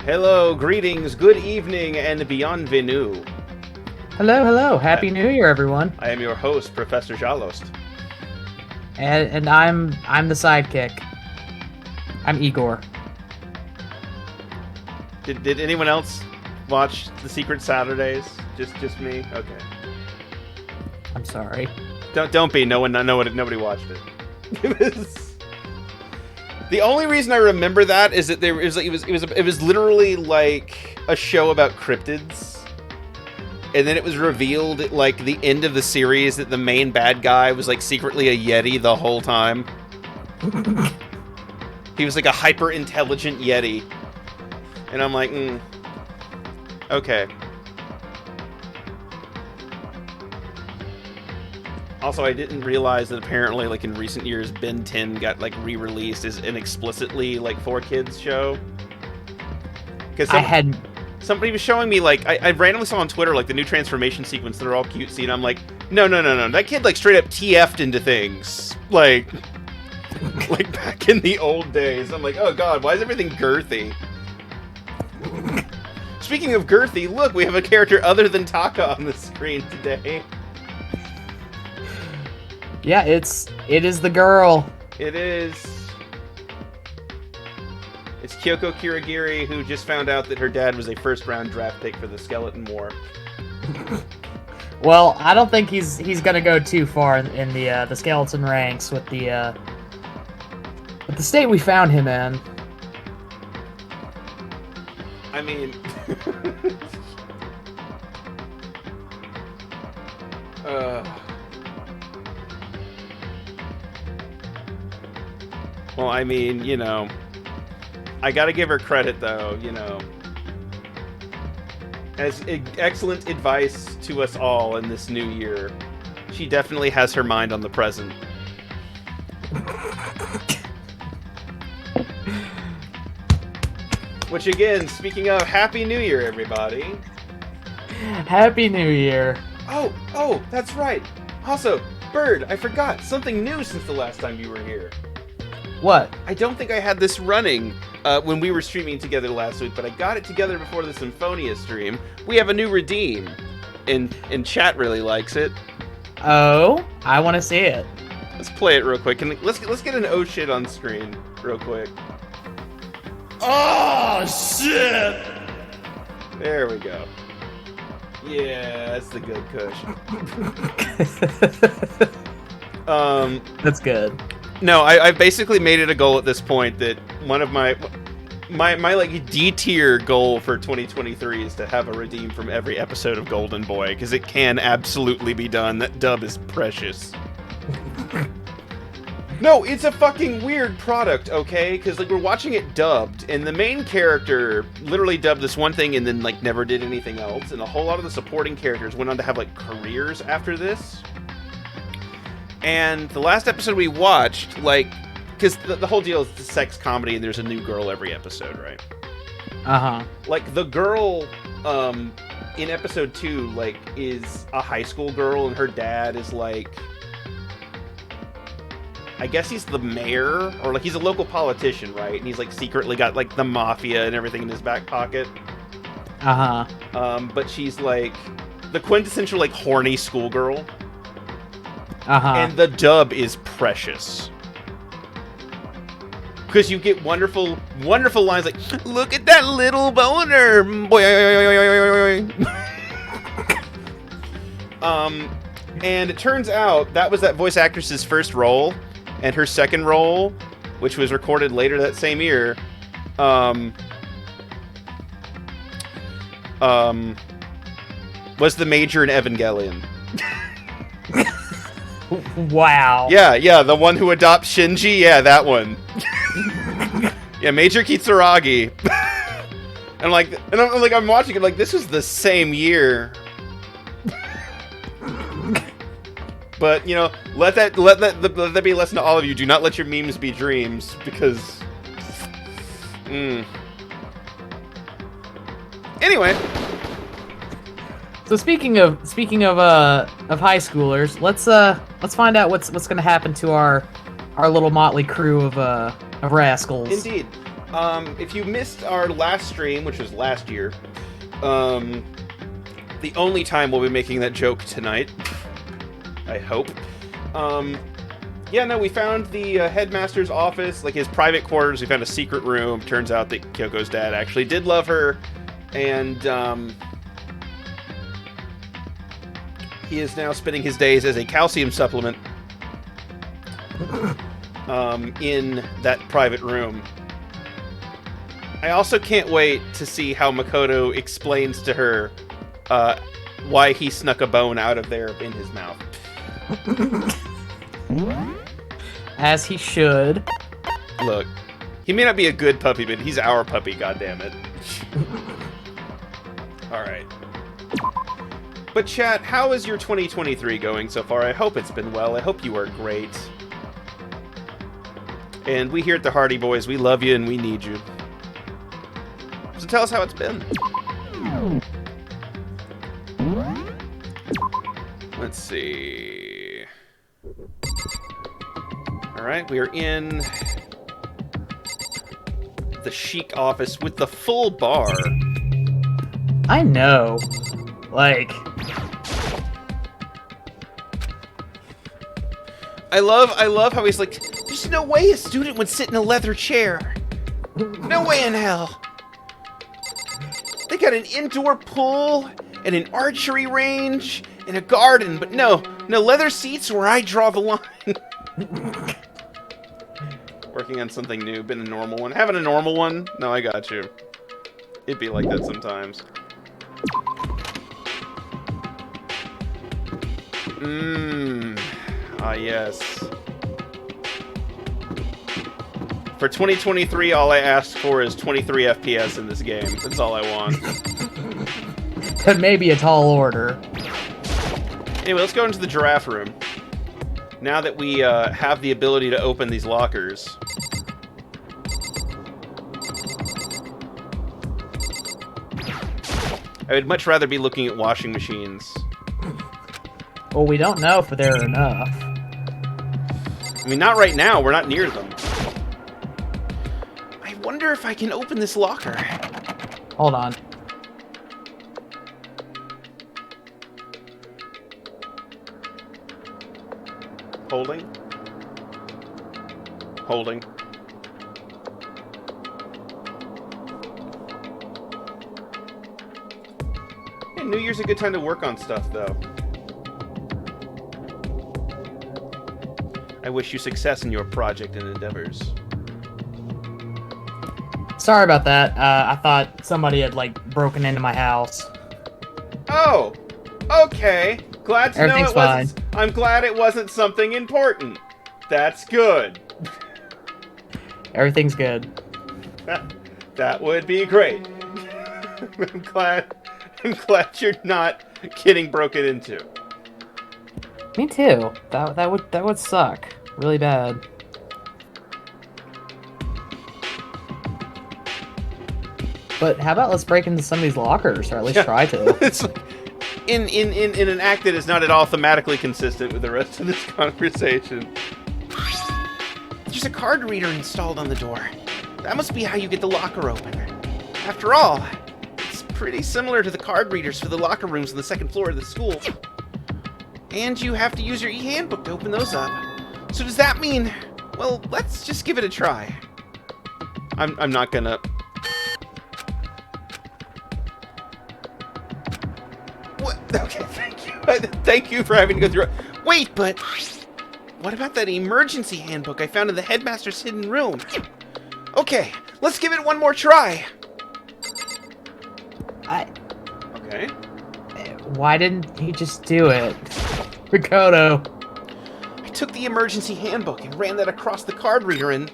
Hello, greetings, good evening, and bienvenue. Hello. Happy New Year, everyone. I am your host, Professor Jalost. And I'm the sidekick. I'm Igor. Did anyone else watch The Secret Saturdays? Just me? Okay. I'm sorry. Don't be. Nobody watched it. The only reason I remember that is that it was literally like a show about cryptids. And then it was revealed at, like, the end of the series that the main bad guy was, like, secretly a Yeti the whole time. He was, like, a hyper-intelligent Yeti. And I'm like, okay. Also, I didn't realize that apparently, like, in recent years, Ben 10 got, like, re-released as an explicitly, like, for kids show. Because somebody was showing me, like, I randomly saw on Twitter, like, the new transformation sequence that are all cutesy, and I'm like, no. That kid, like, straight up TF'd into things. Like back in the old days. I'm like, oh god, why is everything girthy? Speaking of girthy, look, we have a character other than Taka on the screen today. Yeah, it is the girl. It is. It's Kyoko Kirigiri, who just found out that her dad was a first-round draft pick for the Skeleton War. Well, I don't think he's gonna go too far in the skeleton ranks with the state we found him in. I mean, well, I mean, you know, I gotta give her credit, though, you know. As excellent advice to us all in this new year, she definitely has her mind on the present. Which, again, speaking of, Happy New Year, everybody. Happy New Year. Oh, that's right. Also, Bird, I forgot, something new since the last time you were here. What? I don't think I had this running when we were streaming together last week, but I got it together before the Symphonia stream. We have a new redeem, and chat really likes it. Oh, I want to see it. Let's play it real quick, and let's get an oh shit on screen real quick. Oh shit! There we go. Yeah, that's the good kush. That's good. No, I've basically made it a goal at this point that one of my like D tier goal for 2023 is to have a redeem from every episode of Golden Boy, because it can absolutely be done. That dub is precious. No, it's a fucking weird product, okay? Because, like, we're watching it dubbed, and the main character literally dubbed this one thing and then, like, never did anything else, and a whole lot of the supporting characters went on to have, like, careers after this. And the last episode we watched, like, because the whole deal is it's a sex comedy and there's a new girl every episode, right? Uh-huh. Like, the girl, in episode 2, like, is a high school girl, and her dad is, like, I guess he's the mayor, or, like, he's a local politician, right? And he's, like, secretly got, like, the mafia and everything in his back pocket. Uh-huh. But she's, like, the quintessential, like, horny schoolgirl. Uh-huh. And the dub is precious. Because you get wonderful lines like, look at that little boner! And it turns out that was that voice actress's first role, and her second role, which was recorded later that same year, was the Major in Evangelion. Wow. Yeah, the one who adopts Shinji, yeah, that one. Yeah, Major Kitsuragi. And I'm watching it like, this was the same year. But, you know, let that be a lesson to all of you. Do not let your memes be dreams, because Anyway. So speaking of high schoolers, let's find out what's going to happen to our little motley crew of rascals. Indeed. If you missed our last stream, which was last year, the only time we'll be making that joke tonight, I hope. Yeah, no, we found the headmaster's office, like his private quarters. We found a secret room. Turns out that Kyoko's dad actually did love her, and he is now spending his days as a calcium supplement in that private room. I also can't wait to see how Makoto explains to her why he snuck a bone out of there in his mouth. As he should. Look, he may not be a good puppy, but he's our puppy, goddammit. Alright. But chat, how is your 2023 going so far? I hope it's been well. I hope you are great. And we here at the Hardy Boys, we love you and we need you. So tell us how it's been. Let's see. Alright, we are in the chic office with the full bar. I know. Like... I love how he's like, there's no way a student would sit in a leather chair. No way in hell. They got an indoor pool and an archery range and a garden, but no leather seats where I draw the line. Working on something new, been a normal one. Having a normal one? No, I got you. It'd be like that sometimes. Ah, yes. For 2023, all I asked for is 23 FPS in this game. That's all I want. That may be a tall order. Anyway, let's go into the giraffe room. Now that we have the ability to open these lockers. I would much rather be looking at washing machines. Well, we don't know if there are enough. I mean, not right now. We're not near them. I wonder if I can open this locker. Hold on. Holding. Holding. Hey, New Year's a good time to work on stuff, though. I wish you success in your project and endeavors. Sorry about that. I thought somebody had, like, broken into my house. Oh! Okay. Glad to know it wasn't... Fine. I'm glad it wasn't something important. That's good. Everything's good. That would be great. I'm glad you're not getting broken into. Me too. That would suck really bad. But how about let's break into some of these lockers, or at least try to. It's like, in an act that is not at all thematically consistent with the rest of this conversation. There's a card reader installed on the door. That must be how you get the locker open. After all, it's pretty similar to the card readers for the locker rooms on the second floor of the school. And you have to use your e-handbook to open those up. So does that mean... Well, let's just give it a try. I'm not gonna... What? Okay, thank you. Thank you for having to go through it. Wait, but... What about that emergency handbook I found in the headmaster's hidden room? Okay, let's give it one more try. Okay. Why didn't he just do it? Makoto. I took the emergency handbook and ran that across the card reader and...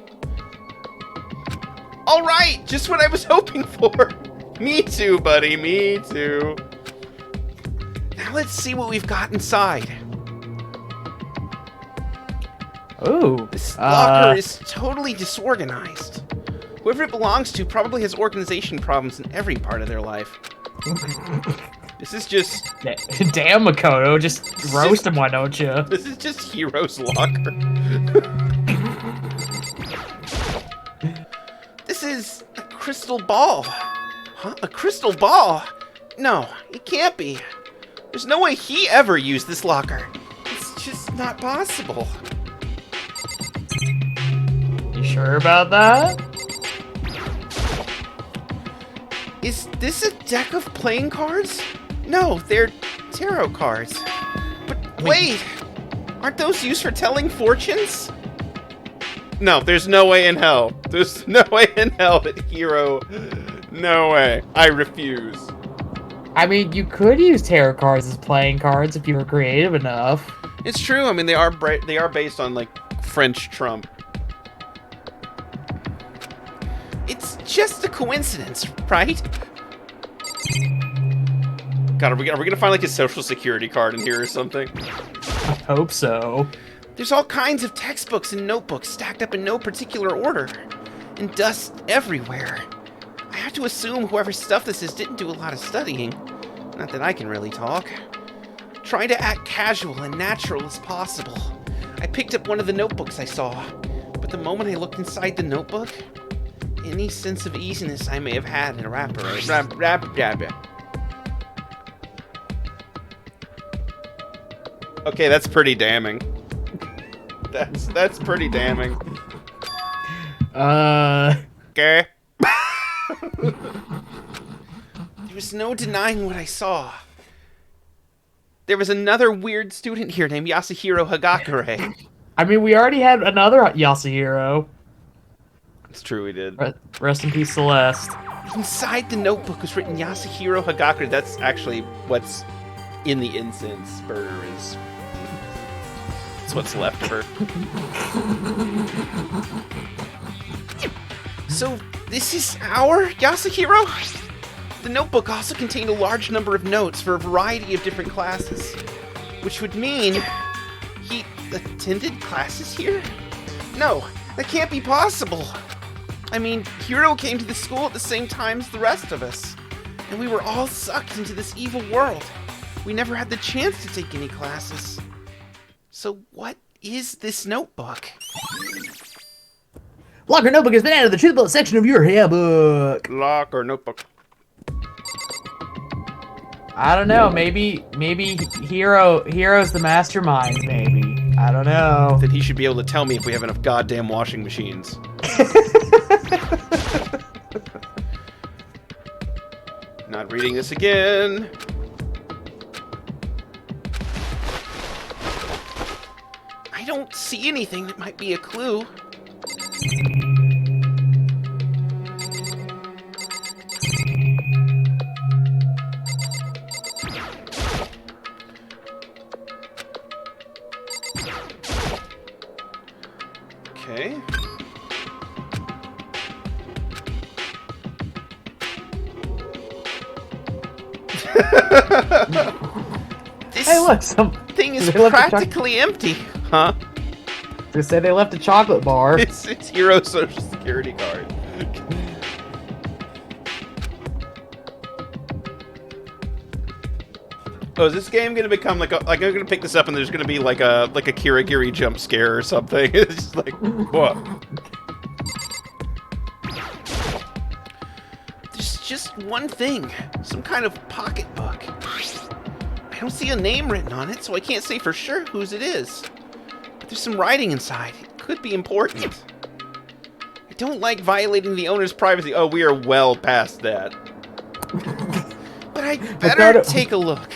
Alright, just what I was hoping for. Me too, buddy, me too. Now let's see what we've got inside. Ooh. This locker is totally disorganized. Whoever it belongs to probably has organization problems in every part of their life. This is just... Damn, Makoto, just roast him, why don't you? This is just Hero's locker. This is a crystal ball. Huh? A crystal ball? No, it can't be. There's no way he ever used this locker. It's just not possible. You sure about that? Is this a deck of playing cards? No, they're tarot cards. But wait, aren't those used for telling fortunes? No, there's no way in hell. There's no way in hell that Hiro... No way. I refuse. I mean, you could use tarot cards as playing cards if you were creative enough. It's true. I mean, they are based on, like, French Trump. It's just a coincidence, right? God, are we gonna find, like, a social security card in here or something? I hope so. There's all kinds of textbooks and notebooks stacked up in no particular order. And dust everywhere. I have to assume whoever stuffed this didn't do a lot of studying. Not that I can really talk. Trying to act casual and natural as possible. I picked up one of the notebooks I saw. But the moment I looked inside the notebook, any sense of easiness I may have had evaporated. Okay, that's pretty damning. That's pretty damning. Okay. There was no denying what I saw. There was another weird student here named Yasuhiro Hagakure. I mean, we already had another Yasuhiro. It's true, we did. Rest in peace, Celeste. Inside the notebook was written Yasuhiro Hagakure. That's actually what's in the incense burner is... That's what's left of her. So, this is our Yasuhiro? The notebook also contained a large number of notes for a variety of different classes. Which would mean... he attended classes here? No, that can't be possible. I mean, Hiro came to the school at the same time as the rest of us. And we were all sucked into this evil world. We never had the chance to take any classes. So what is this notebook? Locker notebook has been added to the truth bullet section of your handbook. Locker notebook. I don't know. Maybe Hero's the mastermind. Maybe I don't know. Then he should be able to tell me if we have enough goddamn washing machines. Not reading this again. I don't see anything that might be a clue. Okay. This Hey, look, thing is practically empty, huh? They say they left a chocolate bar. It's Hero's social security card. Oh, is this game gonna become like I'm gonna pick this up and there's gonna be like a Kirigiri jump scare or something? It's just like what? There's just one thing, some kind of pocketbook. I don't see a name written on it, so I can't say for sure whose it is. But there's some writing inside. It could be important. I don't like violating the owner's privacy. Oh, we are well past that. But I better take a look.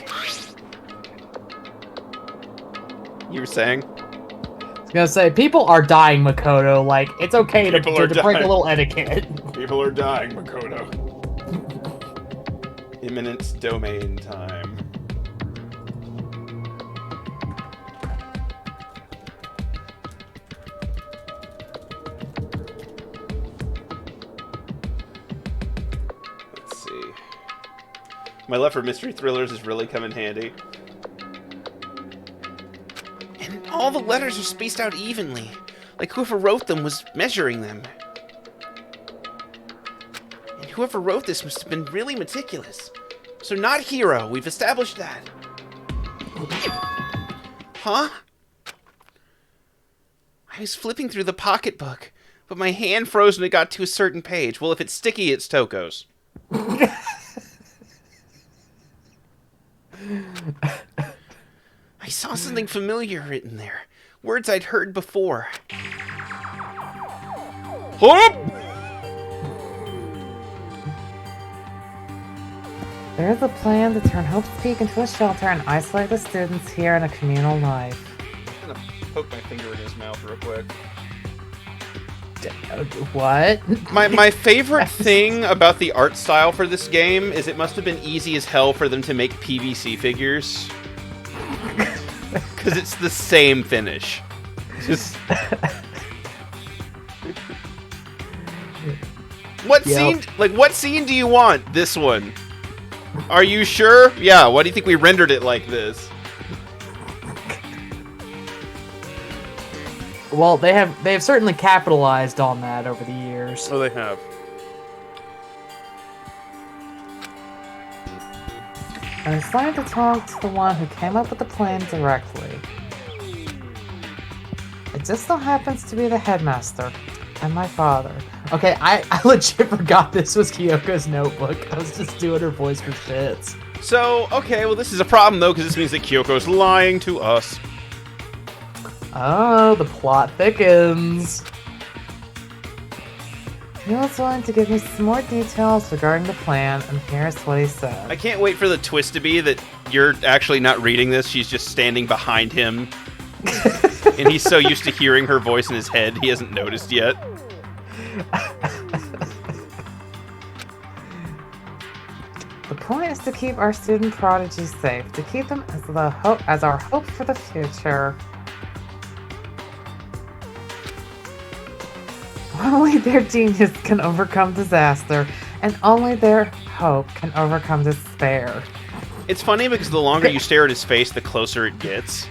You were saying? I was gonna say, people are dying, Makoto. Like, it's okay to break a little etiquette. People are dying, Makoto. Imminent domain time. Let's see. My love for mystery thrillers has really come in handy. And all the letters are spaced out evenly, like whoever wrote them was measuring them. And whoever wrote this must have been really meticulous. So not Hiro, we've established that. Huh? I was flipping through the pocketbook but my hand froze when it got to a certain page. Well, if it's sticky, it's Toko's. I saw something familiar written there. Words I'd heard before. Hold up! There is a plan to turn Hope's Peak into a shelter and isolate the students here in a communal life. I'm gonna poke my finger in his mouth real quick. What? My favorite thing about the art style for this game is it must have been easy as hell for them to make PVC figures. Because it's the same finish. Just... What scene? Like, what scene do you want? This one. Are you sure? Yeah. Why do you think we rendered it like this? Well, they have certainly capitalized on that over the years. Oh, they have. I decided to talk to the one who came up with the plan directly. It just so happens to be the headmaster and my father. Okay, I legit forgot this was Kyoko's notebook. I was just doing her voice for shits. So, okay, well this is a problem though, because this means that Kyoko's lying to us. Oh, the plot thickens. He was willing to give me some more details regarding the plan, and here's what he said. I can't wait for the twist to be that you're actually not reading this, she's just standing behind him. And he's so used to hearing her voice in his head, he hasn't noticed yet. The point is to keep our student prodigies safe, to keep them as our hope for the future. Only their genius can overcome disaster, and only their hope can overcome despair. It's funny because the longer you stare at his face, the closer it gets.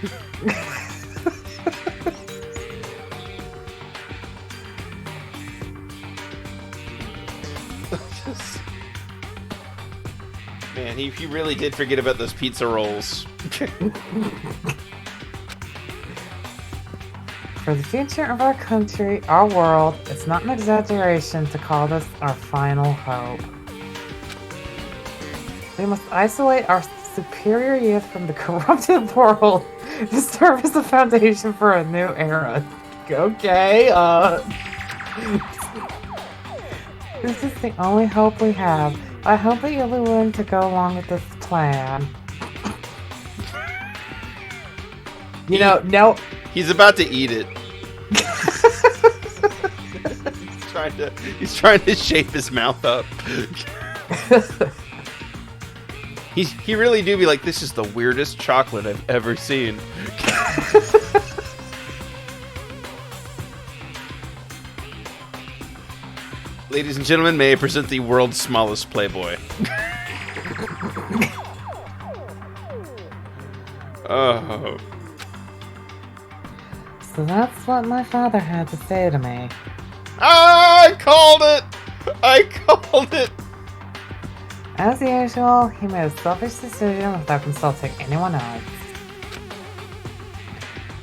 Man, he really did forget about those pizza rolls. For the future of our country, our world, it's not an exaggeration to call this our final hope. We must isolate our superior youth from the corrupted world to serve as a foundation for a new era. Okay, This is the only hope we have. I hope that you'll be willing to go along with this plan. You know, no... He's about to eat it. He's trying to shape his mouth up. He really do be like, this is the weirdest chocolate I've ever seen. Ladies and gentlemen, may I present the world's smallest Playboy. Oh. So that's what my father had to say to me. I called it! I called it! As usual, he made a selfish decision without consulting anyone else.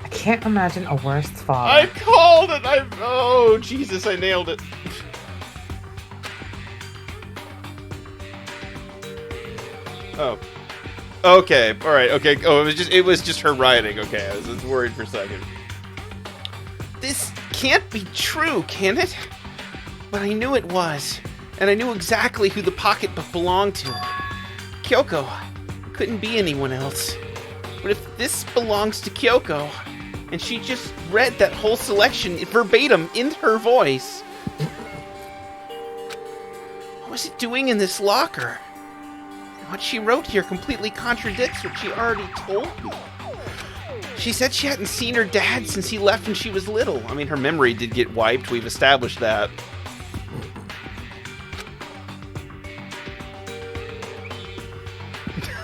I can't imagine a worse father. I called it! Oh, Jesus, I nailed it. Oh. Okay, alright, okay. Oh, it was just her writing. Okay, I was worried for a second. This can't be true, can it? But I knew it was. And I knew exactly who the pocketbook belonged to. Kyoko. Couldn't be anyone else. But if this belongs to Kyoko, and she just read that whole selection verbatim in her voice, what was it doing in this locker? What she wrote here completely contradicts what she already told me. She said she hadn't seen her dad since he left when she was little. I mean, her memory did get wiped. We've established that.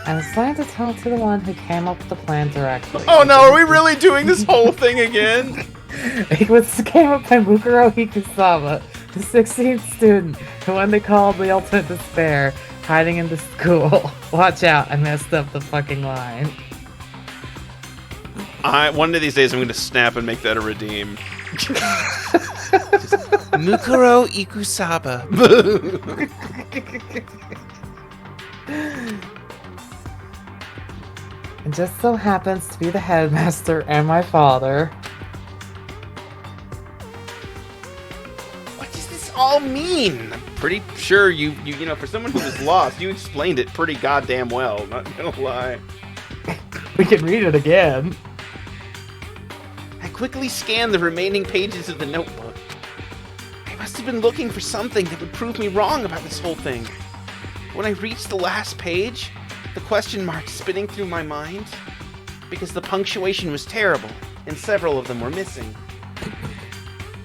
I decided to talk to the one who came up with the plan directly. Oh no, are we really doing this whole thing again? It came up by Mukuro Hikusawa, the 16th student, who one they called the ultimate despair, hiding in the school. Watch out, I messed up the fucking line. One of these days I'm going to snap and make that a redeem. Mukuro Ikusaba. It just so happens to be the headmaster and my father. What does this all mean? I'm pretty sure you know, for someone who was lost, you explained it pretty goddamn well, not gonna lie. We can read it again. I quickly scanned the remaining pages of the notebook. I must have been looking for something that would prove me wrong about this whole thing. When I reached the last page, the question marks spinning through my mind, because the punctuation was terrible, and several of them were missing.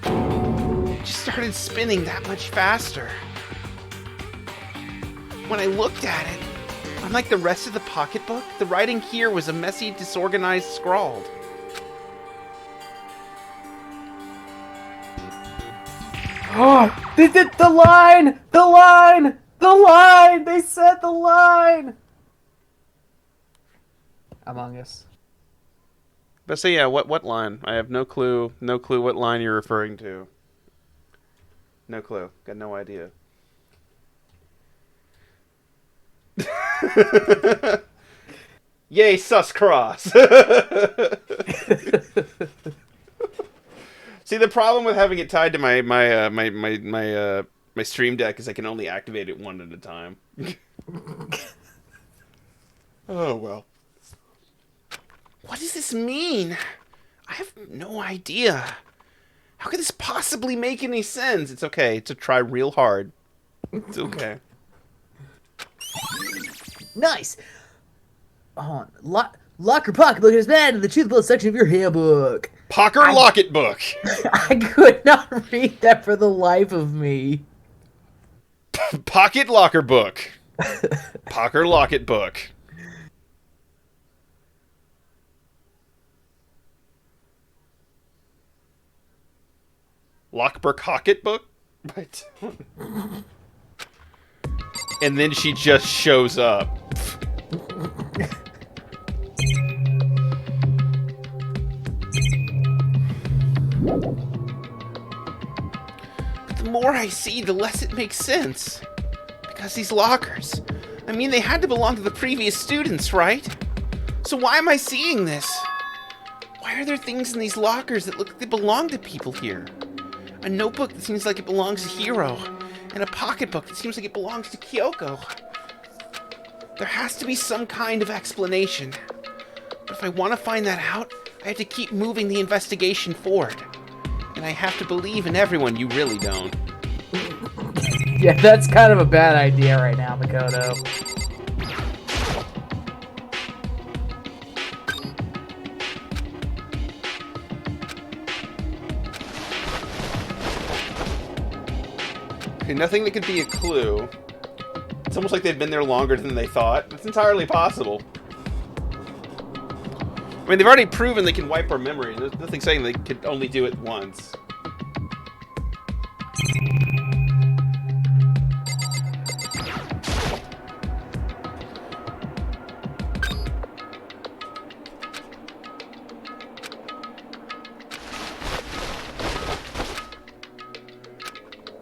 It just started spinning that much faster. When I looked at it, unlike the rest of the pocketbook, the writing here was a messy, disorganized scrawled. Oh, they did the line! The line! The line! They said the line! Among Us. But so yeah, what line? I have no clue what line you're referring to. No clue. Got no idea. Yay, sus cross. See, the problem with having it tied to my Stream Deck is I can only activate it one at a time. Oh well. What does this mean? I have no idea. How could this possibly make any sense? It's okay to try real hard. It's okay. Nice. Hold on. Lock your pocketbook is bad in the truth bullet section of your handbook. Pocker Locket Book. I could not read that for the life of me. Pocket Locker Book. Pocker Locket Book. Lockberg Hocket Book? Right. And then she just shows up. But the more I see, the less it makes sense. Because these lockers, I mean, they had to belong to the previous students, right? So why am I seeing this? Why are there things in these lockers that look like they belong to people here? A notebook that seems like it belongs to Hiro, and a pocketbook that seems like it belongs to Kyoko. There has to be some kind of explanation. But if I want to find that out, I have to keep moving the investigation forward. And I have to believe in everyone you really don't. Yeah, that's kind of a bad idea right now, Makoto. Okay, nothing that could be a clue. It's almost like they've been there longer than they thought. It's entirely possible. I mean, they've already proven they can wipe our memory. There's nothing saying they could only do it once.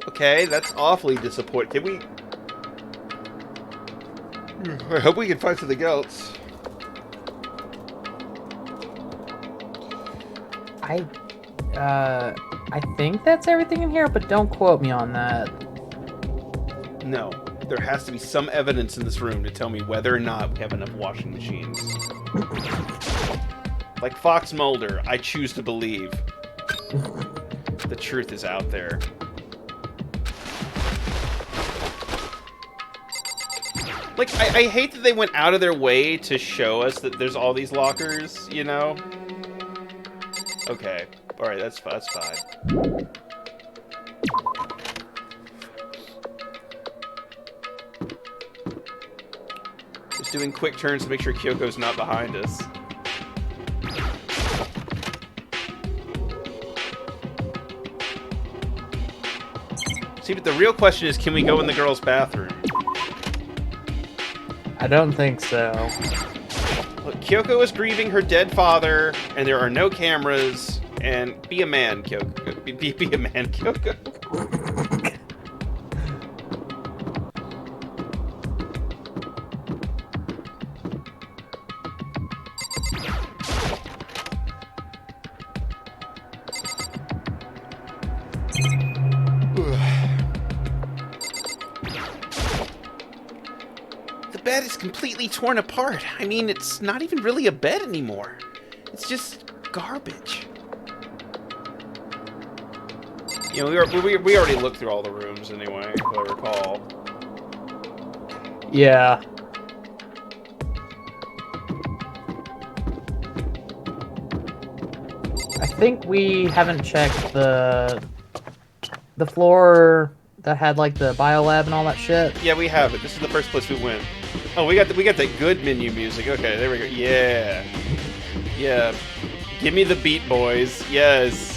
Okay, that's awfully disappointing. Can we... I hope we can find something else. I think that's everything in here, but don't quote me on that. No. There has to be some evidence in this room to tell me whether or not we have enough washing machines. Like Fox Mulder, I choose to believe. The truth is out there. Like, I hate that they went out of their way to show us that there's all these lockers, you know? Okay. Alright, that's fine. Just doing quick turns to make sure Kyoko's not behind us. See, but the real question is, can we go in the girls' bathroom? I don't think so. Look, Kyoko is grieving her dead father, and there are no cameras, And be a man, Kyoko. Be a man, Kyoko. The bed is completely torn apart. I mean, it's not even really a bed anymore. It's just garbage. You know, we already looked through all the rooms anyway, if I recall. Yeah. I think we haven't checked the floor that had like the biolab and all that shit. Yeah, we have it. This is the first place we went. Oh, we got the good menu music. Okay, there we go. Yeah. Yeah. Give me the beat, boys. Yes.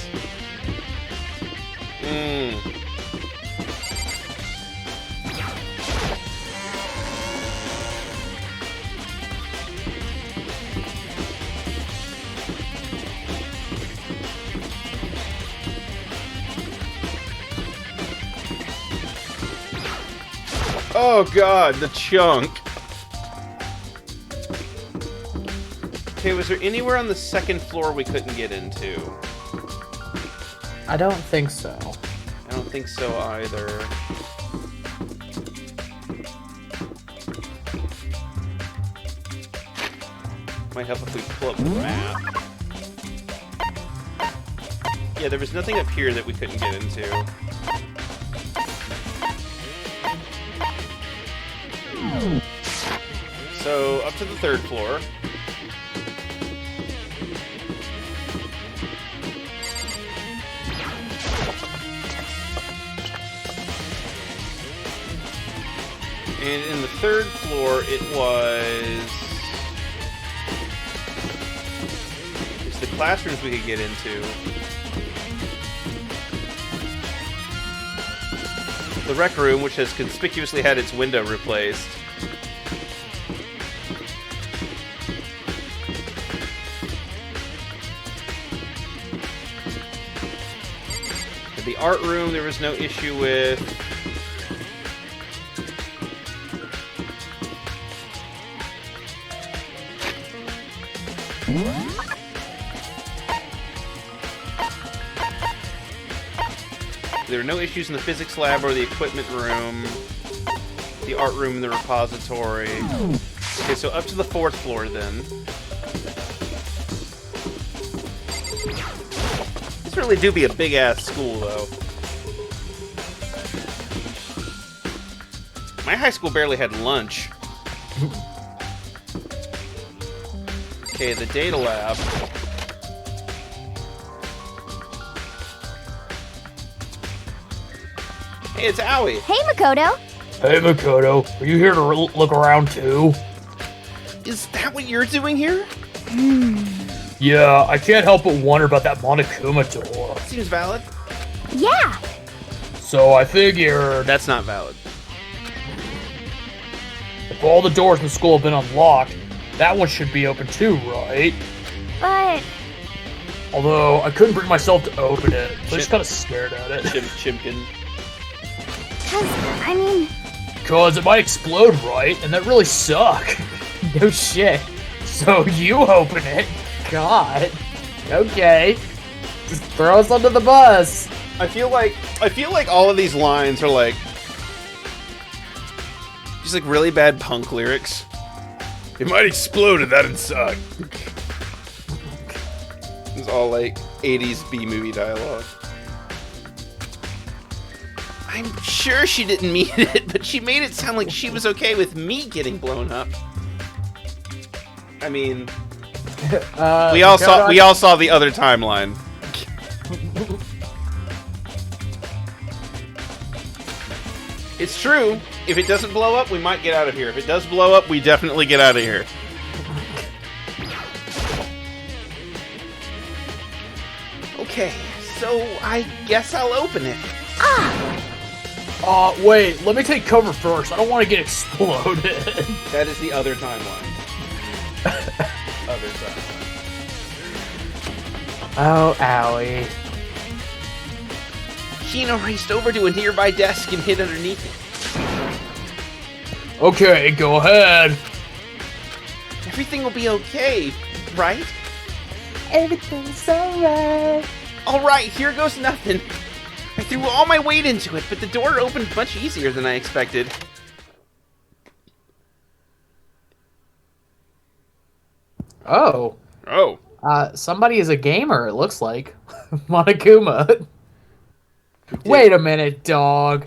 Oh god, the chunk. Okay, was there anywhere on the second floor we couldn't get into? I don't think so. I don't think so either. Might help if we pull up the map. Yeah, there was nothing up here that we couldn't get into. So, up to the third floor. And in the third floor, it was... It's the classrooms we could get into. The rec room, which has conspicuously had its window replaced. The art room, there was no issue with. There were no issues in the physics lab or the equipment room, the art room, and the repository. Okay, so up to the fourth floor then. This really do be a big-ass school, though. My high school barely had lunch. Okay, the data lab. Hey, it's Owie. Hey, Makoto. Hey, Makoto. Are you here to look around, too? Is that what you're doing here? Yeah, I can't help but wonder about that Monokuma door. Seems valid. Yeah. So I figured... That's not valid. If all the doors in the school have been unlocked, that one should be open too, right? But... Although, I couldn't bring myself to open it, so I just kind of stared at it. Chimkin. I mean... Because it might explode, right? And that really suck. No shit. So you open it? God. Okay. Just throw us under the bus. I feel like all of these lines are like just like really bad punk lyrics. It might explode and that'd suck. It's all like 80s B-movie dialogue. I'm sure she didn't mean it, but she made it sound like she was okay with me getting blown up. I mean, we all saw the other timeline. It's true. If it doesn't blow up, we might get out of here. If it does blow up, we definitely get out of here. Okay, so I guess I'll open it. Wait, let me take cover first. I don't want to get exploded. That is the other timeline. Other timeline. Oh, owie. Shino raced over to a nearby desk and hid underneath it. Okay, go ahead. Everything will be okay, right? Everything's alright. Alright, here goes nothing. I threw all my weight into it, but the door opened much easier than I expected. Oh. Oh. Somebody is a gamer, it looks like. Monokuma. Wait a minute, dog.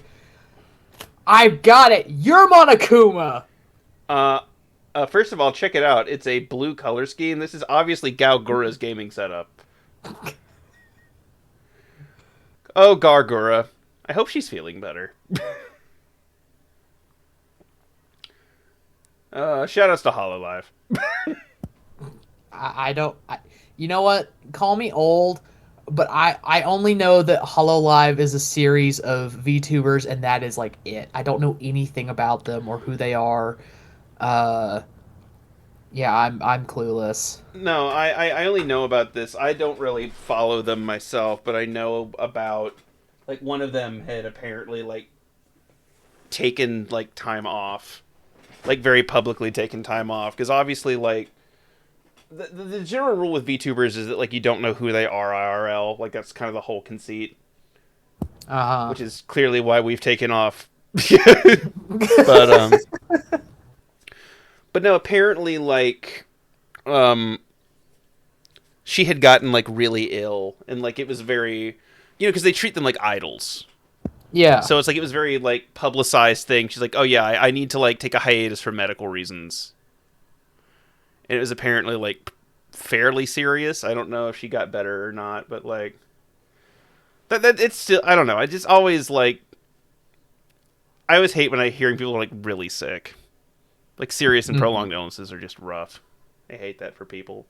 I've got it. You're Monokuma. First of all, check it out. It's a blue color scheme. This is obviously Galgura's gaming setup. Oh, Gargura. I hope she's feeling better. Shoutouts to HoloLive. I don't... you know what? Call me old, but I only know that HoloLive is a series of VTubers, and that is, like, it. I don't know anything about them or who they are. Yeah, I'm clueless. No, I only know about this. I don't really follow them myself, but I know about, like, one of them had apparently, like, taken, like, time off. Like, very publicly taken time off. Because obviously, like, the general rule with VTubers is that, like, you don't know who they are IRL. Like, that's kind of the whole conceit. Uh-huh. Which is clearly why we've taken off. But no, apparently, like, she had gotten, like, really ill. And, like, it was very, you know, because they treat them like idols. Yeah. So it's like, it was very, like, publicized thing. She's like, oh yeah, I need to, like, take a hiatus for medical reasons. And it was apparently, like, fairly serious. I don't know if she got better or not, but, like, that it's still, I don't know. I just always, like, I always hate when I hearing people are, like, really sick. Like, serious and prolonged illnesses are just rough. I hate that for people.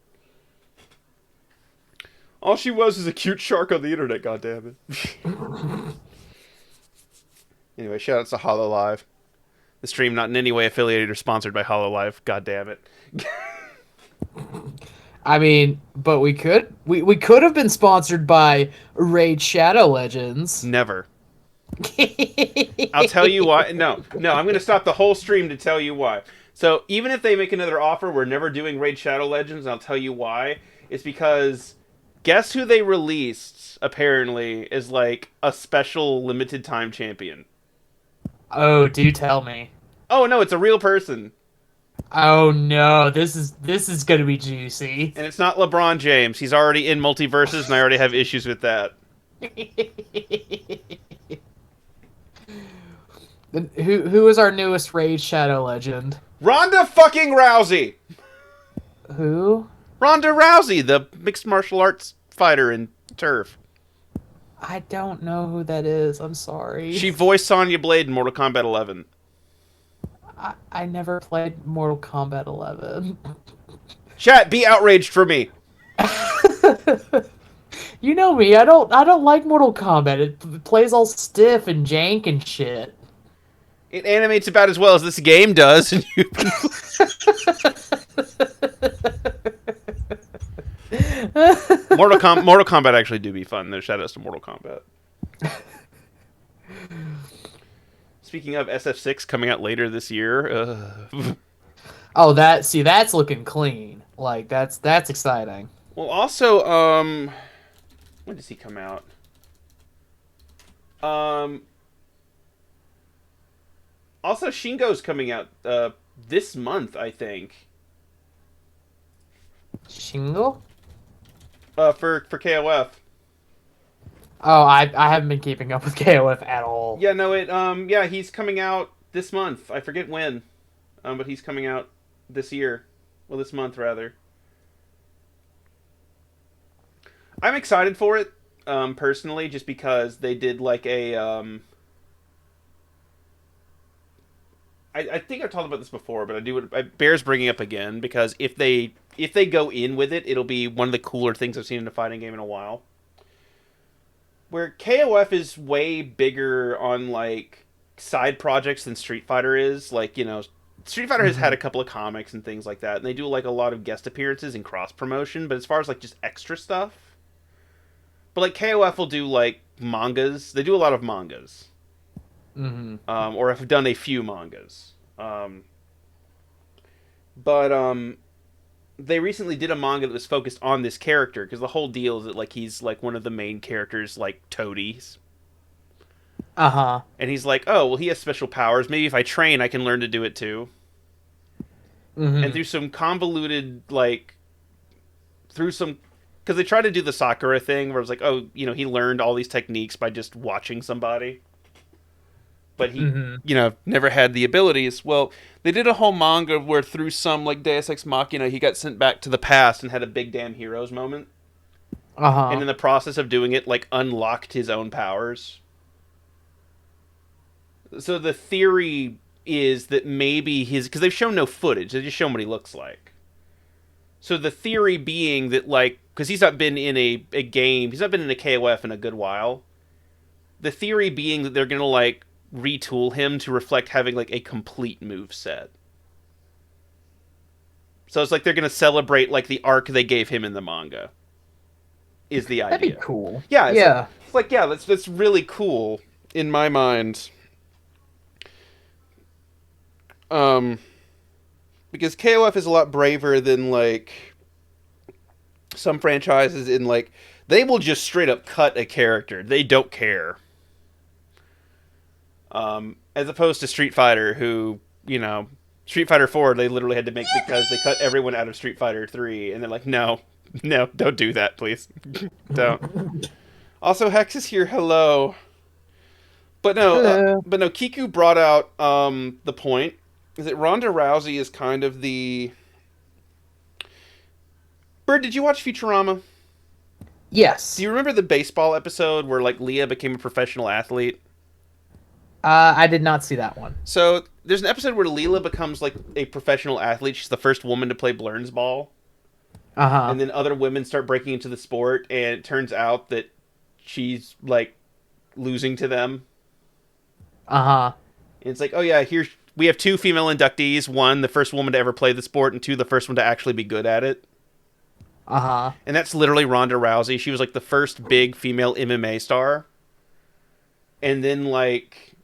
All she was is a cute shark on the internet, goddammit. Anyway, shoutouts to HoloLive. The stream not in any way affiliated or sponsored by HoloLive, goddammit. I mean, but we could have been sponsored by Raid Shadow Legends. Never. I'll tell you why. No, I'm going to stop the whole stream to tell you why. So, even if they make another offer, we're never doing Raid Shadow Legends, and I'll tell you why. It's because, guess who they released, apparently, is, like, a special limited time champion. Oh, do tell me. Oh, no, it's a real person. Oh, no, this is going to be juicy. And it's not LeBron James. He's already in multiverses, and I already have issues with that. Who is our newest Raid Shadow Legend? Ronda fucking Rousey! Who? Ronda Rousey, the mixed martial arts fighter in Turf. I don't know who that is. I'm sorry. She voiced Sonya Blade in Mortal Kombat 11. I never played Mortal Kombat 11. Chat, be outraged for me. You know me. I don't like Mortal Kombat. It plays all stiff and jank and shit. It animates about as well as this game does. And Mortal Kombat actually do be fun. There's shoutouts to Mortal Kombat. Speaking of SF6 coming out later this year. Oh, that's looking clean. Like that's exciting. Well, also, when does he come out? Also, Shingo's coming out this month, I think. Shingo? For KOF. Oh, I haven't been keeping up with KOF at all. Yeah, no, yeah, he's coming out this month. I forget when, but he's coming out this year. Well, this month rather. I'm excited for it, personally, just because they did like a. I think I've talked about this before, but it bears bringing up again because if they go in with it, it'll be one of the cooler things I've seen in a fighting game in a while. Where KOF is way bigger on, like, side projects than Street Fighter is. Like, you know, Street Fighter has had a couple of comics and things like that, and they do, like, a lot of guest appearances and cross-promotion, but as far as, like, just extra stuff, But like KOF will do like mangas. They do a lot of mangas. Mm-hmm. Or have done a few mangas. But they recently did a manga that was focused on this character because the whole deal is that like he's like one of the main characters, like Toadies. And he's like, oh well, he has special powers. Maybe if I train, I can learn to do it too. Mm-hmm. And through some convoluted because they try to do the Sakura thing where it's like, oh, you know, he learned all these techniques by just watching somebody. But he, never had the abilities. Well, they did a whole manga where through some, like, Deus Ex Machina, he got sent back to the past and had a big damn heroes moment. And in the process of doing it, like, unlocked his own powers. So the theory is that maybe because they've shown no footage, they just show what he looks like. So the theory being that, like, because he's not been in a game, he's not been in a KOF in a good while. The theory being that they're going to, like, retool him to reflect having, like, a complete move set. So it's like they're going to celebrate, like, the arc they gave him in the manga. Is the idea. That'd be cool. Yeah. That's really cool in my mind. Because KOF is a lot braver than, like, some franchises in, like, they will just straight up cut a character. They don't care. As opposed to Street Fighter, who, you know, Street Fighter 4, they literally had to make because they cut everyone out of Street Fighter 3, and they're like, no, don't do that, please. Don't. Also, Hex is here, hello. But no, Kiku brought out, the point, is that Ronda Rousey is kind of the... Bird, did you watch Futurama? Yes. Do you remember the baseball episode where, like, Leah became a professional athlete? I did not see that one. So, there's an episode where Leela becomes, like, a professional athlete. She's the first woman to play Blurns ball. And then other women start breaking into the sport, and it turns out that she's, like, losing to them. And it's like, oh yeah, here we have 2 female inductees. 1, the first woman to ever play the sport, and 2, the first one to actually be good at it. And that's literally Ronda Rousey. She was, like, the first big female MMA star. And then, like...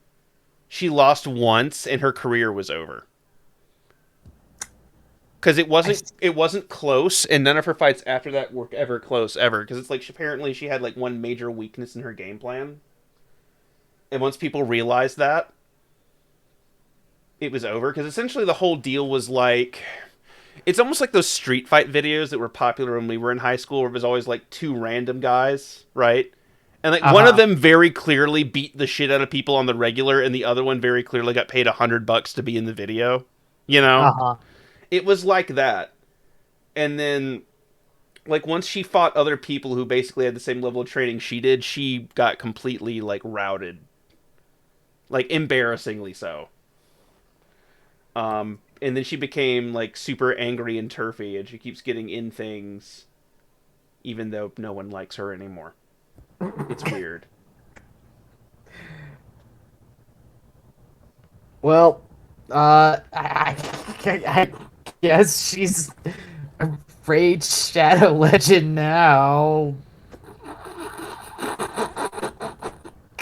she lost once, and her career was over. Because it wasn't close, and none of her fights after that were ever close, ever. Because it's like, apparently she had, like, one major weakness in her game plan. And once people realized that, it was over. Because essentially the whole deal was, like... it's almost like those street fight videos that were popular when we were in high school, where it was always, like, 2 random guys, right? And, like, one of them very clearly beat the shit out of people on the regular, and the other one very clearly got paid $100 to be in the video. You know? It was like that. And then, like, once she fought other people who basically had the same level of training she did, she got completely, like, routed. Like, embarrassingly so. And then she became, like, super angry and turfy, and she keeps getting in things, even though no one likes her anymore. It's weird. Well, I guess she's a Raid Shadow Legend now.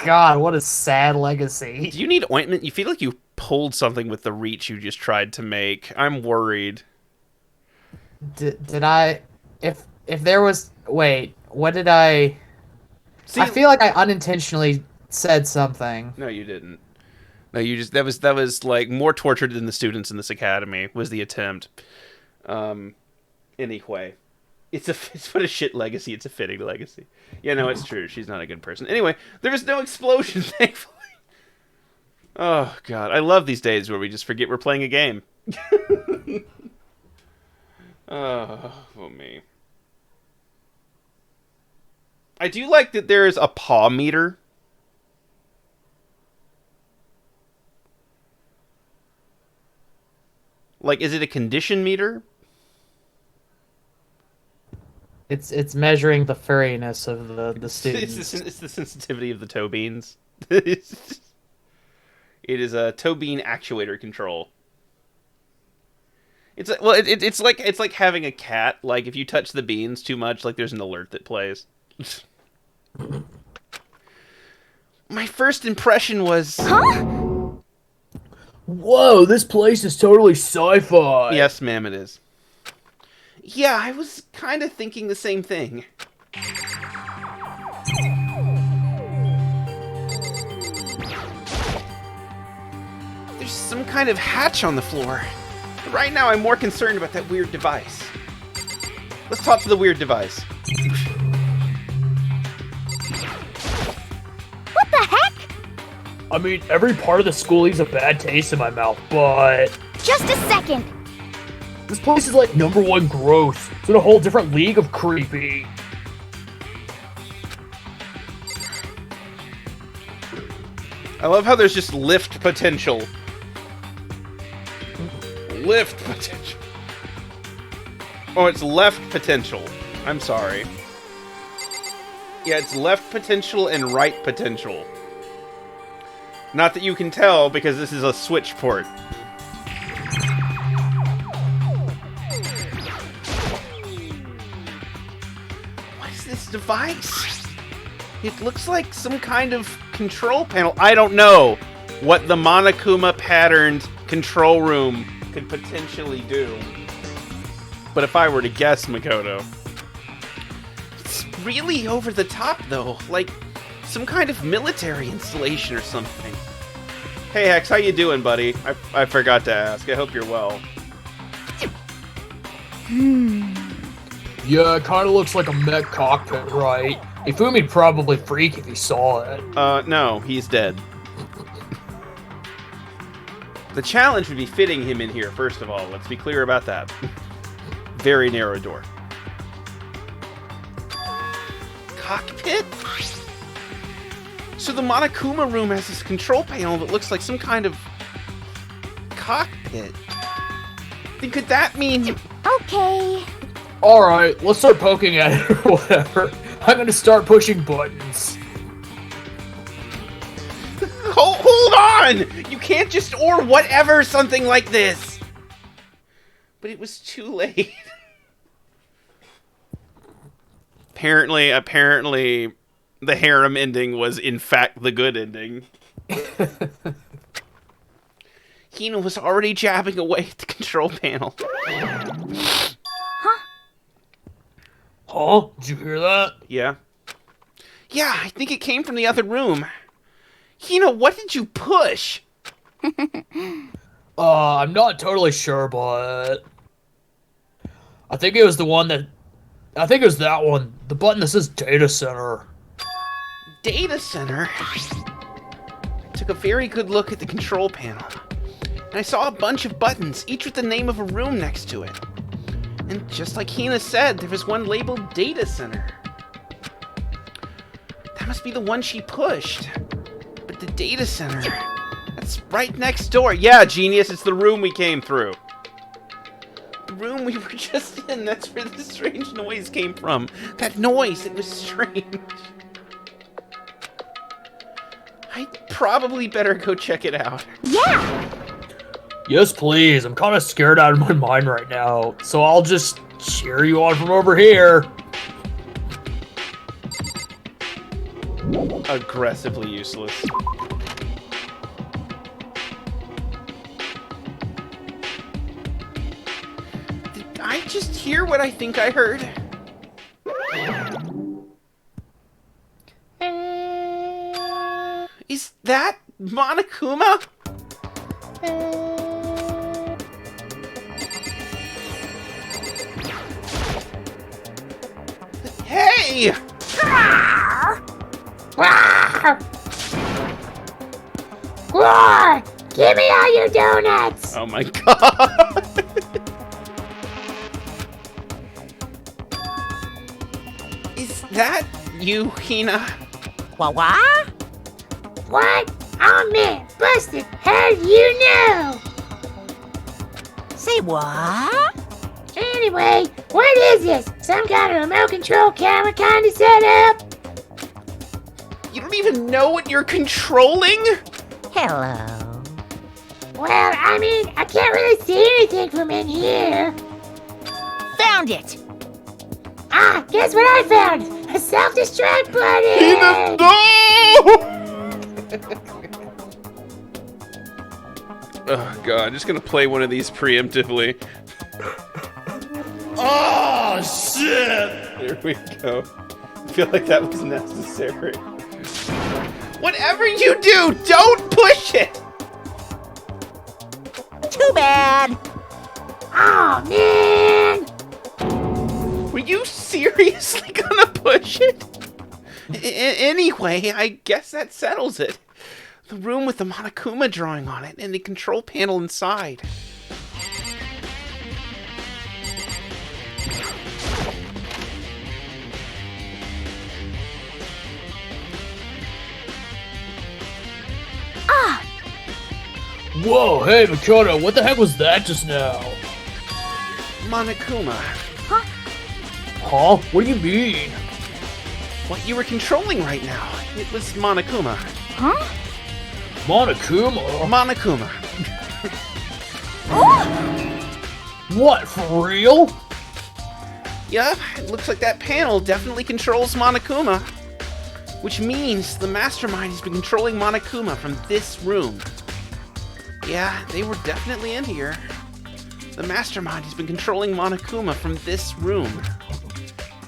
God, what a sad legacy. Do you need ointment? You feel like you pulled something with the reach you just tried to make. I'm worried. Did I... If there was... Wait, what did I... See, I feel like I unintentionally said something. No, you didn't. No, you just... That was like, more tortured than the students in this academy, was the attempt. Anyway. It's what a shit legacy. It's a fitting legacy. Yeah, no, it's true. She's not a good person. Anyway, there was no explosion, thankfully. Oh, God. I love these days where we just forget we're playing a game. Oh, me. I do like that there is a paw meter. Like, is it a condition meter? It's measuring the furriness of the students. It's the sensitivity of the toe beans. It is a toe bean actuator control. It's well, it's like having a cat. Like, if you touch the beans too much, like, there's an alert that plays. My first impression was... Huh? Whoa, this place is totally sci-fi. Yes, ma'am, it is. Yeah, I was kind of thinking the same thing. There's some kind of hatch on the floor. But right now, I'm more concerned about that weird device. Let's talk to the weird device. What the heck? I mean, every part of the school leaves a bad taste in my mouth, but... Just a second. This place is like #1 gross. It's in a whole different league of creepy. I love how there's just lift potential. Lift potential. Oh, it's left potential. I'm sorry. Yeah, it's left potential and right potential. Not that you can tell, because this is a switch port. What is this device? It looks like some kind of control panel. I don't know what the Monokuma patterned control room could potentially do. But if I were to guess, Makoto, it's really over the top, though. Like some kind of military installation or something. Hey, Hex, how you doing, buddy? I forgot to ask. I hope you're well. Yeah, it kind of looks like a mech cockpit, right? Ifumi'd probably freak if he saw it. No, he's dead. The challenge would be fitting him in here, first of all. Let's be clear about that. Very narrow door. Cockpit? So the Monokuma room has this control panel that looks like some kind of cockpit. Then could that mean... Okay. Alright, let's start poking at it or whatever. I'm gonna start pushing buttons. Hold on! You can't just or whatever something like this! But it was too late. Apparently, the harem ending was in fact the good ending. Hina was already jabbing away at the control panel. Huh? Did you hear that? Yeah. Yeah, I think it came from the other room. Hina, what did you push? I'm not totally sure, but... I think it was the one that... I think it was that one. The button that says Data Center. Data Center? I took a very good look at the control panel. And I saw a bunch of buttons, each with the name of a room next to it. And just like Hina said, there was one labeled Data Center. That must be the one she pushed. But the Data Center, that's right next door. Yeah, genius, it's the room we came through. The room we were just in, that's where the strange noise came from. That noise, it was strange. I'd probably better go check it out. Yeah. Yes, please. I'm kind of scared out of my mind right now, so I'll just cheer you on from over here. Aggressively useless. Did I just hear what I think I heard? Is that Monokuma? Hey! Give me all your donuts. Oh my god! Is that you, Hina? What? What? Oh man, busted. How do you know? Say what? Anyway, what is this? Some kind of remote control camera kind of setup? You don't even know what you're controlling? Hello. Well, I mean, I can't really see anything from in here. Found it. Ah, guess what I found? A self-destruct button! Peanut, no! Oh god, I'm just gonna play one of these preemptively. Oh, shit! There we go. I feel like that was necessary. Whatever you do, don't push it! Too bad. Oh, man! Were you seriously gonna push it? Anyway, I guess that settles it. The room with the Monokuma drawing on it and the control panel inside. Whoa, hey, Makoto, what the heck was that just now? Monokuma. Huh? What do you mean? What you were controlling right now. It was Monokuma. Huh? Monokuma? Monokuma. What, for real? Yup, it looks like that panel definitely controls Monokuma. Which means the mastermind has been controlling Monokuma from this room. Yeah, they were definitely in here. The mastermind has been controlling Monokuma from this room.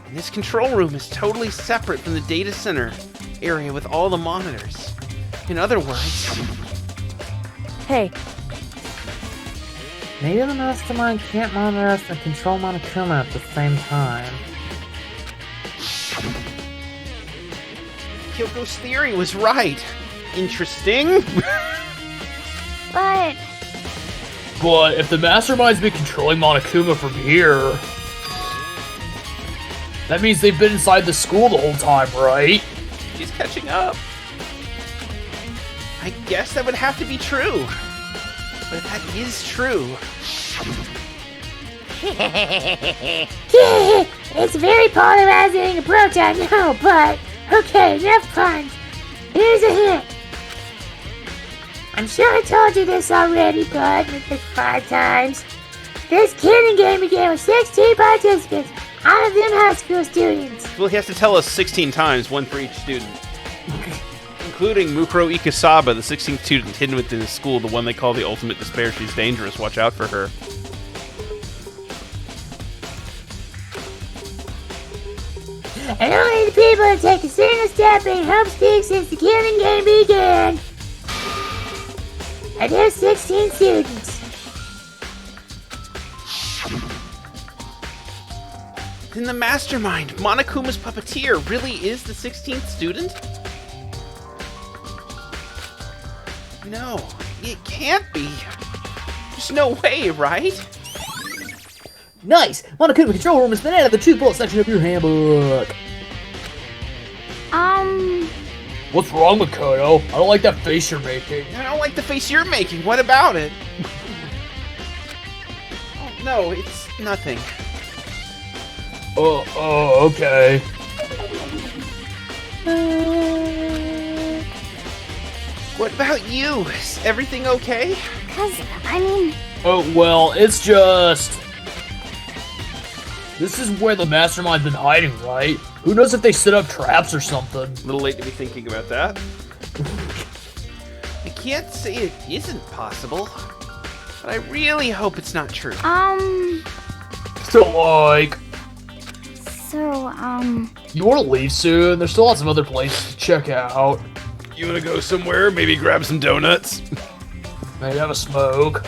And this control room is totally separate from the data center area with all the monitors. In other words... Hey, Maybe the mastermind can't monitor us and control Monokuma at the same time. Kyoko's theory was right. Interesting. But... But if the mastermind's been controlling Monokuma from here, that means they've been inside the school the whole time, right? She's catching up. I guess that would have to be true. But if that is true... It's a very polarizing approach, I know, but... Okay, enough puns. Here's a hint. I'm sure I told you this already, but like 5 times. This killing game began with 16 participants, all of them high school students. Well, he has to tell us 16 times, one for each student. Including Mukuro Ikasaba, the 16th student hidden within his school, the one they call the ultimate despair. She's dangerous, watch out for her. And only the people that take a single step in hope speak since the killing game began. And there's 16 students. Then the mastermind, Monokuma's puppeteer, really is the 16th student? No, it can't be. There's no way, right? Nice! Monokuma control room has been added to the 2 bullet section of your handbook. What's wrong, Makoto? I don't like that face you're making. I don't like the face you're making. What about it? Oh, no, it's nothing. Okay. What about you? Is everything okay? Oh, well, it's just... This is where the mastermind's been hiding, right? Who knows if they set up traps or something? A little late to be thinking about that. I can't say it isn't possible, but I really hope it's not true. So, like... So, You want to leave soon? There's still lots of other places to check out. You want to go somewhere? Maybe grab some donuts? Maybe have a smoke.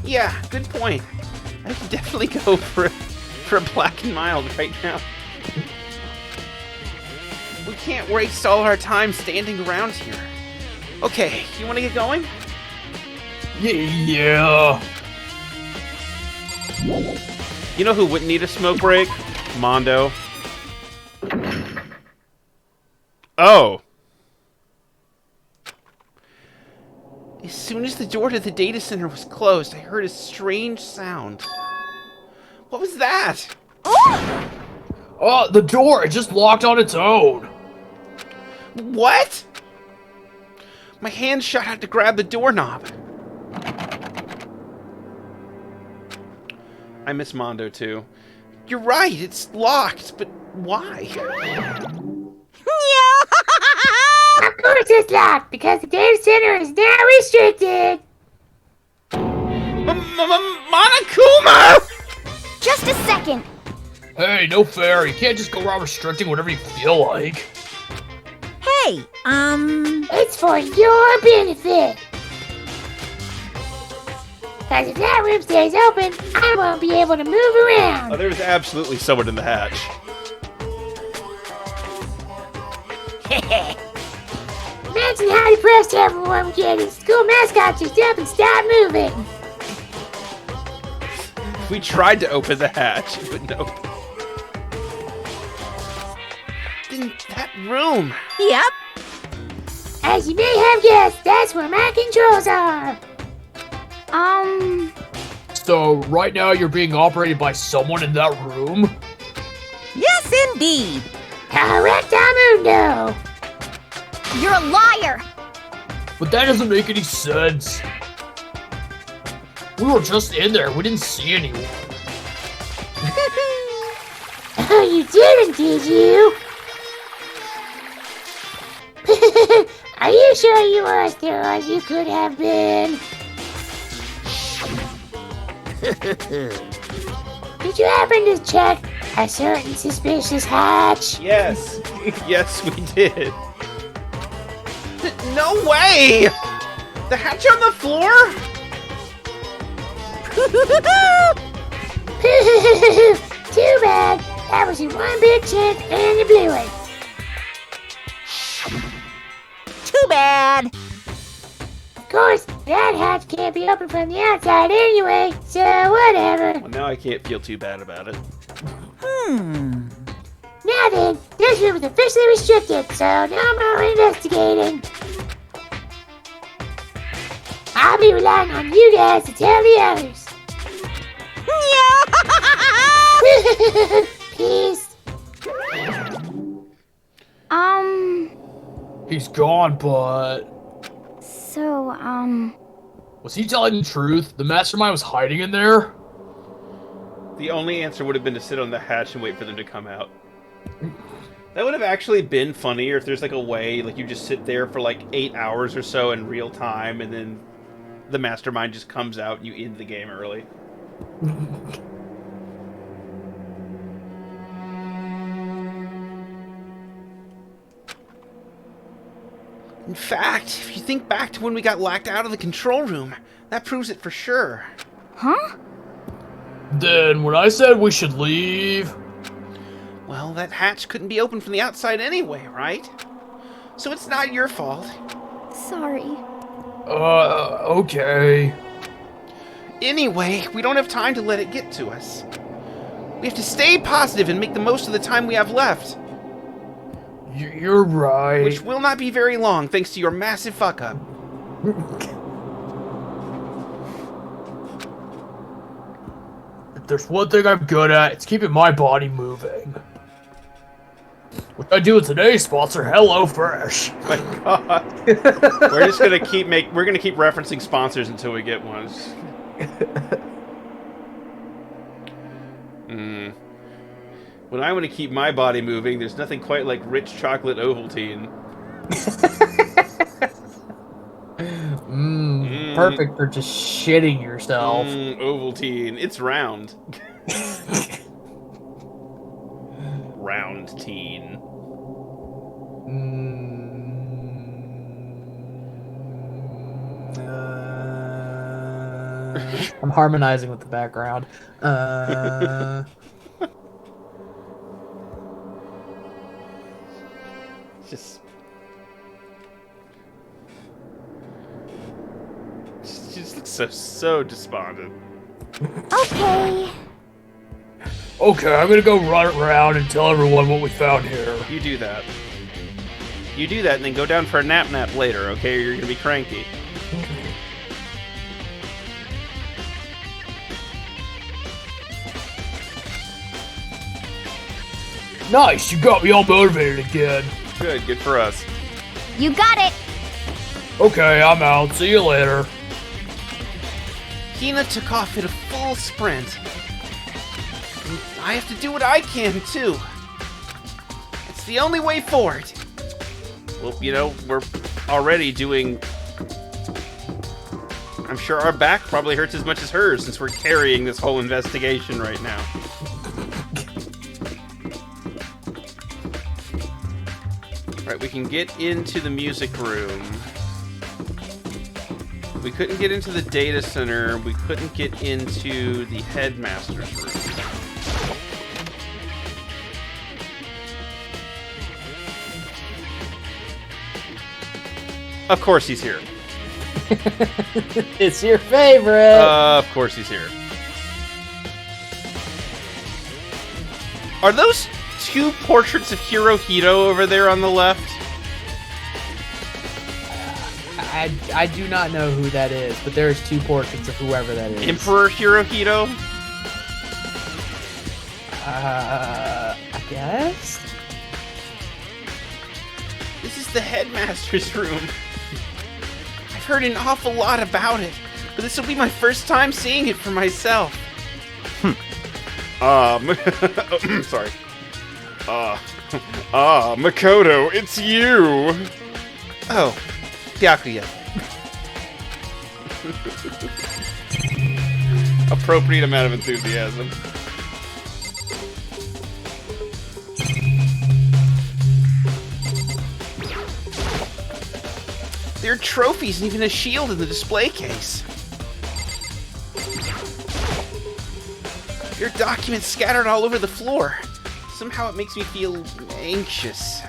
Yeah, good point. I can definitely go for a black and mild right now. We can't waste all our time standing around here. Okay, you want to get going? Yeah. You know who wouldn't need a smoke break? Mondo. Oh. As soon as the door to the data center was closed, I heard a strange sound. What was that? The door, it just locked on its own. What? My hand shot out to grab the doorknob. I miss Mondo too. You're right, it's locked, but Why? Of course it's locked, because the data center is now restricted. Monokuma! Just a second. Hey, no fair. You can't just go around restricting whatever you feel like. Hey, It's for your benefit. Because if that room stays open, I won't be able to move Oh, around. there's absolutely someone in the hatch. Imagine how depressed everyone would get if school mascot just up and stop moving. If we tried to open the hatch, it wouldn't open. In that room. yep. As you may have guessed, that's where my controls are. So, right now you're being operated by someone in that room? Yes, indeed. Correctamundo. You're a liar. But that doesn't make any sense. We were just in there. We didn't see anyone. Oh, you didn't, did you? Are you sure you were as thorough as you could have been? Did you happen to check a certain suspicious hatch? Yes. Yes, we did. No way! The hatch on the floor? Too bad. That was your one big chance and you blew it. Too bad. Of course, that hatch can't be opened from the outside anyway, so whatever. Well, now I can't feel too bad about it. Now then, this room is officially restricted, so no more investigating. I'll be relying on you guys to tell the others. Peace. He's gone, but... So, Was he telling the truth? The mastermind was hiding in there? The only answer would have been to sit on the hatch and wait for them to come out. That would have actually been funnier if there's like a way, like you just sit there for like 8 hours or so in real time, and then the mastermind just comes out and you end the game early. In fact, if you think back to when we got locked out of the control room, that proves it for sure. huh? Then, when I said we should leave... Well, that hatch couldn't be opened from the outside anyway, right? So it's not your fault. Sorry. Okay. Anyway, we don't have time to let it get to us. We have to stay positive and make the most of the time we have left. You're right. Which will not be very long, thanks to your massive fuck-up. If there's one thing I'm good at, it's keeping my body moving. Which I do with today's sponsor, HelloFresh. My God. We're just gonna keep referencing sponsors until we get one. When I want to keep my body moving, there's nothing quite like rich chocolate Ovaltine. Perfect for just shitting yourself. Ovaltine. It's round. Round teen. I'm harmonizing with the background. Just looks so despondent. Okay. Okay, I'm gonna go run around and tell everyone what we found here. You do that. You do that and then go down for a nap later, okay? Or you're gonna be cranky. Nice, you got me all motivated again. Good for us. You got it. Okay, I'm out. See you later. Hina took off at a full sprint. And I have to do what I can, too. It's the only way forward. Well, you know, we're already doing... I'm sure our back probably hurts as much as hers since we're carrying this whole investigation right now. Alright, we can get into the music room. We couldn't get into the data center. We couldn't get into the headmaster's room. Of course he's here. It's your favorite. Of course he's here. Are those two portraits of Hirohito over there on the left? I do not know who that is, but there's two portraits of whoever that is. Emperor Hirohito? I guess? This is the headmaster's room. I've heard an awful lot about it, but this will be my first time seeing it for myself. Sorry. Makoto, it's you! Oh, Byakuya. Appropriate amount of enthusiasm. There are trophies and even a shield in the display case. There are documents scattered all over the floor. Somehow it makes me feel anxious.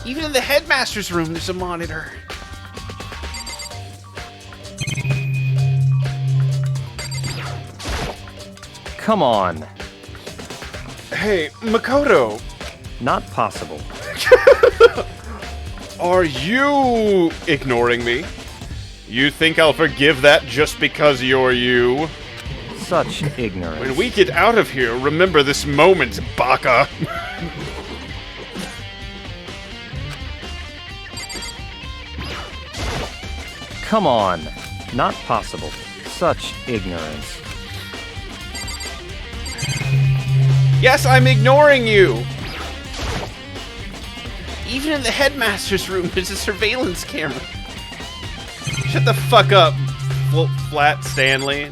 Even in the headmaster's room, there's a monitor. Come on. Hey, Makoto. Not possible. Are you ignoring me? You think I'll forgive that just because you're you? Such ignorance. When we get out of here, remember this moment, Baka. Come on. Not possible. Such ignorance. Yes, I'm ignoring you! Even in the headmaster's room, there's a surveillance camera. Shut the fuck up, Flat Stanley.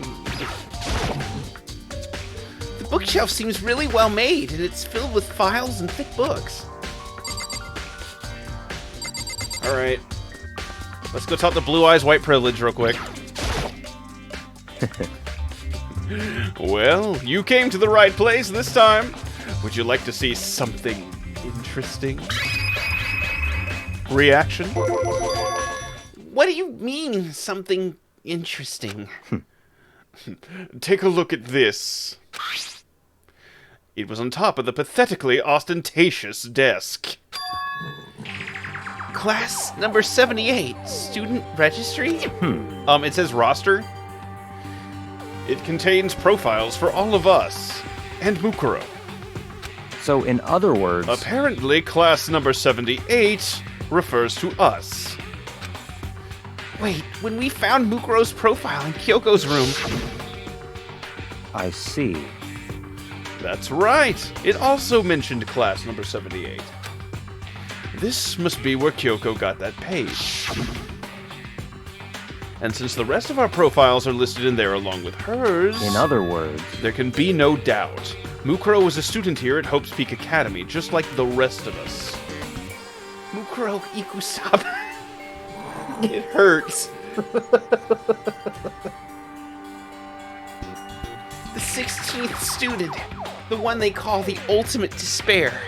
The bookshelf seems really well made, and it's filled with files and thick books. Alright. Let's go talk to Blue Eyes White Privilege real quick. Well, you came to the right place this time. Would you like to see something interesting? Reaction? What do you mean, something interesting? Take a look at this. It was on top of the pathetically ostentatious desk. Class number 78, student registry? It says roster. It contains profiles for all of us, and Mukuro. So, in other words... Apparently, class number 78 refers to us. Wait, when we found Mukuro's profile in Kyoko's room... I see. That's right. It also mentioned class number 78. This must be where Kyoko got that page. And since the rest of our profiles are listed in there along with hers... In other words... There can be no doubt. Mukuro was a student here at Hope's Peak Academy, just like the rest of us. Mukuro Ikusaba. It hurts. The 16th student. The one they call the ultimate despair.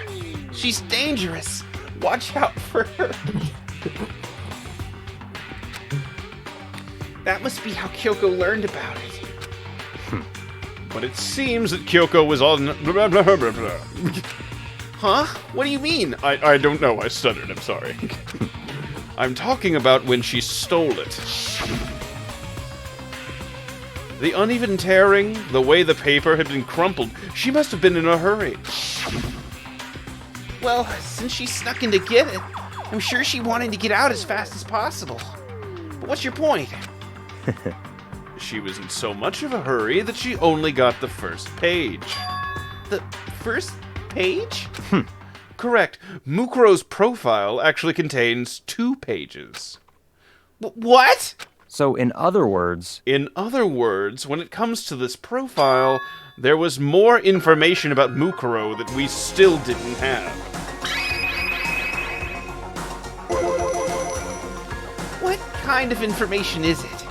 She's dangerous. Watch out for her. That must be how Kyoko learned about it. But it seems that Kyoko was on... Huh? What do you mean? I don't know. I stuttered. I'm sorry. I'm talking about when she stole it. The uneven tearing, the way the paper had been crumpled, she must have been in a hurry. Well, since she snuck in to get it, I'm sure she wanted to get out as fast as possible. But what's your point? she was in so much of a hurry that she only got the first page. The first page? Correct. Mukuro's profile actually contains 2 pages. What? So in other words... In other words, when it comes to this profile, there was more information about Mukuro that we still didn't have. What kind of information is it?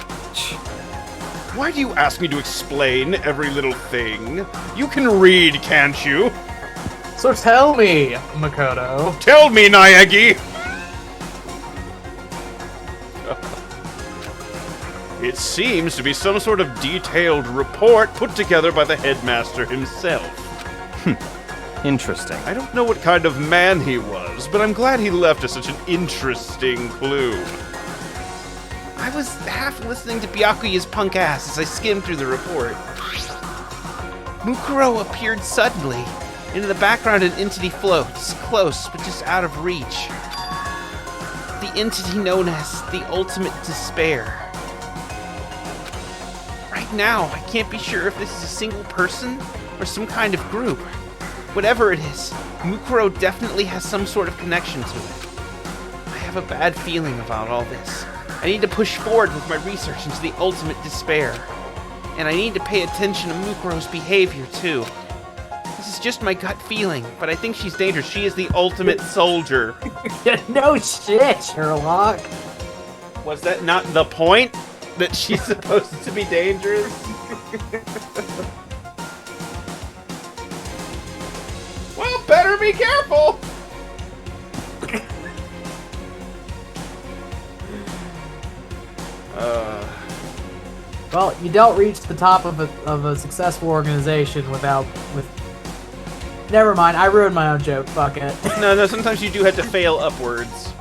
Why do you ask me to explain every little thing? You can read, can't you? So tell me, Makoto. Tell me, Naegi! It seems to be some sort of detailed report put together by the headmaster himself. Interesting. I don't know what kind of man he was, but I'm glad he left us such an interesting clue. I was half listening to Byakuya's punk ass as I skimmed through the report. Mukuro appeared suddenly. Into the background, an entity floats, close, but just out of reach. The entity known as the Ultimate Despair. Right now, I can't be sure if this is a single person or some kind of group. Whatever it is, Mukuro definitely has some sort of connection to it. I have a bad feeling about all this. I need to push forward with my research into the Ultimate Despair. And I need to pay attention to Mukuro's behavior, too. This is just my gut feeling, but I think she's dangerous. She is the ultimate soldier. No shit, Sherlock. Was that not the point? That she's supposed to be dangerous? Well, better be careful! Well, you don't reach the top of a successful organization with... Never mind, I ruined my own joke, fuck it. No, sometimes you do have to fail upwards.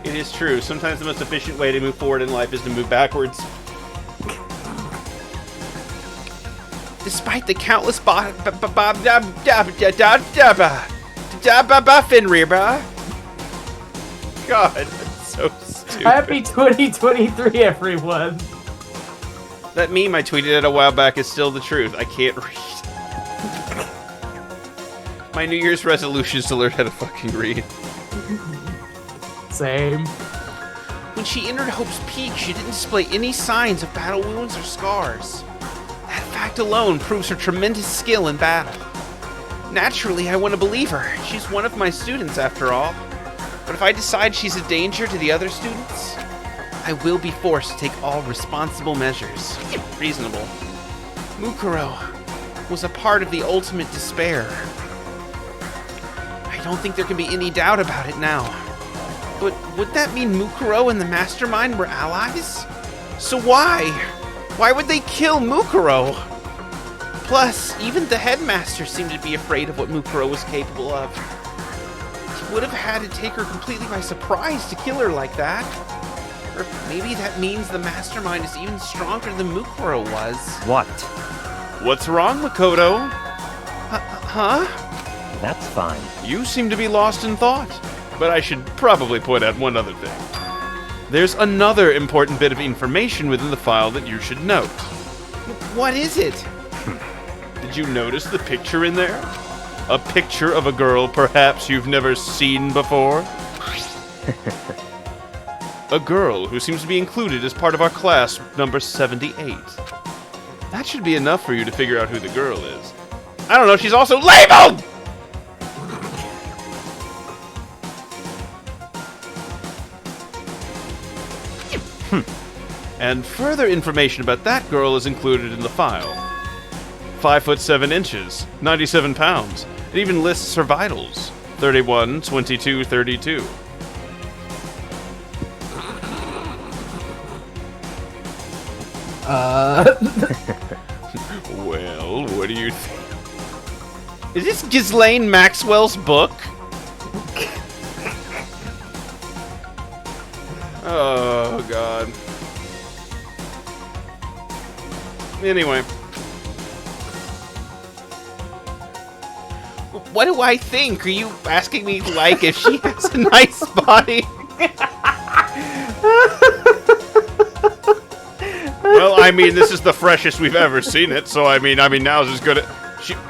It is true. Sometimes the most efficient way to move forward in life is to move backwards. Despite the countless Finrear. God, that's so stupid. Happy 2023, everyone. That meme I tweeted at a while back is still the truth. I can't read. My New Year's resolution is to learn how to fucking read. Same. When she entered Hope's Peak, she didn't display any signs of battle wounds or scars. That fact alone proves her tremendous skill in battle. Naturally, I want to believe her. She's one of my students, after all. But if I decide she's a danger to the other students, I will be forced to take all responsible measures. Reasonable. Mukuro was a part of the Ultimate Despair. I don't think there can be any doubt about it now. But would that mean Mukuro and the Mastermind were allies? So why? Why would they kill Mukuro? Plus, even the headmaster seemed to be afraid of what Mukuro was capable of. He would have had to take her completely by surprise to kill her like that. Or maybe that means the Mastermind is even stronger than Mukuro was. What? What's wrong, Makoto? Huh? That's fine. You seem to be lost in thought. But I should probably point out one other thing. There's another important bit of information within the file that you should note. What is it? Did you notice the picture in there? A picture of a girl perhaps you've never seen before? A girl who seems to be included as part of our class number 78. That should be enough for you to figure out who the girl is. I don't know, she's also labeled! And further information about that girl is included in the file. 5 foot 7 inches, 97 pounds. It even lists her vitals. 31, 22, 32. Well, what do you think? Is this Ghislaine Maxwell's book? Oh, God. Anyway. What do I think? Are you asking me, like, if she has a nice body? Well, I mean, this is the freshest we've ever seen it, so I mean, now's as good as...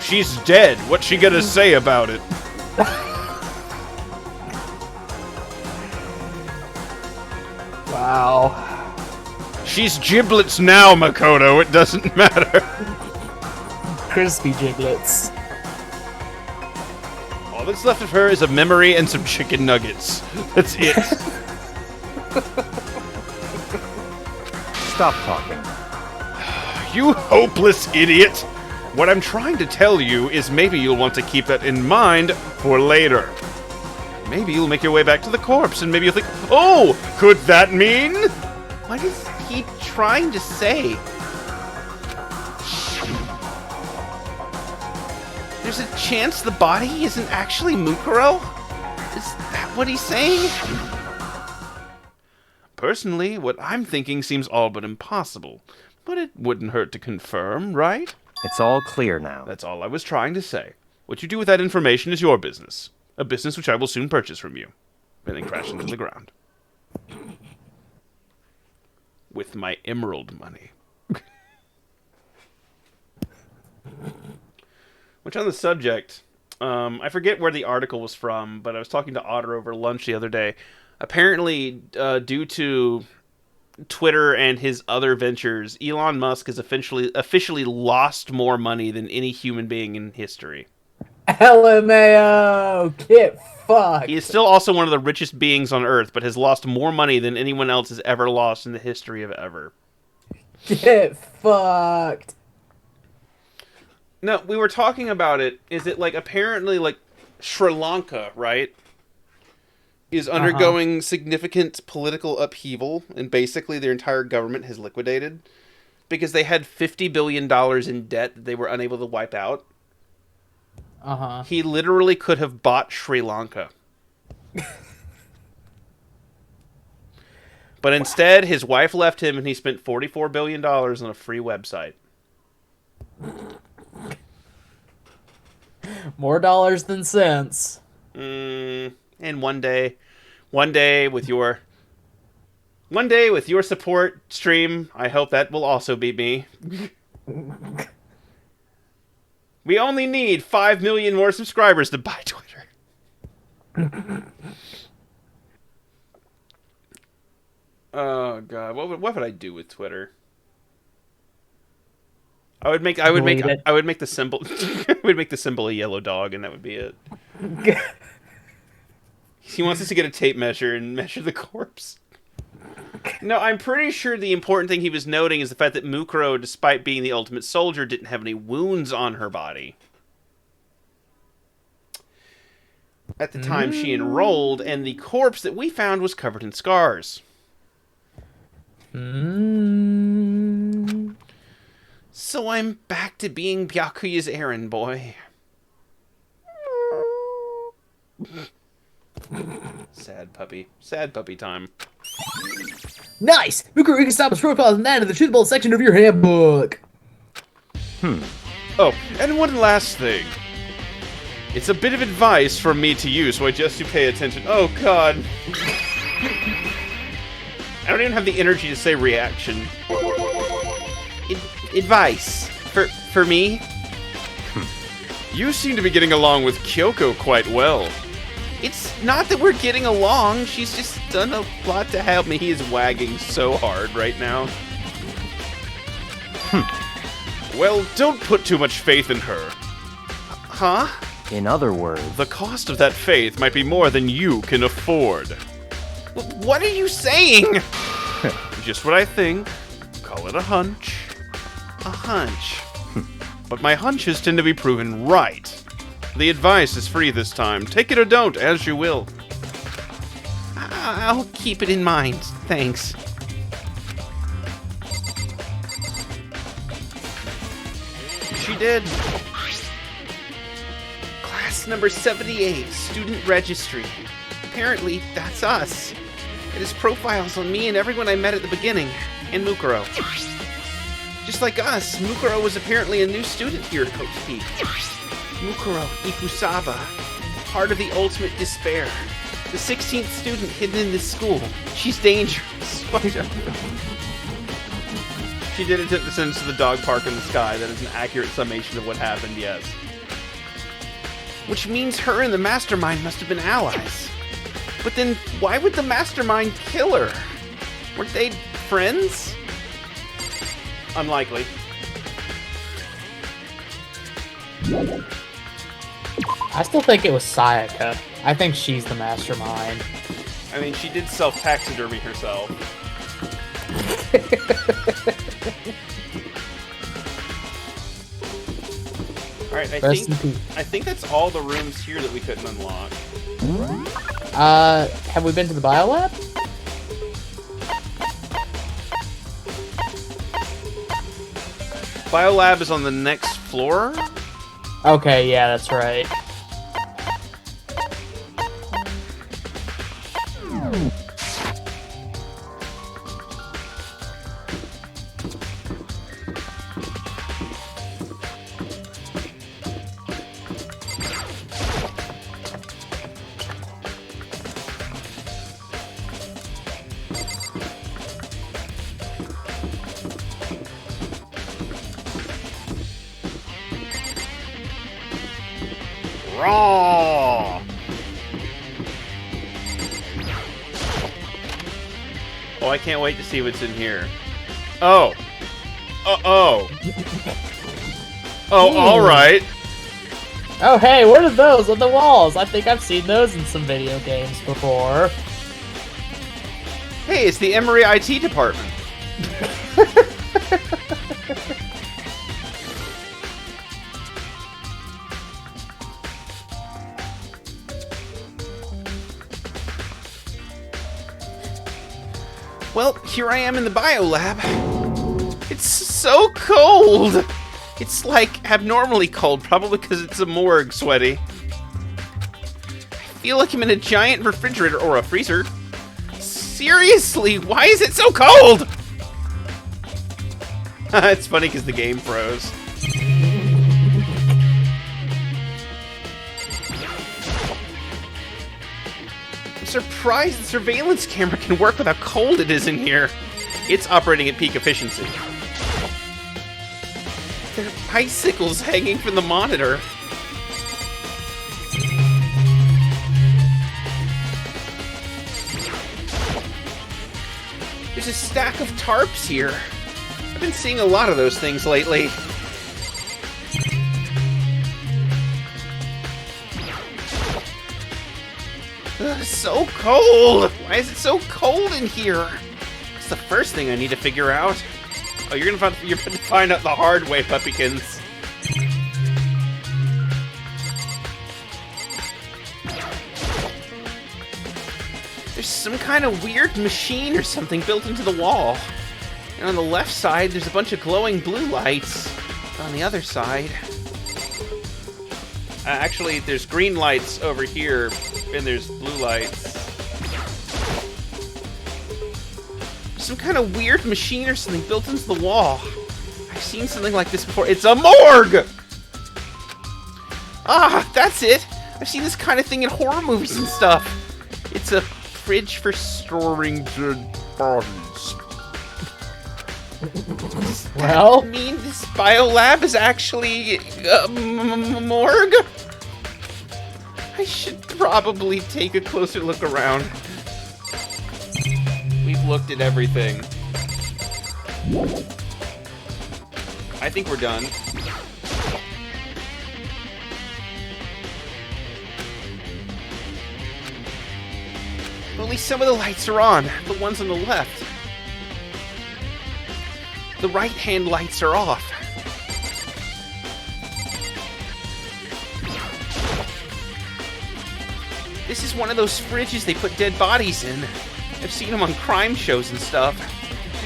She's dead. What's she gonna say about it? Wow. She's giblets now, Makoto. It doesn't matter. Crispy giblets. All that's left of her is a memory and some chicken nuggets. That's it. Stop talking. You hopeless idiot! What I'm trying to tell you is maybe you'll want to keep that in mind for later. Maybe you'll make your way back to the corpse, and maybe you'll think, oh, could that mean? What is he trying to say? There's a chance the body isn't actually Mukuro? Is that what he's saying? Personally, what I'm thinking seems all but impossible. But it wouldn't hurt to confirm, right? It's all clear now. That's all I was trying to say. What you do with that information is your business. A business which I will soon purchase from you. And then crash into the ground. With my emerald money. Which on the subject, I forget where the article was from, but I was talking to Otter over lunch the other day. Apparently, due to Twitter and his other ventures, Elon Musk has officially lost more money than any human being in history. LMAO! Get fucked! He is still also one of the richest beings on Earth, but has lost more money than anyone else has ever lost in the history of ever. Get fucked! No, we were talking about it. Is it like apparently like Sri Lanka, right? Is undergoing significant political upheaval, and basically their entire government has liquidated because they had $50 billion in debt that they were unable to wipe out. He literally could have bought Sri Lanka. But instead, his wife left him, and he spent $44 billion on a free website. More dollars than cents. And one day with your support stream, I hope that will also be me. We only need 5 million more subscribers to buy Twitter. Oh god, what would I do with Twitter? I would make the symbol I would make the symbol a yellow dog, and that would be it. He wants us to get a tape measure and measure the corpse. No, I'm pretty sure the important thing he was noting is the fact that Mukuro, despite being the ultimate soldier, didn't have any wounds on her body at the time she enrolled, and the corpse that we found was covered in scars. So I'm back to being Byakuya's errand boy. Sad puppy time. Nice! Mukuro Ikasaba's profile is added to the truthable section of your handbook. Oh, and one last thing. It's a bit of advice from me to you, so I just to pay attention. Oh god. I don't even have the energy to say reaction. Advice. For me? You seem to be getting along with Kyoko quite well. It's not that we're getting along, she's just done a lot to help me. He is wagging so hard right now. Well, don't put too much faith in her. Huh? In other words, The cost of that faith might be more than you can afford. What are you saying? Just what I think. Call it a hunch. A hunch. But my hunches tend to be proven right. The advice is free this time. Take it or don't, as you will. I'll keep it in mind. Thanks. She did. Class number 78, student registry. Apparently, that's us. It has profiles on me and everyone I met at the beginning, and Mukuro. Just like us, Mukuro was apparently a new student here at Coach Peak. Mukuro Ikusaba, part of the ultimate despair. The 16th student hidden in this school. She's dangerous. She's She did attempt to send us to the dog park in the sky. That is an accurate summation of what happened, yes. Which means her and the mastermind must have been allies. But then, why would the mastermind kill her? Weren't they friends? Unlikely. I still think it was Sayaka. I think she's the mastermind. I mean, she did self-taxidermy herself. Alright, I think that's all the rooms here that we couldn't unlock. Have we been to the biolab? Biolab is on the next floor? Okay, yeah, that's right. Raw! Oh, I can't wait to see what's in here. Oh. Oh, alright. Oh, hey, what are those on the walls? I think I've seen those in some video games before. Hey, it's the Emory IT department. Well, here I am in the biolab. It's so cold! It's like abnormally cold, probably because it's a morgue, sweaty. I feel like I'm in a giant refrigerator or a freezer. Seriously, why is it so cold? It's funny because the game froze. I'm surprised the surveillance camera can work with how cold it is in here. It's operating at peak efficiency. There are bicycles hanging from the monitor. There's a stack of tarps here. I've been seeing a lot of those things lately. Ugh, so cold! Why is it so cold in here? It's the first thing I need to figure out. Oh, you're gonna find out the hard way, puppykins. There's some kind of weird machine or something built into the wall. And on the left side, there's a bunch of glowing blue lights. On the other side... actually, there's green lights over here, and there's blue lights. Some kind of weird machine or something built into the wall. I've seen something like this before. It's a morgue! Ah, that's it! I've seen this kind of thing in horror movies and stuff. It's a fridge for storing dead bodies. Does that mean this biolab is actually a morgue? I should probably take a closer look around. We've looked at everything. I think we're done. Only some of the lights are on. The ones on the left. The right-hand lights are off. This is one of those fridges they put dead bodies in. I've seen them on crime shows and stuff.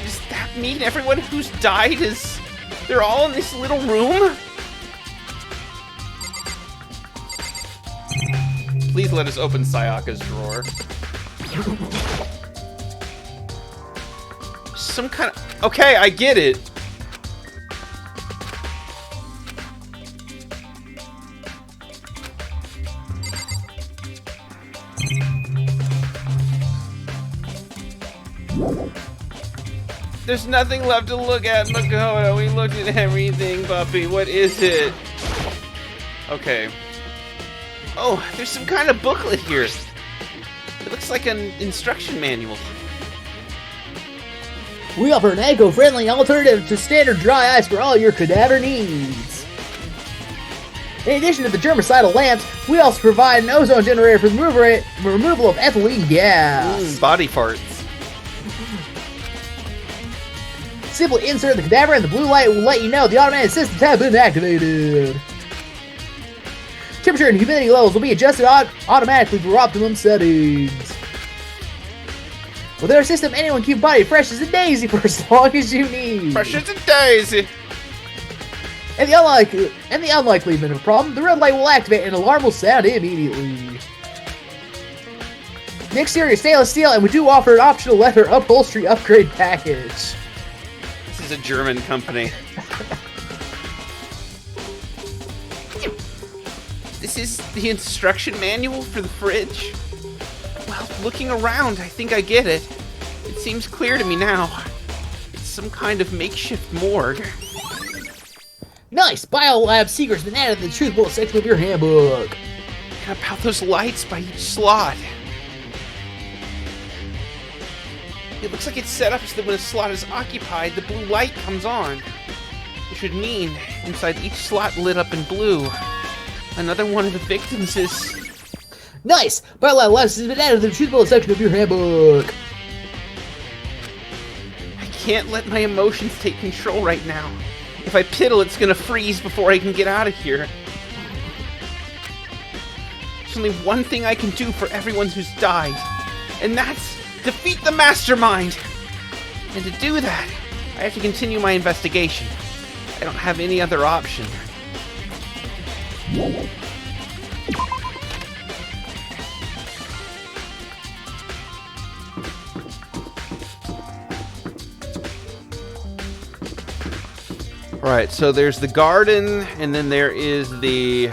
Does that mean everyone who's died is... they're all in this little room? Please let us open Sayaka's drawer. Some kind of... okay, I get it. There's nothing left to look at, Makoto. We looked at everything, puppy. What is it? Okay. Oh, there's some kind of booklet here. It looks like an instruction manual. We offer an eco-friendly alternative to standard dry ice for all your cadaver needs. In addition to the germicidal lamps, we also provide an ozone generator for the removal of ethylene gas. Body farts. Simply insert the cadaver and the blue light will let you know the automated systems have been activated. Temperature and humidity levels will be adjusted automatically for optimum settings. With our system, anyone can keep body fresh as a daisy for as long as you need. Fresh as a daisy. In the unlikely event of a problem, the red light will activate and an alarm will sound immediately. The exterior is stainless steel, and we do offer an optional leather upholstery upgrade package. This is a German company. This is the instruction manual for the fridge? Well, looking around, I think I get it. It seems clear to me now. It's some kind of makeshift morgue. Nice! Biolab secret's been added to the truth bullet section of your handbook. And about those lights by each slot. It looks like it's set up so that when a slot is occupied, the blue light comes on. Which would mean, inside each slot lit up in blue, another one of the victims is... Nice! Biolab Labs has been added to the truth bullet section of your handbook. I can't let my emotions take control right now. If I piddle, it's gonna freeze before I can get out of here. There's only one thing I can do for everyone who's died, and that's defeat the mastermind! And to do that, I have to continue my investigation. I don't have any other option. Alright, so there's the garden, and then there is the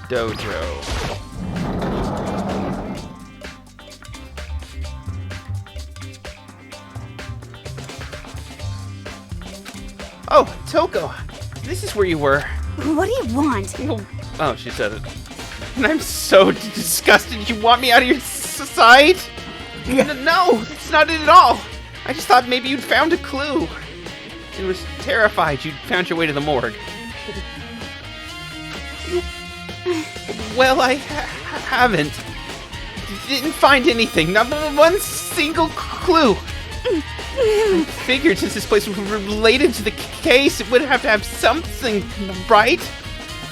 dojo. Oh, Toko, this is where you were. What do you want? Oh, she said it. And I'm so disgusted. You want me out of your sight? No, that's not it at all. I just thought maybe you'd found a clue. And was terrified you'd found your way to the morgue. Well, I haven't. Didn't find anything. Not one single clue. I figured since this place was related to the case, it would have to have something, right?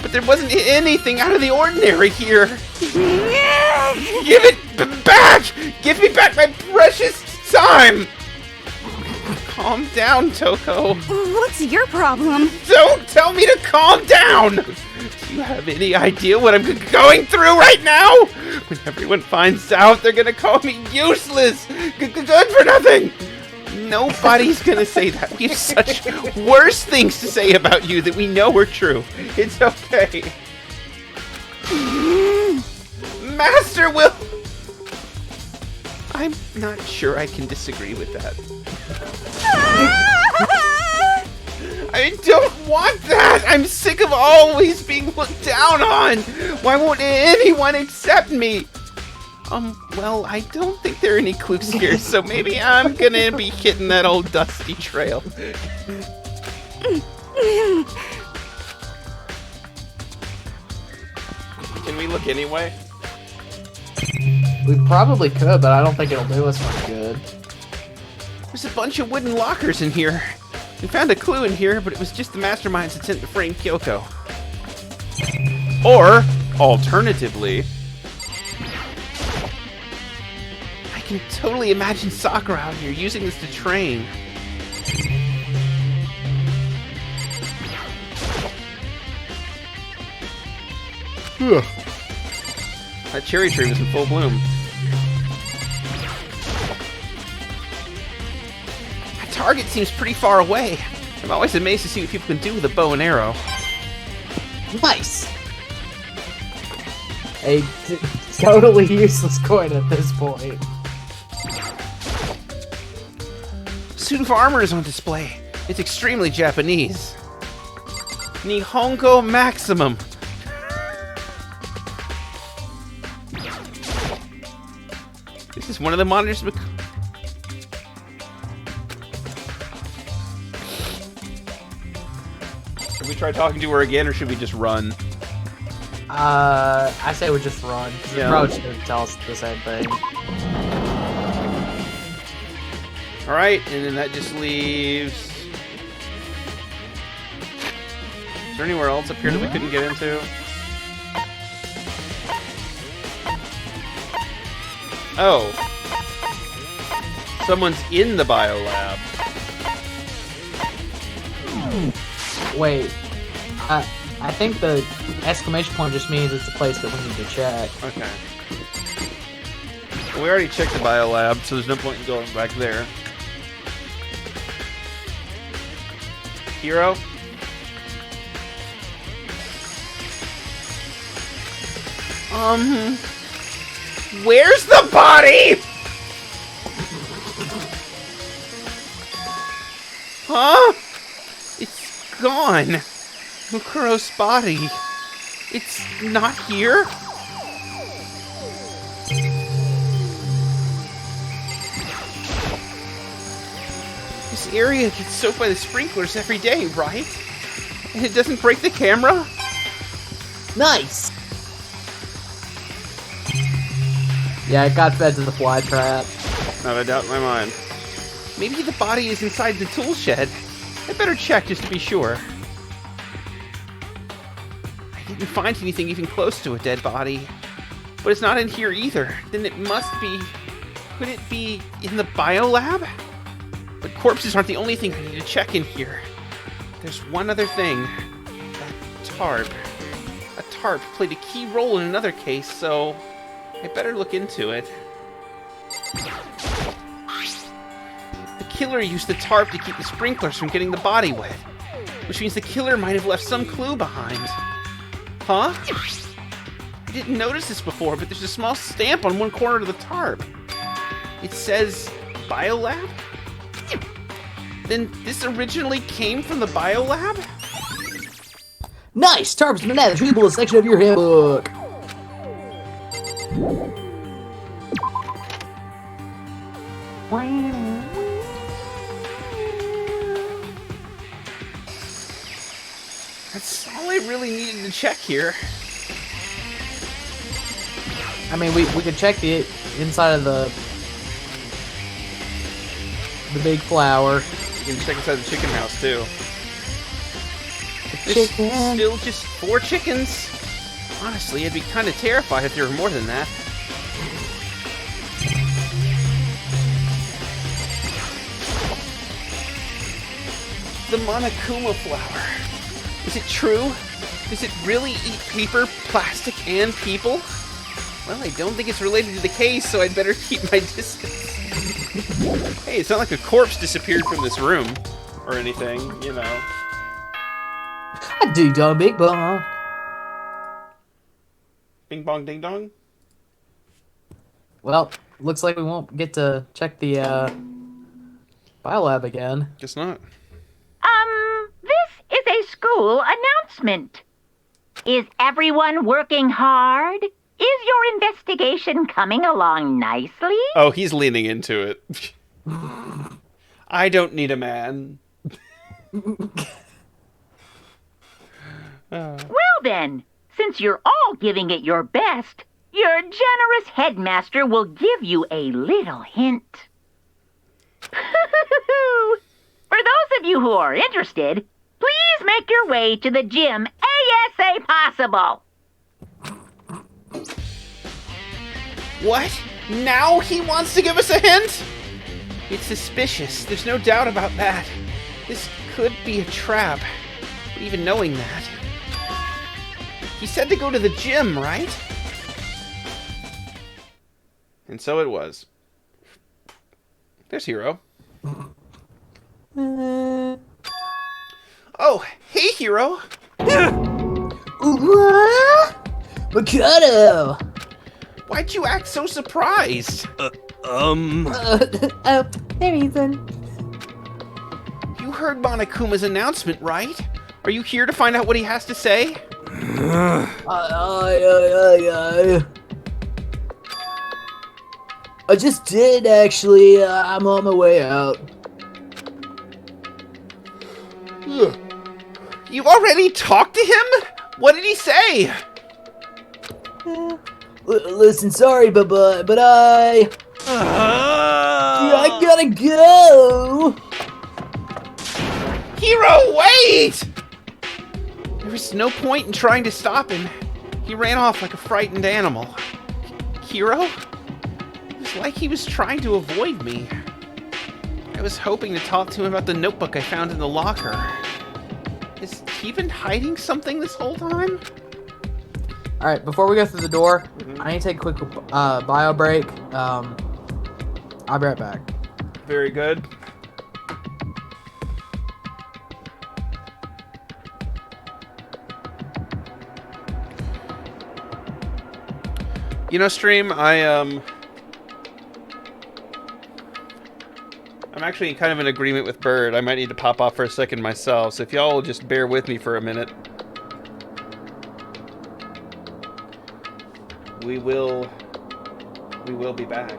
But there wasn't anything out of the ordinary here. Give it back! Give me back my precious time! Calm down, Toko. What's your problem? Don't tell me to calm down! Do you have any idea what I'm going through right now? When everyone finds out, they're gonna call me useless! Good for nothing! Nobody's gonna say that. We have such worse things to say about you that we know are true. It's okay. Master will... I'm not sure I can disagree with that. I don't want that! I'm sick of always being looked down on! Why won't anyone accept me? Well, I don't think there are any clues here, so maybe I'm gonna be hitting that old dusty trail. Can we look anyway? We probably could, but I don't think it'll do us much good. There's a bunch of wooden lockers in here. We found a clue in here, but it was just the masterminds that sent to frame Kyoko. Or, alternatively, I can totally imagine Sakura out here using this to train. That cherry tree was in full bloom. That target seems pretty far away. I'm always amazed to see what people can do with a bow and arrow. Nice! A totally useless coin at this point. suit of armor is on display. It's extremely Japanese. Nihongo Maximum. This is one of the monitors. Should we try talking to her again, or should we just run? I say we just run. Yeah. Probably just gonna tell us the same thing. Alright, and then that just leaves... Is there anywhere else up here that we couldn't get into? Oh. Someone's in the biolab. Wait. I think the exclamation point just means it's a place that we need to check. Okay. Well, we already checked the biolab, so there's no point in going back there. Hero? Where's the body? Huh? It's gone. Mukuro's body. It's not here? This area gets soaked by the sprinklers every day, right? And it doesn't break the camera? Nice! Yeah, it got fed to the fly trap. Not a doubt in my mind. Maybe the body is inside the tool shed. I better check just to be sure. I didn't find anything even close to a dead body. But it's not in here either. Then it must be... Could it be in the biolab? But corpses aren't the only thing I need to check in here. There's one other thing. That tarp. A tarp played a key role in another case, so... I better look into it. The killer used the tarp to keep the sprinklers from getting the body wet. Which means the killer might have left some clue behind. Huh? I didn't notice this before, but there's a small stamp on one corner of the tarp. It says biolab? Then this originally came from the biolab? Nice! Tarp's been added to the section of your handbook. That's all I really needed to check here. I mean, we could check the inside of the big flower. You can check inside the chicken house too. There's still just 4 chickens. Honestly, I'd be kind of terrified if there were more than that. The Monokuma flower. Is it true? Does it really eat paper, plastic, and people? Well, I don't think it's related to the case, so I'd better keep my distance. Hey, it's not like a corpse disappeared from this room or anything, you know. A ding dong, big bong. Bing bong, ding dong. Well, looks like we won't get to check the biolab again. Guess not. This is a school announcement. Is everyone working hard? Is your investigation coming along nicely? Oh, he's leaning into it. I don't need a man. Well then, since you're all giving it your best, your generous headmaster will give you a little hint. For those of you who are interested, please make your way to the gym ASA possible. What? Now he wants to give us a hint? It's suspicious. There's no doubt about that. This could be a trap. But even knowing that... He said to go to the gym, right? And so it was. There's Hiro. Oh, hey, Hiro! Mikado! Why'd you act so surprised? Oh, hey, Ethan. heard Monokuma's announcement, right? Are you here to find out what he has to say? I just did, actually. I'm on my way out. You already talked to him? What did he say? Listen, sorry, but I gotta go. Hiro, wait! There was no point in trying to stop him. He ran off like a frightened animal. Hiro? It was like he was trying to avoid me. I was hoping to talk to him about the notebook I found in the locker. Has he been hiding something this whole time? Alright, before we go through the door, I need to take a quick bio break. I'll be right back. Very good. You know, stream, I'm actually kind of in agreement with Bird. I might need to pop off for a second myself, so if y'all will just bear with me for a minute. We will be back.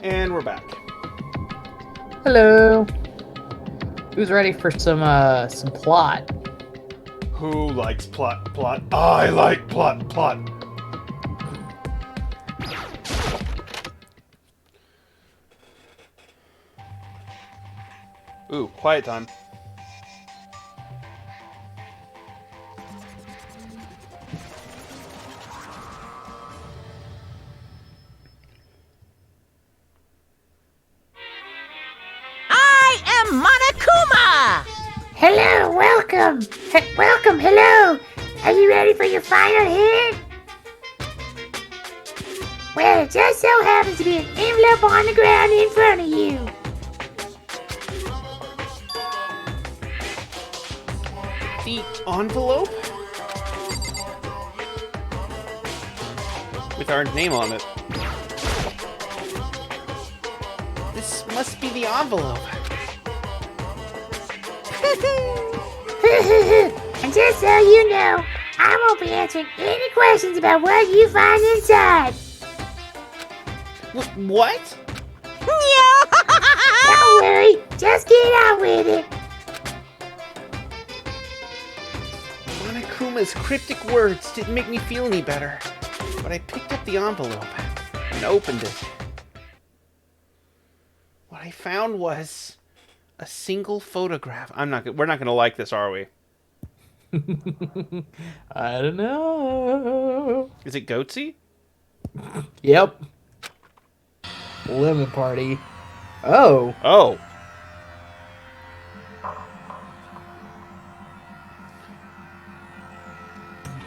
And we're back. Hello. Who's ready for some plot? Who likes plot? I like plot. Ooh, quiet time. Monokuma! Hello, welcome. Welcome, hello. Are you ready for your final hit? Well, it just so happens to be an envelope on the ground in front of you. The envelope? With our name on it. This must be the envelope. And just so you know, I won't be answering any questions about what you find inside. What? Don't worry, just get on with it. Monokuma's cryptic words didn't make me feel any better, but I picked up the envelope and opened it. What I found was a single photograph. We're not gonna like this, are we? I don't know. Is it Goatsy? Yep. Lemon party. Oh. Oh.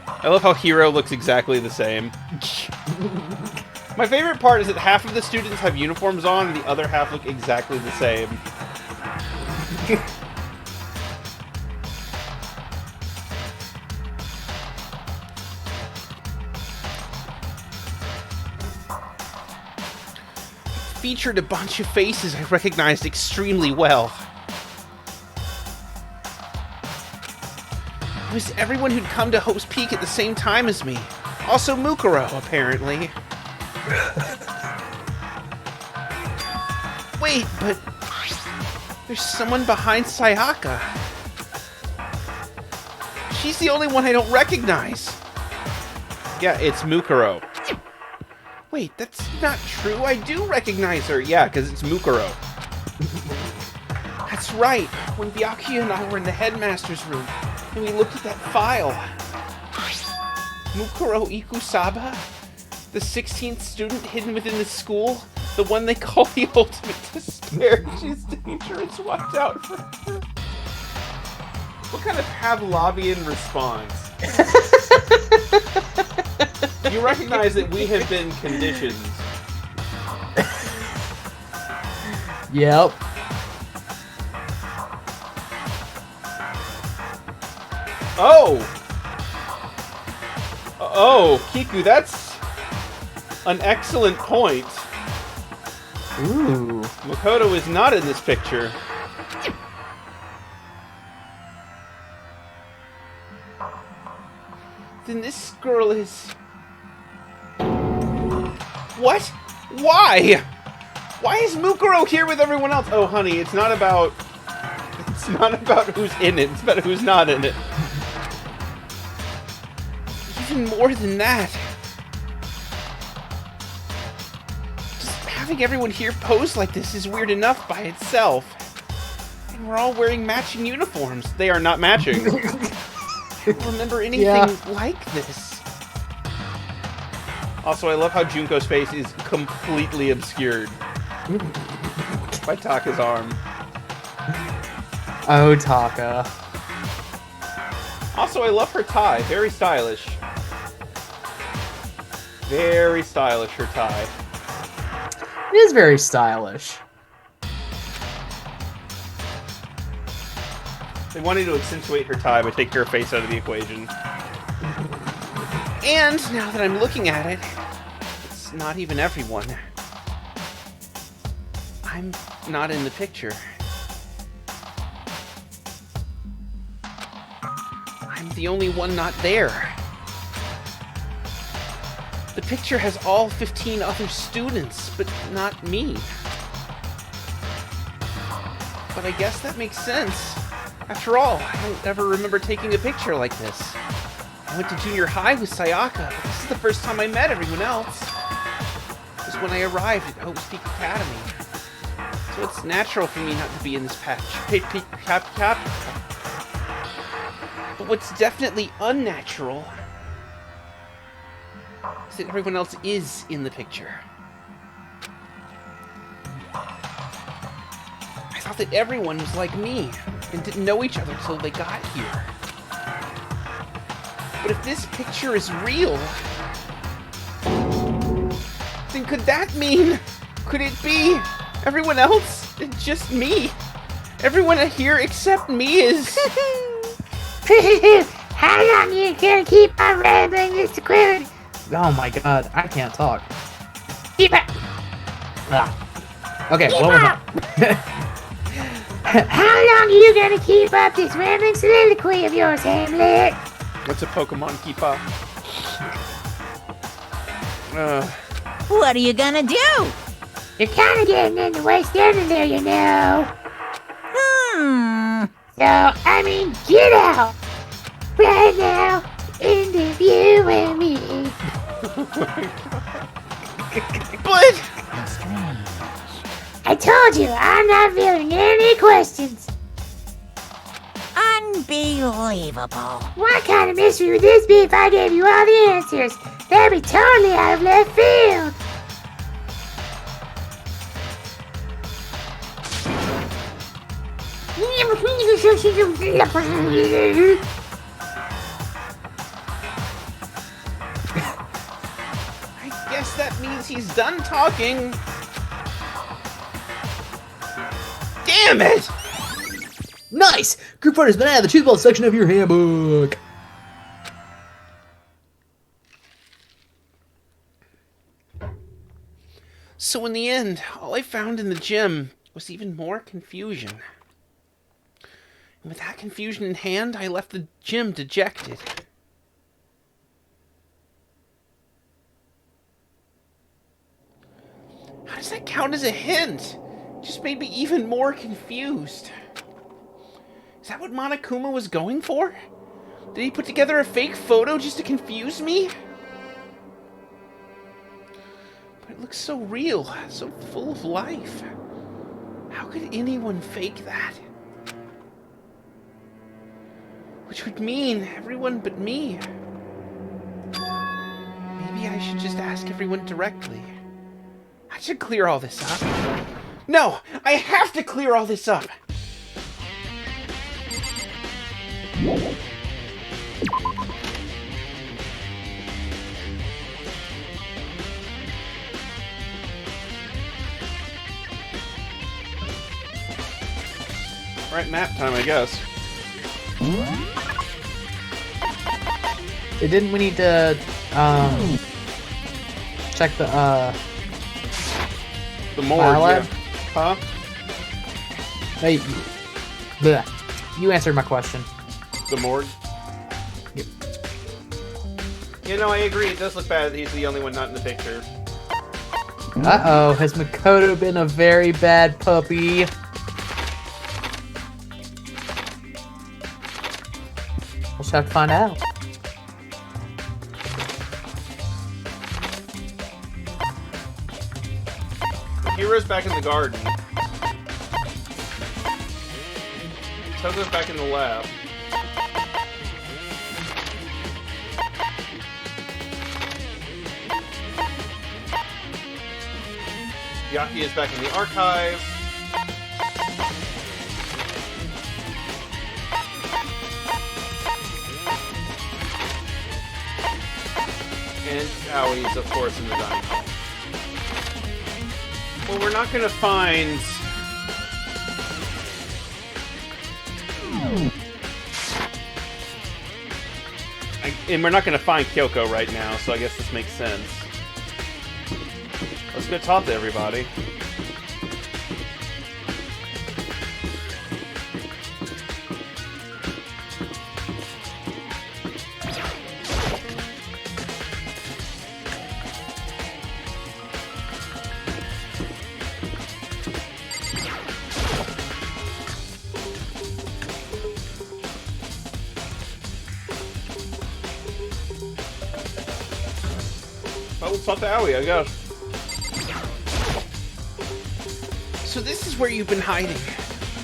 I love how Hiro looks exactly the same. My favorite part is that half of the students have uniforms on and the other half look exactly the same. Featured a bunch of faces I recognized extremely well. It was everyone who'd come to Hope's Peak at the same time as me. Also Mukuro, apparently. Wait, but there's someone behind Sayaka. She's the only one I don't recognize. Yeah, it's Mukuro. Wait, that's not true. I do recognize her. Yeah, because it's Mukuro. That's right. When Byakuya and I were in the headmaster's room, and we looked at that file. Mukuro Ikusaba? The 16th student hidden within the school? The one they call the ultimate despair. She's dangerous. Watch out for her. What kind of Pavlovian response? You recognize that we have been conditioned. Yep. Oh! Oh, Kiku, that's an excellent point. Ooh. Makoto is not in this picture. Then this girl is... What? Why? Why is Mukuro here with everyone else? Oh, honey, it's not about who's in it. It's about who's not in it. Even more than that. Just having everyone here pose like this is weird enough by itself. And we're all wearing matching uniforms. They are not matching. I don't remember anything like this. Also, I love how Junko's face is completely obscured by Taka's arm. Oh, Taka. Also, I love her tie. Very stylish. Very stylish, her tie. It is very stylish. They wanted to accentuate her tie, but take her face out of the equation. And now that I'm looking at it, it's not even everyone. I'm not in the picture. I'm the only one not there. The picture has all 15 other students, but not me. But I guess that makes sense. After all, I don't ever remember taking a picture like this. I went to junior high with Sayaka, but this is the first time I met everyone else. It was when I arrived at Hope's Peak Academy. So it's natural for me not to be in this patch. But what's definitely unnatural is that everyone else is in the picture. I thought that everyone was like me and didn't know each other until they got here. But if this picture is real, then could that mean, could it be everyone else and just me? Everyone here except me is... How long are you gonna keep on rambling, Mr. Quinn? Oh my god, I can't talk. Keep it! Okay, Keep what was up! How long are you gonna keep up this rambling soliloquy of yours, Hamlet? What's a Pokemon keep up? What are you gonna do? You're kinda getting in the way standing there, you know. So, I mean, get out! Right now, interviewing me. But... I told you, I'm not feeling any questions. Unbelievable. What kind of mystery would this be if I gave you all the answers? That'd be totally out of left field. I guess that means he's done talking. Damn it! Nice! Group photo's been added to the choose ball section of your handbook. So in the end, all I found in the gym was even more confusion. And with that confusion in hand, I left the gym dejected. How does that count as a hint? It just made me even more confused. Is that what Monokuma was going for? Did he put together a fake photo just to confuse me? But it looks so real, so full of life. How could anyone fake that? Which would mean everyone but me. Maybe I should just ask everyone directly. I should clear all this up. No! I have to clear all this up! Alright, map time, I guess. Didn't we need to, check the morgue, lab? yeah. Huh? Hey, bleh. You answered my question. The morgue? Yep. Yeah, no, I agree. It does look bad that he's the only one not in the picture. Uh-oh, has Makoto been a very bad puppy? We'll just have to find out. Hero's back in the garden. Togo's back in the lab. Yaki is back in the archive. And Aoi is, of course, in the dining hall. Well, we're not gonna find... And we're not gonna find Kyoko right now, so I guess this makes sense. Let's go talk to everybody. talk to Aoi, I guess. So this is where you've been hiding.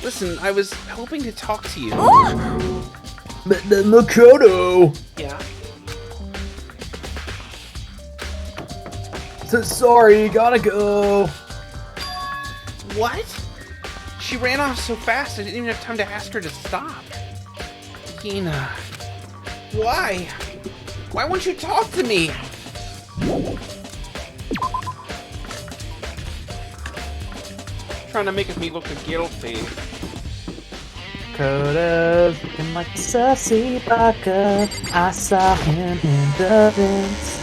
Listen, I was hoping to talk to you. Makoto! Yeah? So sorry, gotta go. What? She ran off so fast I didn't even have time to ask her to stop. Hina. Why? Why won't you talk to me? Trying to make me look guilty. Koda's looking like a sassy baka. I saw him in the vents.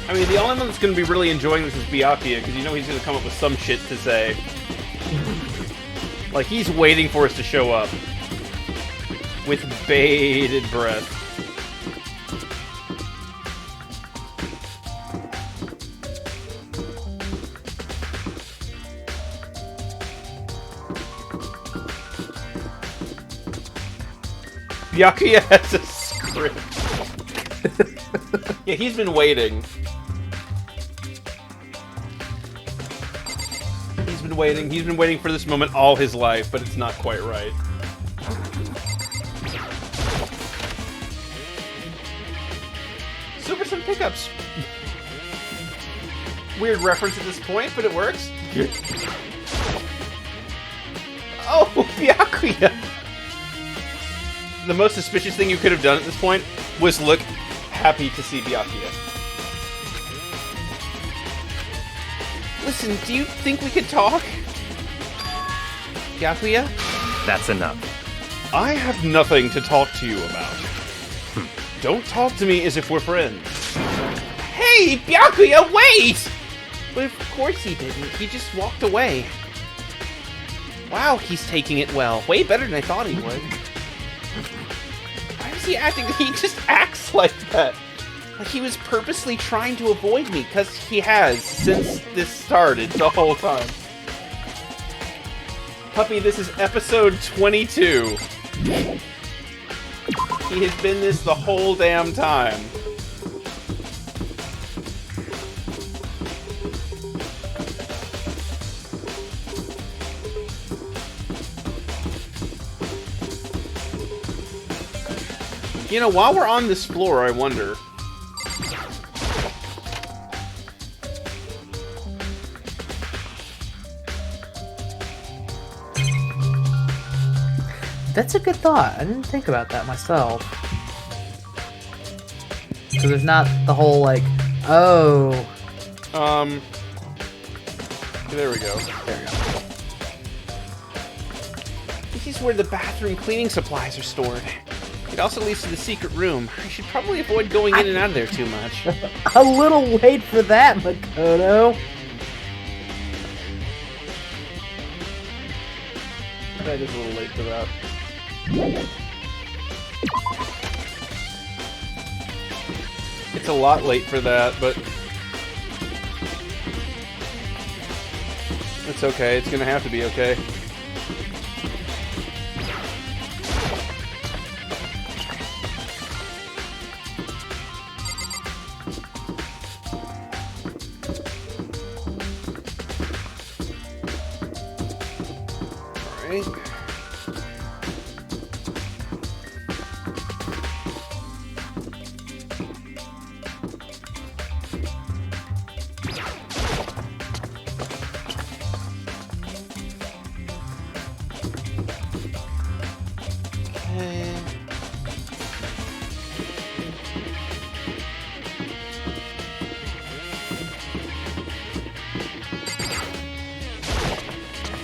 I mean, the only one that's going to be really enjoying this is Byakuya, because you know he's going to come up with some shit to say. Like, he's waiting for us to show up. With bated breath. Byakuya has a script. Yeah, he's been waiting. He's been waiting for this moment all his life, but it's not quite right. Super some pickups. Weird reference at this point, but it works. Oh, Byakuya! The most suspicious thing you could have done at this point was look happy to see Byakuya. Listen, do you think we could talk? Byakuya? That's enough. I have nothing to talk to you about. Don't talk to me as if we're friends. Hey, Byakuya, wait! But of course he didn't. He just walked away. Wow, he's taking it well. Way better than I thought he would. Why is he acting? He just acts like that. Like he was purposely trying to avoid me, because he has, since this started, the whole time. Puppy, this is episode 22. He has been this the whole damn time. You know, while we're on this floor, I wonder... That's a good thought. I didn't think about that myself. So there's not the whole, like, oh... There we go. There we go. This is where the bathroom cleaning supplies are stored. It also leads to the secret room. I should probably avoid going in and out of there too much. A little late for that, Makoto. That is a little late for that. It's a lot late for that, but... It's okay. It's gonna have to be okay. Alright.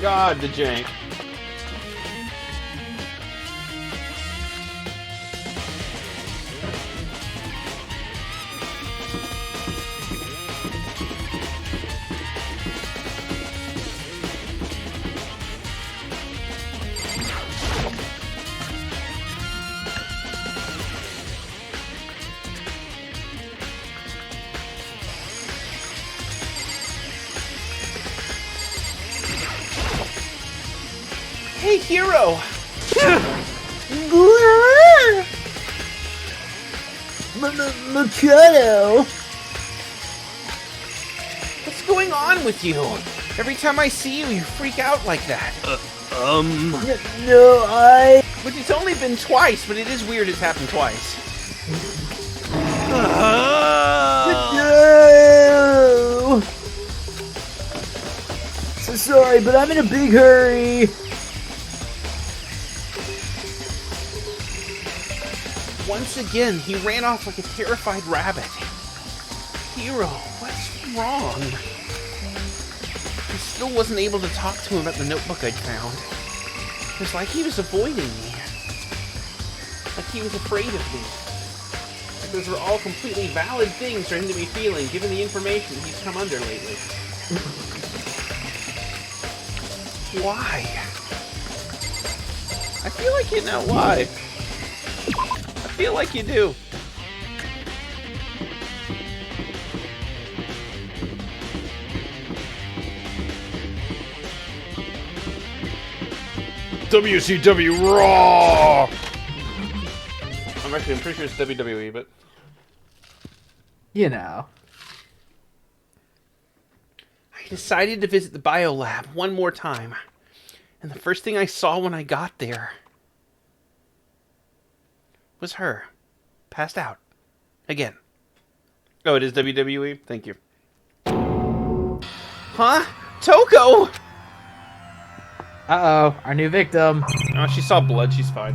God, the jank. Hey, Hero! Mikado! What's going on with you? Every time I see you, you freak out like that. No, But it's only been twice, but it is weird it's happened twice. No! So sorry, but I'm in a big hurry. Once again, he ran off like a terrified rabbit. Hero, what's wrong? I still wasn't able to talk to him about the notebook I'd found. It was like he was avoiding me. Like he was afraid of me. Like those were all completely valid things for him to be feeling, given the information he's come under lately. Why? I feel like you know why. I feel like you do. WCW Raw! I'm pretty sure it's WWE, but... You know. I decided to visit the biolab one more time. And the first thing I saw when I got there was her. Passed out. Again. Oh, it is WWE? Thank you. Huh? Toko! Uh-oh, our new victim. Oh, she saw blood. She's fine.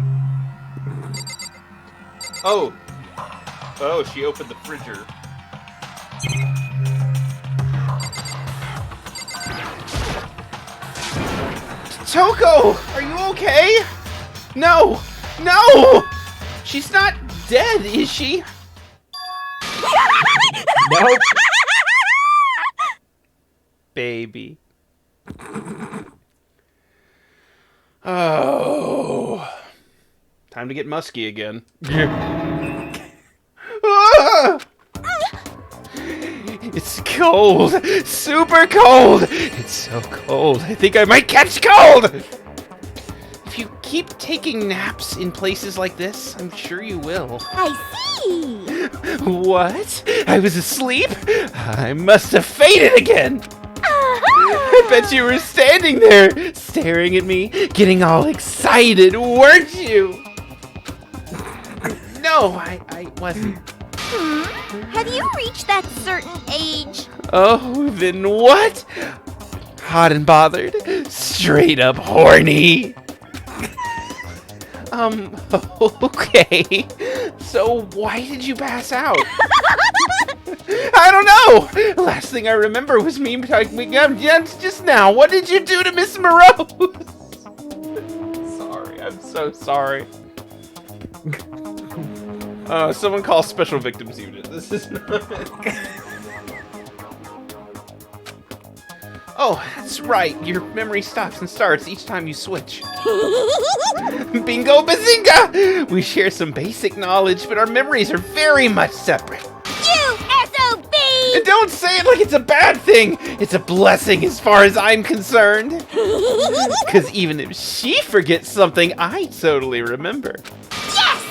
Oh. Oh, she opened the fridger. Toko! Are you okay? No! No! She's not dead, is she? Nope. Baby. Oh. Time to get musky again. Ah! It's cold. Super cold. It's so cold. I think I might catch cold. If you keep taking naps in places like this, I'm sure you will. I see. What? I was asleep? I must have fainted again. I bet you were standing there, staring at me, getting all excited, weren't you? No, I wasn't. Have you reached that certain age? Oh, then what? Hot and bothered? Straight up horny? Okay. So why did you pass out? I don't know! Last thing I remember was me talking just now. What did you do to Miss Moreau? Sorry, I'm so sorry. Someone call Special Victims Unit. This is not... Oh, that's right. Your memory stops and starts each time you switch. Bingo bazinga! We share some basic knowledge, but our memories are very much separate. You SOB! And don't say it like it's a bad thing. It's a blessing as far as I'm concerned. Because even if she forgets something, I totally remember. Yes!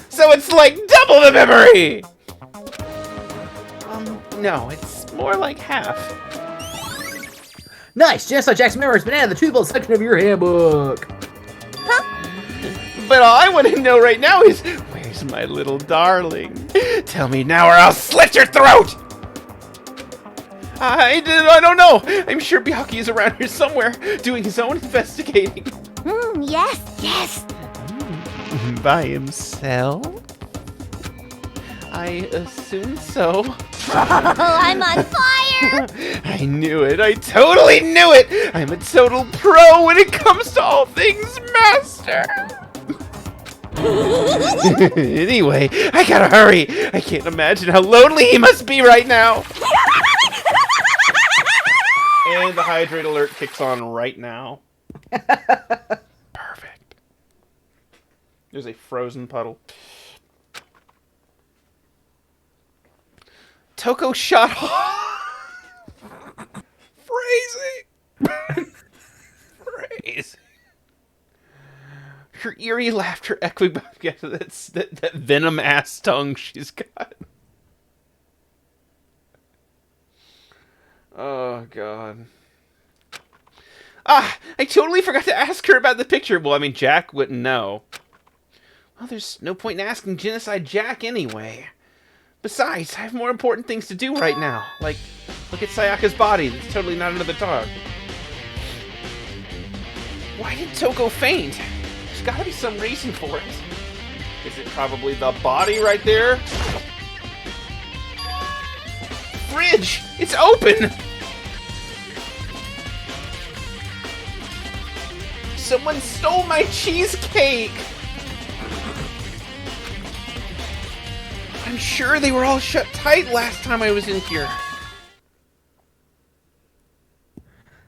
So it's like double the memory! No, it's more like half. Nice! Just like Jack's memory has been added to the two-build section of your handbook. Huh? But all I want to know right now is, where's my little darling? Tell me now or I'll slit your throat! I don't know. I'm sure Byakuya is around here somewhere, doing his own investigating. Yes, yes. By himself? I assume so. Oh, I'm on fire! I knew it. I totally knew it. I'm a total pro when it comes to all things master. Anyway, I gotta hurry. I can't imagine how lonely he must be right now. And the hydrate alert kicks on right now. Perfect. There's a frozen puddle. Toko shot off. Crazy. Crazy. Her eerie laughter echoing back to that venom-ass tongue she's got. Oh, God. I totally forgot to ask her about the picture. Well, I mean, Jack wouldn't know. Well, there's no point in asking Genocide Jack anyway. Besides, I have more important things to do right now. Like, look at Sayaka's body. That's totally not another dog. Why did Toko faint? There's gotta be some reason for it. Is it probably the body right there? Fridge! It's open! Someone stole my cheesecake! I'm sure they were all shut tight last time I was in here.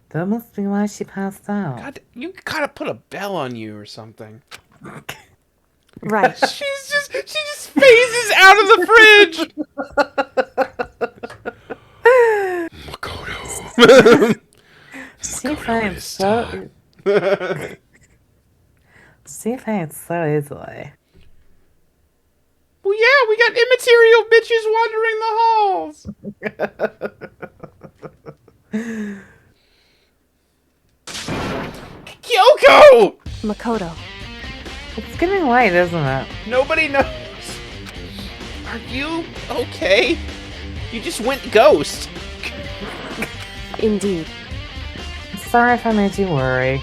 That must be why she passed out. God, you gotta put a bell on you or something. Right. she just phases out of the fridge! Makoto. She faints so... She faints so easily. Well, yeah, we got immaterial bitches wandering the halls. Kyoko! Makoto. It's getting late, isn't it? Nobody knows. Are you okay? You just went ghost. Indeed. I'm sorry if I made you worry.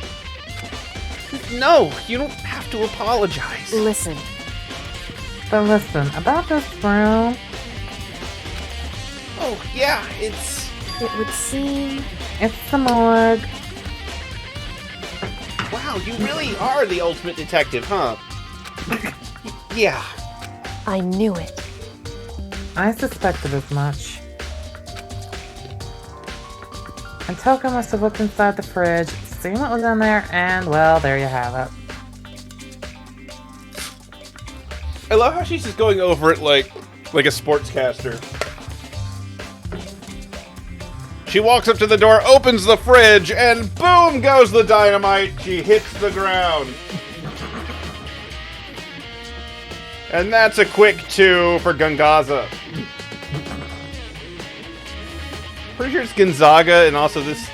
No, you don't have to apologize. Listen. But listen, about this room... Oh, yeah, it's... It would seem... It's the morgue. Wow, you really are the ultimate detective, huh? Yeah. I knew it. I suspected as much. And Toko must have looked inside the fridge, seen what was in there, and, well, there you have it. I love how she's just going over it like a sportscaster. She walks up to the door, opens the fridge, and boom goes the dynamite. She hits the ground. And that's a quick 2 for Gonzaga. Pretty sure it's Gonzaga, and also this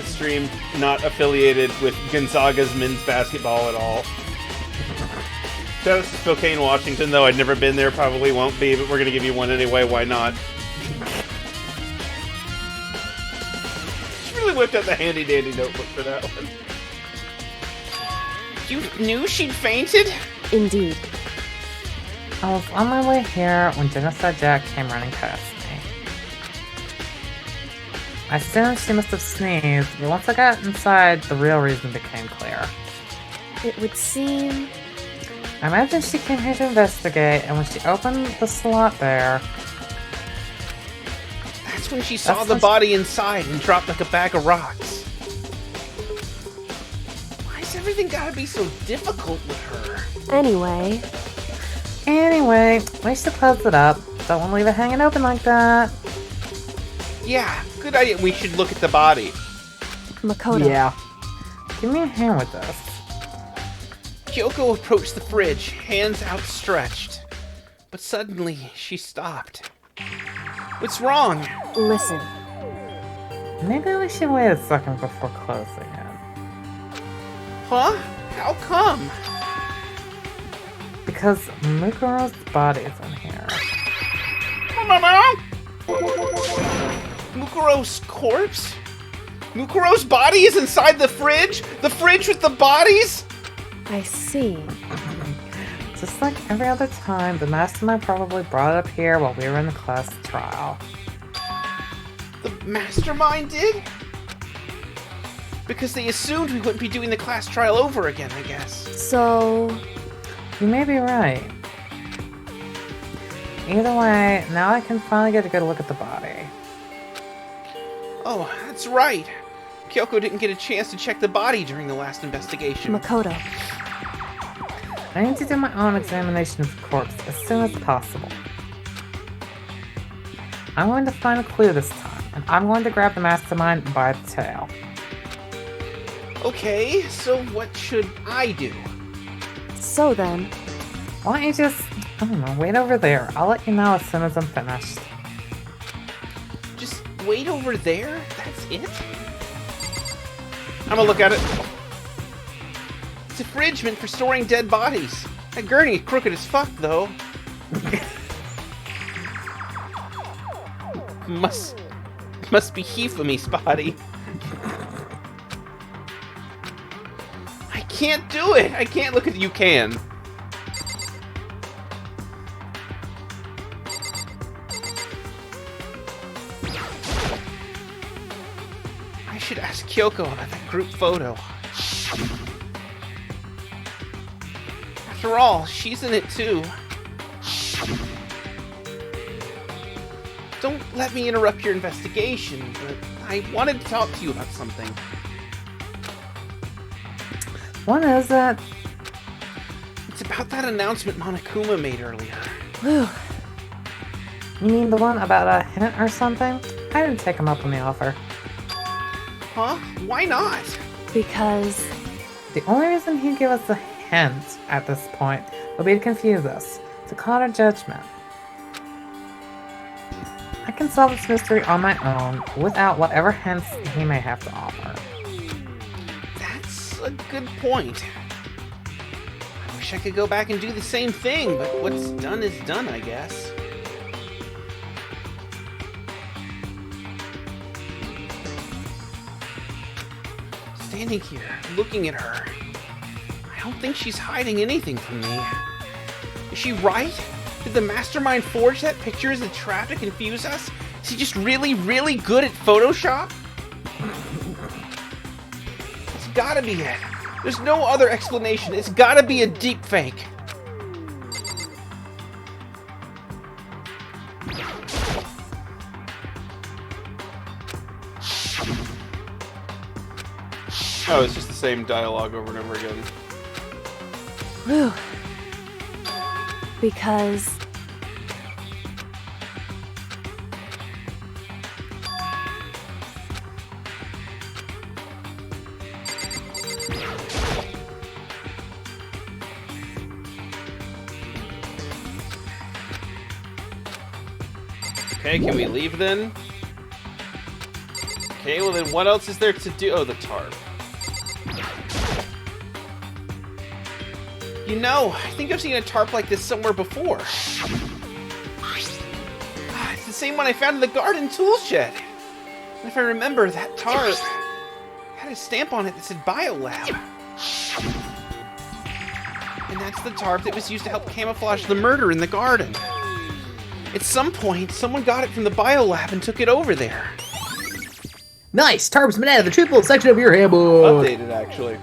stream not affiliated with Gonzaga's men's basketball at all. Shout out to Spokane, Washington, though I'd never been there, probably won't be, but we're gonna give you one anyway, why not? She really whipped out the handy-dandy notebook for that one. You knew she'd fainted? Indeed. I was on my way here when Genocide Jack came running past me. I assumed she must have sneezed, but once I got inside, the real reason became clear. It would seem... I imagine she came here to investigate, and when she opened the slot there... That's when she saw the body inside and dropped like a bag of rocks. Why's everything gotta be so difficult with her? Anyway, we should close it up. Don't want to leave it hanging open like that. Yeah, good idea. We should look at the body. Makoto. Yeah. Give me a hand with this. Kyoko approached the fridge, hands outstretched. But suddenly, she stopped. What's wrong? Listen. Maybe we should wait a second before closing it. Huh? How come? Because Mukuro's body is in here. Mukuro's corpse? Mukuro's body is inside the fridge? The fridge with the bodies? I see. Just like every other time, the mastermind probably brought it up here while we were in the class trial. The mastermind did? Because they assumed we wouldn't be doing the class trial over again, I guess. So... You may be right. Either way, now I can finally get a good look at the body. Oh, that's right. Kyoko didn't get a chance to check the body during the last investigation. Makoto. I need to do my own examination of the corpse as soon as possible. I'm going to find a clue this time, and I'm going to grab the mastermind by the tail. Okay, so what should I do? So then, Why don't you just, I don't know, wait over there. I'll let you know as soon as I'm finished. Just wait over there? That's it? I'm gonna look at it. It's a fridge meant for storing dead bodies. That gurney is crooked as fuck, though. Must be he for me, Spotty. I can't do it. I can't look at you. Can. I should ask Kyoko about that group photo. After all, she's in it too. Don't let me interrupt your investigation, but I wanted to talk to you about something. What is it? It's about that announcement Monokuma made earlier. whew, You mean the one about a hint or something? I didn't take him up on the offer. Huh? Why not? because The only reason he'd give us a hint at this point would be to confuse us, to cloud our judgment. I can solve this mystery on my own without whatever hints he may have to offer. That's a good point. I wish I could go back and do the same thing, but what's done is done, I guess. Standing here, looking at her, I don't think she's hiding anything from me. Is she right? Did the mastermind forge that picture as a trap to confuse us? Is he just really, really good at Photoshop? It's gotta be it. There's no other explanation. It's gotta be a deep fake. Oh, it's just the same dialogue over and over again. whew, because Okay, can we leave then? Okay, well then what else is there to do? Oh, the tarp. You know, I think I've seen a tarp like this somewhere before. It's the same one I found in the garden tool shed. And if I remember, that tarp had a stamp on it that said Biolab. And that's the tarp that was used to help camouflage the murder in the garden. At some point, someone got it from the Biolab and took it over there. Nice! Tarp's been added to the triple section of your handbook! Updated, actually.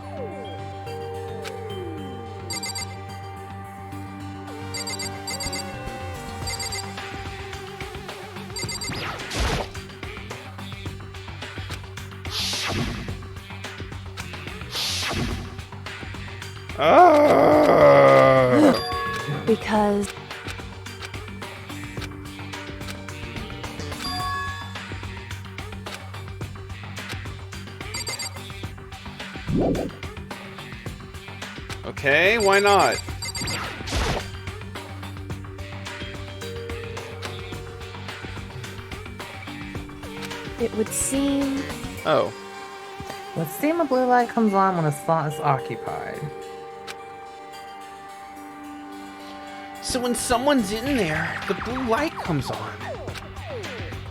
because Okay, why not? it would seem Oh. It would seem a blue light comes on when a slot is occupied. So when someone's in there, the blue light comes on.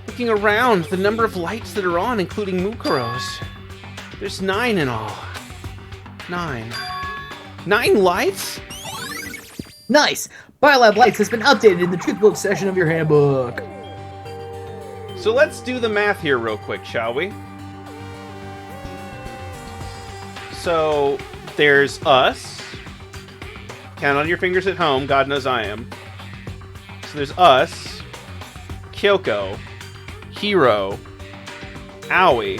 Looking around, the number of lights that are on, including Mukuro's. There's 9 in all. 9. 9 lights? Nice! Biolab Lights has been updated in the truth book section of your handbook. So let's do the math here real quick, shall we? So there's us. Count on your fingers at home, God knows I am. So there's us, Kyoko, Hiro, Aoi,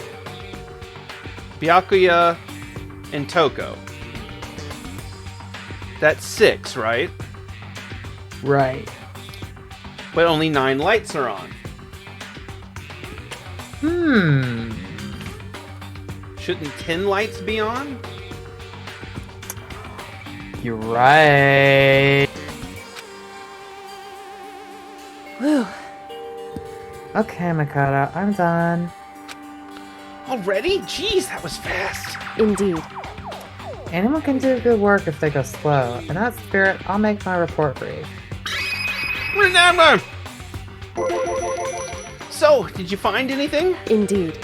Byakuya, and Toko. That's 6, right? Right. But only 9 lights are on. Shouldn't 10 lights be on? You're right. Whew. Okay, Makoto, I'm done. Already? Jeez, that was fast. Indeed. Anyone can do good work if they go slow. In that spirit, I'll make my report brief. Remember! So, did you find anything? Indeed.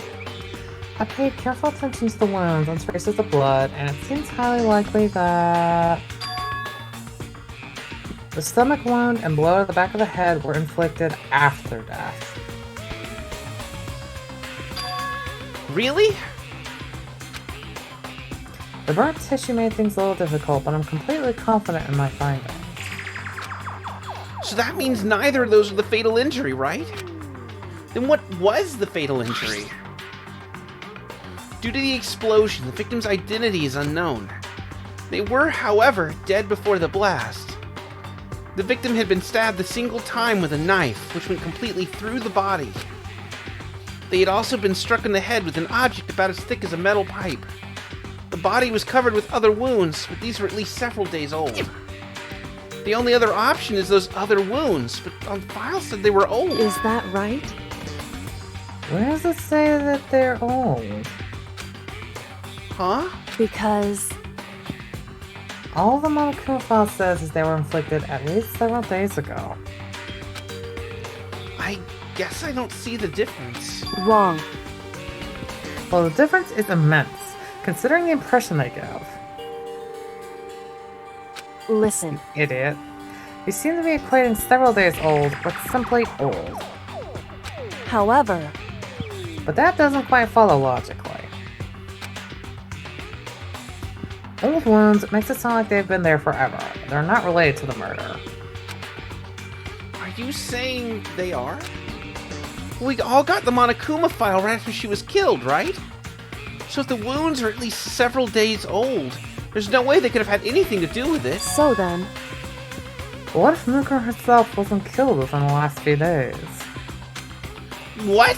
I paid careful attention to the wounds and traces of blood, and it seems highly likely that the stomach wound and blow to the back of the head were inflicted after death. Really? The burnt tissue made things a little difficult, but I'm completely confident in my findings. So that means neither of those are the fatal injury, right? Then what was the fatal injury? Due to the explosion, the victim's identity is unknown. They were, however, dead before the blast. The victim had been stabbed a single time with a knife, which went completely through the body. They had also been struck in the head with an object about as thick as a metal pipe. The body was covered with other wounds, but these were at least several days old. The only other option is those other wounds, but on file said they were old. Is that right? Where does it say that they're old? Huh? Because All the Monokuma file says is they were inflicted at least several days ago. I guess I don't see the difference. wrong. Well, the difference is immense, considering the impression they give. Listen, Idiot. You seem to be equating several days old with simply old. however, But that doesn't quite follow logically. Old wounds makes it sound like they've been there forever. They're not related to the murder. Are you saying they are? We all got the Monokuma file right after she was killed, right? So if the wounds are at least several days old, there's no way they could have had anything to do with it. so then, What if Mukuro herself wasn't killed within the last few days? What?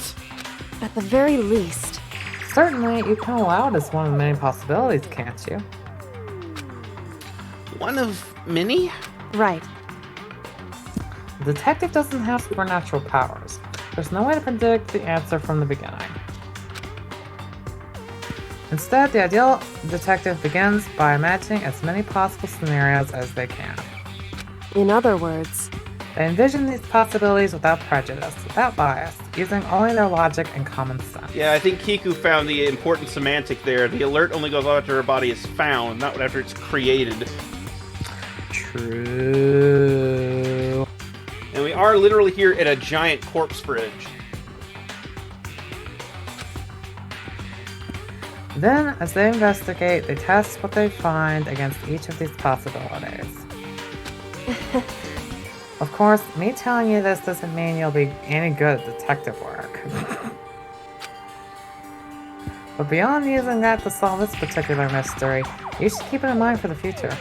at the very least, Certainly, you can allow it as one of the many possibilities, can't you? One of many? right. The detective doesn't have supernatural powers. There's no way to predict the answer from the beginning. Instead, the ideal detective begins by imagining as many possible scenarios as they can. In other words, They envision these possibilities without prejudice, without bias, using only their logic and common sense. Yeah, I think Kiku found the important semantic there. The alert only goes off after her body is found, not after it's created. True. And we are literally here at a giant corpse fridge. Then, as they investigate, they test what they find against each of these possibilities. Of course, me telling you this doesn't mean you'll be any good at detective work. But beyond using that to solve this particular mystery, you should keep it in mind for the future.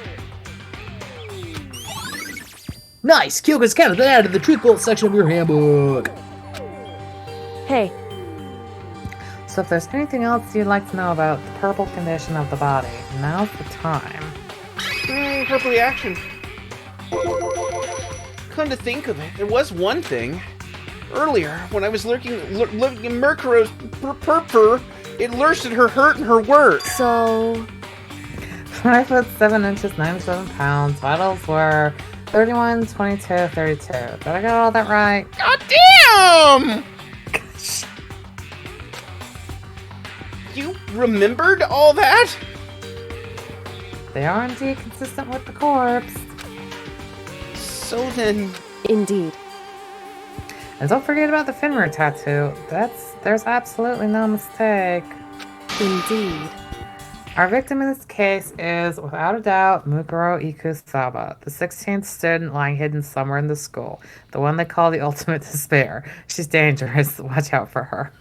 Nice! Kyoko's counted that out of the truth bullet section of your handbook. hey, So if there's anything else you'd like to know about the purple condition of the body, now's the time. Purple reaction. Come to think of it, there was one thing. Earlier, when I was looking at Mercuro's purpur, it lurched at her hurt and her work. so 5 foot 7 inches, 97 pounds. Vitals were 31, 22, 32. Did I get all that right? God damn! You remembered all that? They are indeed consistent with the corpse. So then, indeed, And don't forget about the Fenrir tattoo. There's absolutely no mistake. indeed. Our victim in this case is, without a doubt, Mukuro Ikusaba, the 16th student lying hidden somewhere in the school. The one they call the ultimate despair. She's dangerous. Watch out for her.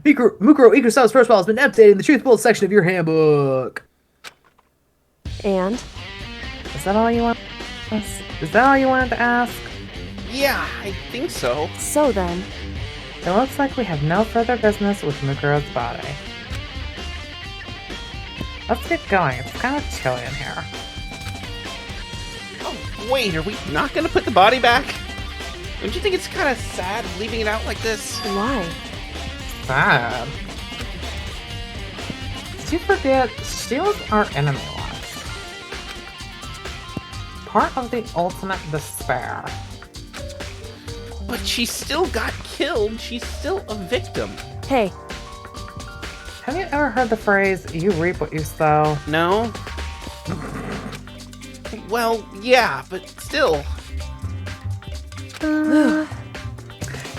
Mukuro Ikusawa's profile has been updated in the truth bullet section of your handbook. And Is that all you want? Is that all you wanted to ask? yeah, I think so. so then, It looks like we have no further business with Mukuro's body. Let's get going. It's kind of chilly in here. Oh, wait, are we not gonna put the body back? Don't you think it's kind of sad leaving it out like this? Why? Sad. Did you forget she was our enemy once? Part of the ultimate despair. But she still got killed. She's still a victim. Hey, Have you ever heard the phrase, you reap what you sow? No? Well, yeah, but still. You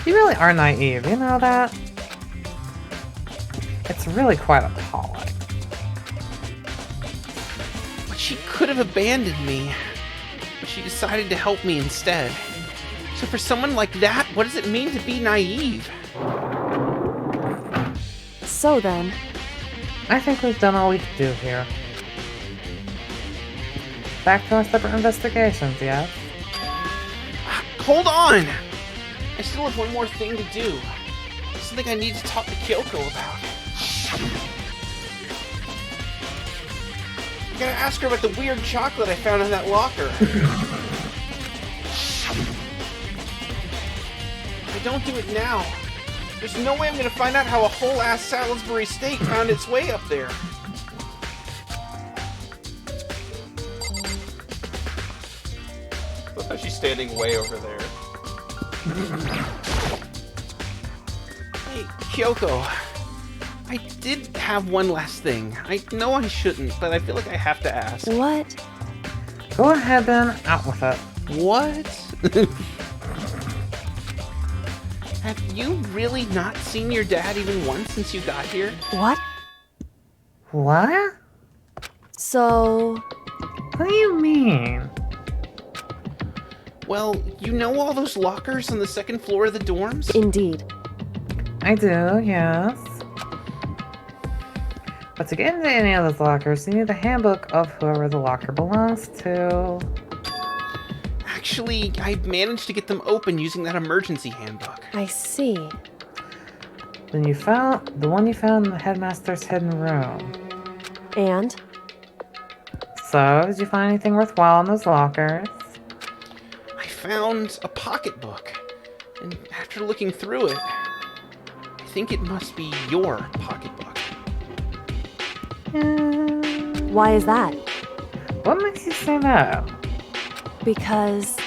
really are naive, you know that? It's really quite appalling. But she could have abandoned me. But she decided to help me instead. So for someone like that, what does it mean to be naive? so then, I think we've done all we can do here. Back to our separate investigations, yes? Hold on! I still have one more thing to do. Something I need to talk to Kyoko about. I gotta ask her about the weird chocolate I found in that locker. If I don't do it now, there's no way I'm gonna find out how a whole-ass Salisbury steak found its way up there. Look how she's standing way over there. Hey, Kyoko. I did have one last thing. I know I shouldn't, but I feel like I have to ask. what? Go ahead then, out with it. What? Have you really not seen your dad even once since you got here? What? What? So, What do you mean? Well, you know all those lockers on the second floor of the dorms? indeed. I do, yes. But to get into any of those lockers, you need the handbook of whoever the locker belongs to. Actually, I managed to get them open using that emergency handbook. I see. Then you found the one you found in the headmaster's hidden room. And? So, did you find anything worthwhile in those lockers? I found a pocketbook, and after looking through it, I think it must be your pocketbook. Why is that? What makes you say that? Because,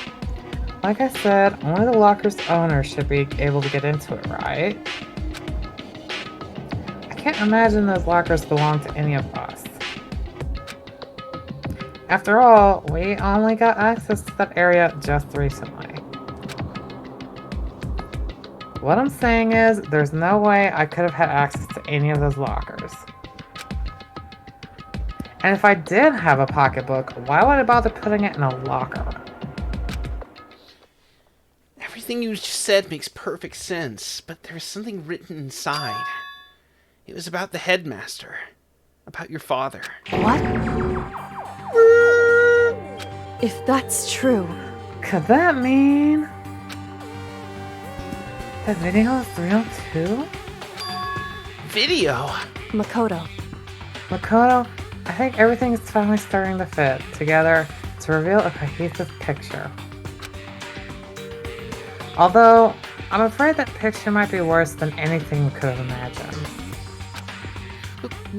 Like I said, only the locker's owner should be able to get into it, right? I can't imagine those lockers belong to any of us. After all, we only got access to that area just recently. What I'm saying is, there's no way I could have had access to any of those lockers. And if I did have a pocketbook, why would I bother putting it in a locker? Everything you just said makes perfect sense, but there's something written inside. It was about the headmaster. About your father. what? If that's true, Could that mean the video is real too? Video? Makoto, Makoto, I think everything is finally starting to fit together to reveal a cohesive picture. Although, I'm afraid that picture might be worse than anything we could have imagined.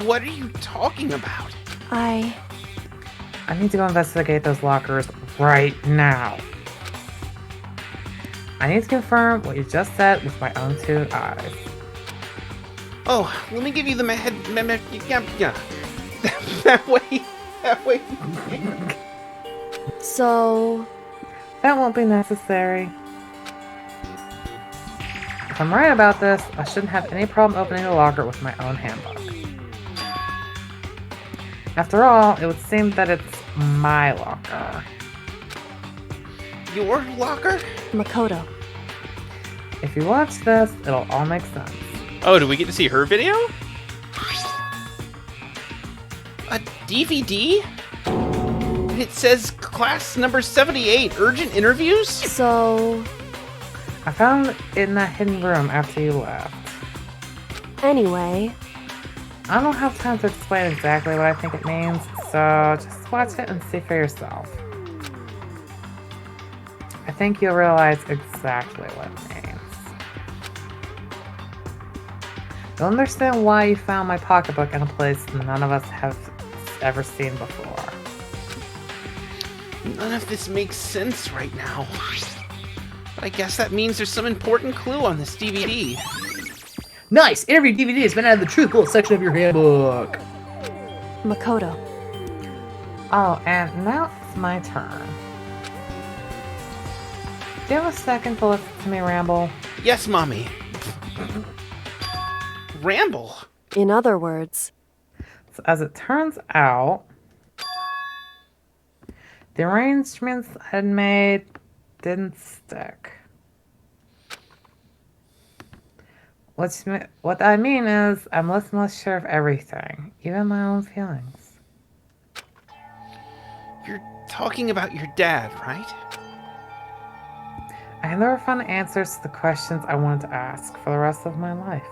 What are you talking about? I need to go investigate those lockers right now. I need to confirm what you just said with my own two eyes. Oh, let me give you the yeah. That way. so, That won't be necessary. If I'm right about this, I shouldn't have any problem opening the locker with my own handbook. After all, it would seem that it's my locker. Your locker? Makoto, If you watch this, it'll all make sense. Oh, do we get to see her video? A DVD? And it says class number 78, urgent interviews? so, I found it in that hidden room after you left. Anyway, I don't have time to explain exactly what I think it means, so just watch it and see for yourself. I think you'll realize exactly what it means. You'll understand why you found my pocketbook in a place none of us have ever seen before. None of this makes sense right now. But I guess that means there's some important clue on this DVD. Nice! Every DVD has been added to the truth bullet section of your handbook. Makoto. Oh, and now it's my turn. Do you have a second to listen to me ramble? Yes, Mommy. Ramble? In other words, So as it turns out, the arrangements I had made didn't stick. What I mean is, I'm less and less sure of everything, even my own feelings. You're talking about your dad, right? I have never found answers to the questions I wanted to ask for the rest of my life.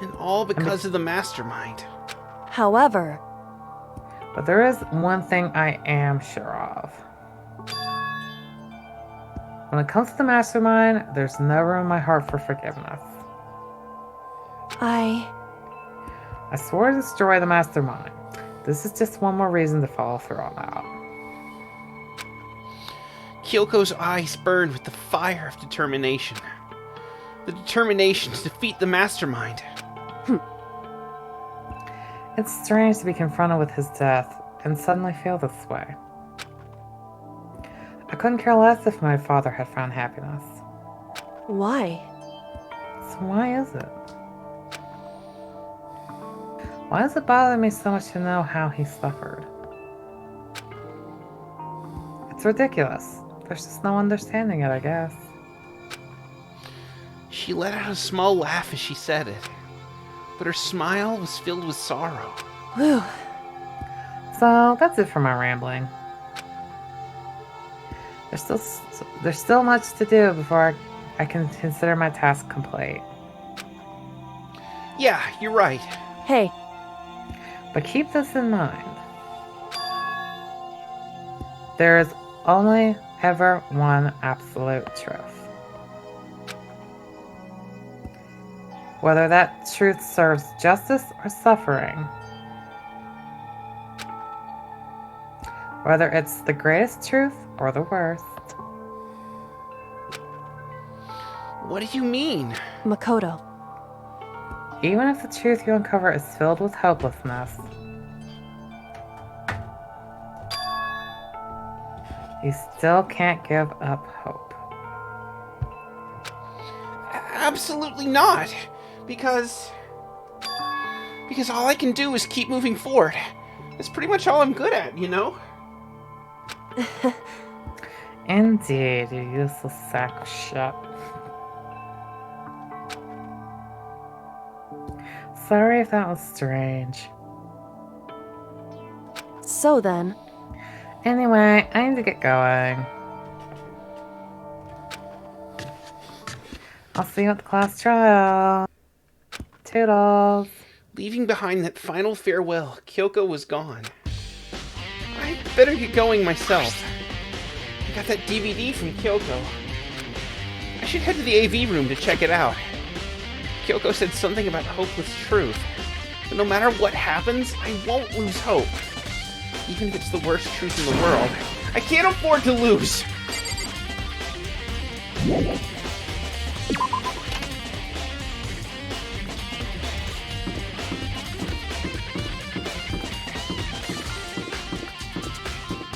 And all because of the mastermind. however, But there is one thing I am sure of. When it comes to the mastermind, there's no room in my heart for forgiveness. I swore to destroy the mastermind. This is just one more reason to follow through on that. Kyoko's eyes burned with the fire of determination. The determination to defeat the mastermind. It's strange to be confronted with his death and suddenly feel this way. I couldn't care less if my father had found happiness. why? So why is it? Why does it bother me so much to know how he suffered? It's ridiculous. There's just no understanding it, I guess. She let out a small laugh as she said it, but her smile was filled with sorrow. Whew. So that's it for my rambling. There's still much to do before I can consider my task complete. Yeah, you're right. Hey, But keep this in mind. There is only ever one absolute truth. Whether that truth serves justice or suffering, whether it's the greatest truth or the worst. What do you mean? Makoto. Even if the truth you uncover is filled with hopelessness, you still can't give up hope. Absolutely not. Because all I can do is keep moving forward. That's pretty much all I'm good at, you know? Indeed, you useless sack of shit. Sorry if that was strange. So then, Anyway, I need to get going. I'll see you at the class trial. Toodles. Leaving behind that final farewell, Kyoko was gone. I better get going myself. I got that DVD from Kyoko. I should head to the AV room to check it out. Kyoko said something about hopeless truth. But no matter what happens, I won't lose hope. Even if it's the worst truth in the world. I can't afford to lose!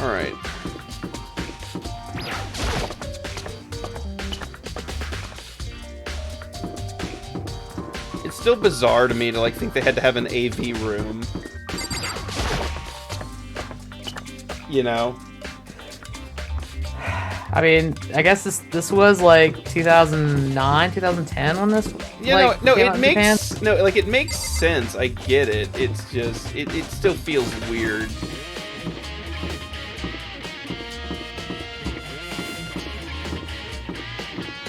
Alright. It's still bizarre to me to think they had to have an AV room. You know? I mean, I guess this was 2009, 2010 when this Yeah, no, came it out in makes Japan. it makes sense. I get it. It's just it still feels weird.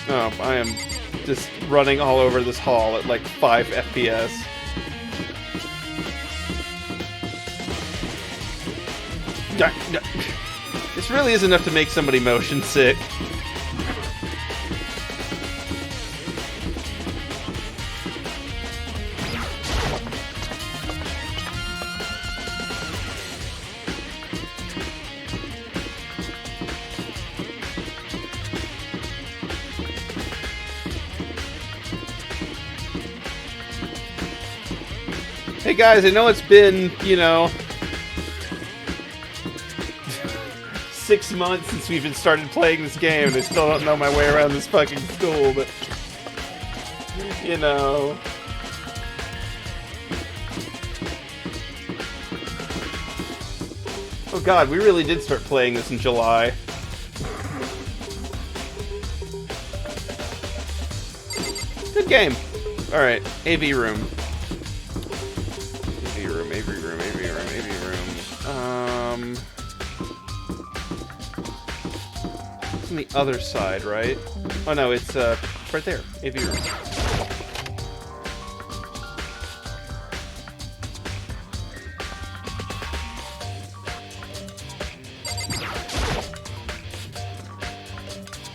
Oh, I am just running all over this hall at like 5 FPS. This really is enough to make somebody motion sick. Hey guys, I know it's been, 6 months since we've been started playing this game, and I still don't know my way around this fucking school, but, Oh god, we really did start playing this in July. Good game. Alright, AV room. It's on the other side, right? Oh no, it's right there. AV room.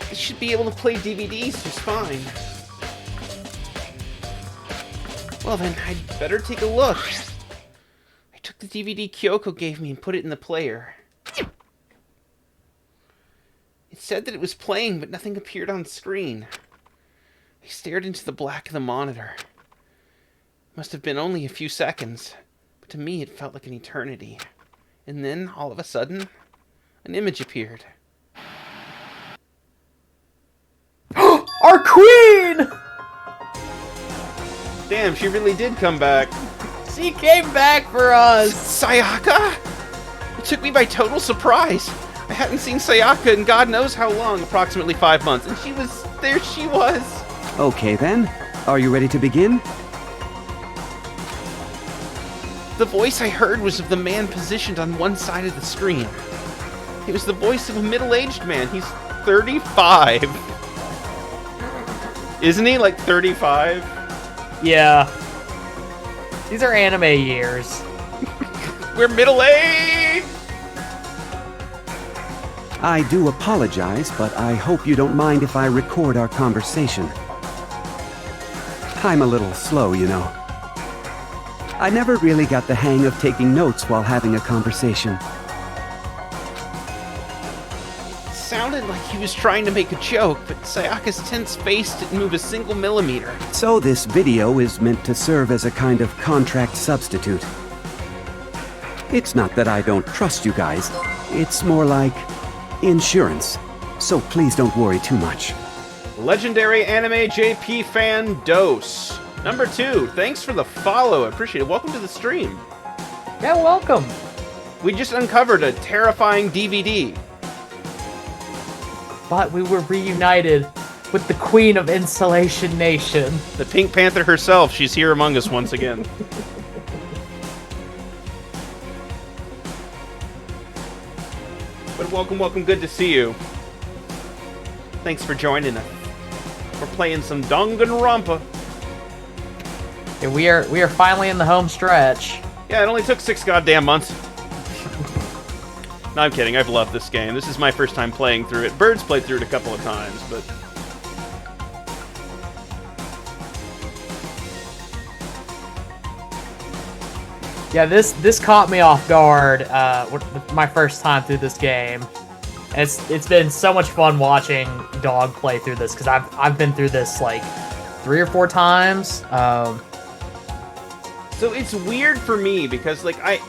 I should be able to play DVDs just fine. Well then, I'd better take a look. I took the DVD Kyoko gave me and put it in the player. It said that it was playing, but nothing appeared on screen. I stared into the black of the monitor. It must have been only a few seconds, but to me it felt like an eternity. And then, all of a sudden, an image appeared. Our queen! Damn, she really did come back. She came back for us! Sayaka? It took me by total surprise. I hadn't seen Sayaka in God knows how long, approximately 5 months, and there she was. Okay then, are you ready to begin? The voice I heard was of the man positioned on one side of the screen. It was the voice of a middle-aged man. He's 35. Isn't he, like, 35? Yeah. These are anime years. We're middle-aged! I do apologize, but I hope you don't mind if I record our conversation. I'm a little slow, you know. I never really got the hang of taking notes while having a conversation. It sounded like he was trying to make a joke, but Sayaka's tense face didn't move a single millimeter. So this video is meant to serve as a kind of contract substitute. It's not that I don't trust you guys. It's more like insurance. So please don't worry too much. Legendary Anime JP fan Dose. Number 2, thanks for the follow. I appreciate it. Welcome to the stream. Yeah, welcome. We just uncovered a terrifying DVD. But we were reunited with the Queen of Insulation Nation. The Pink Panther herself. She's here among us once again. But welcome. Good to see you. Thanks for joining us. We're playing some Danganronpa. Yeah, we are finally in the home stretch. Yeah, it only took 6 goddamn months. No, I'm kidding. I've loved this game. This is my first time playing through it. Bird's played through it a couple of times, but... Yeah, this caught me off guard with my first time through this game. And it's been so much fun watching Dog play through this, because I've been through this like 3 or 4 times. So it's weird for me because like I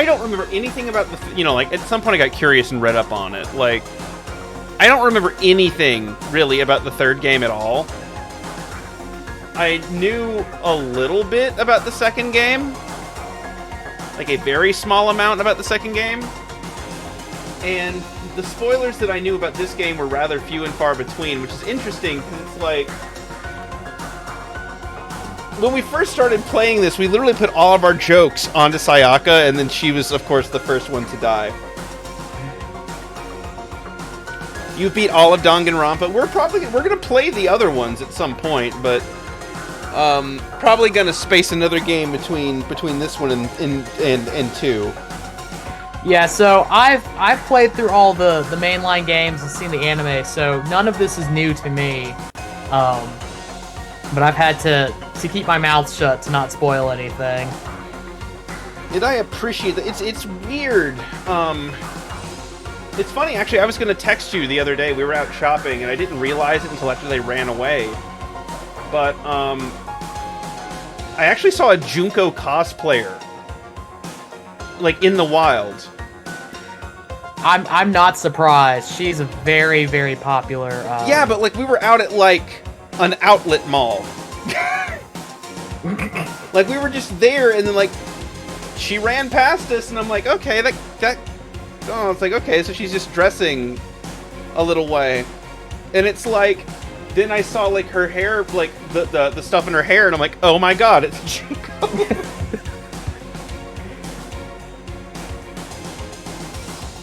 don't remember anything about the like at some point I got curious and read up on it. Like I don't remember anything really about the third game at all. I knew a little bit about the second game. Like a very small amount about the second game. And the spoilers that I knew about this game were rather few and far between, which is interesting because it's like... When we first started playing this, we literally put all of our jokes onto Sayaka, and then she was, of course, the first one to die. You beat all of Danganronpa. We're gonna play the other ones at some point, but probably gonna space another game between this one and 2. Yeah, so I've played through all the mainline games and seen the anime, so none of this is new to me. But I've had to keep my mouth shut to not spoil anything. And I appreciate that. It's weird. It's funny, actually. I was going to text you the other day. We were out shopping, and I didn't realize it until after they ran away. But I actually saw a Junko cosplayer, like in the wild. I'm not surprised. She's a very, very popular. Yeah, but like we were out at like an outlet mall. Like we were just there, and then like she ran past us, and I'm like, okay, that. Oh, it's like, okay, so she's just dressing a little way. And it's like, then I saw like her hair, like the stuff in her hair, and I'm like, oh my god, it's Junko.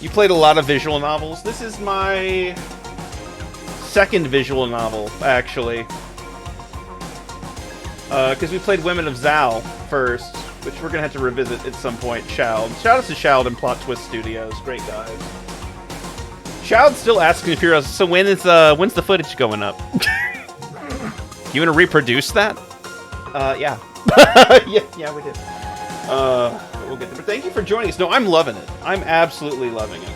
You played a lot of visual novels. This is my second visual novel, actually. Because we played Women of Zal first, which we're gonna have to revisit at some point. Shout out to Shout and Plot Twist Studios, great guys. Shout's still asking if you're so when's the footage going up? You wanna reproduce that? Yeah. yeah, we did. We'll get there. But thank you for joining us. No, I'm loving it. I'm absolutely loving it.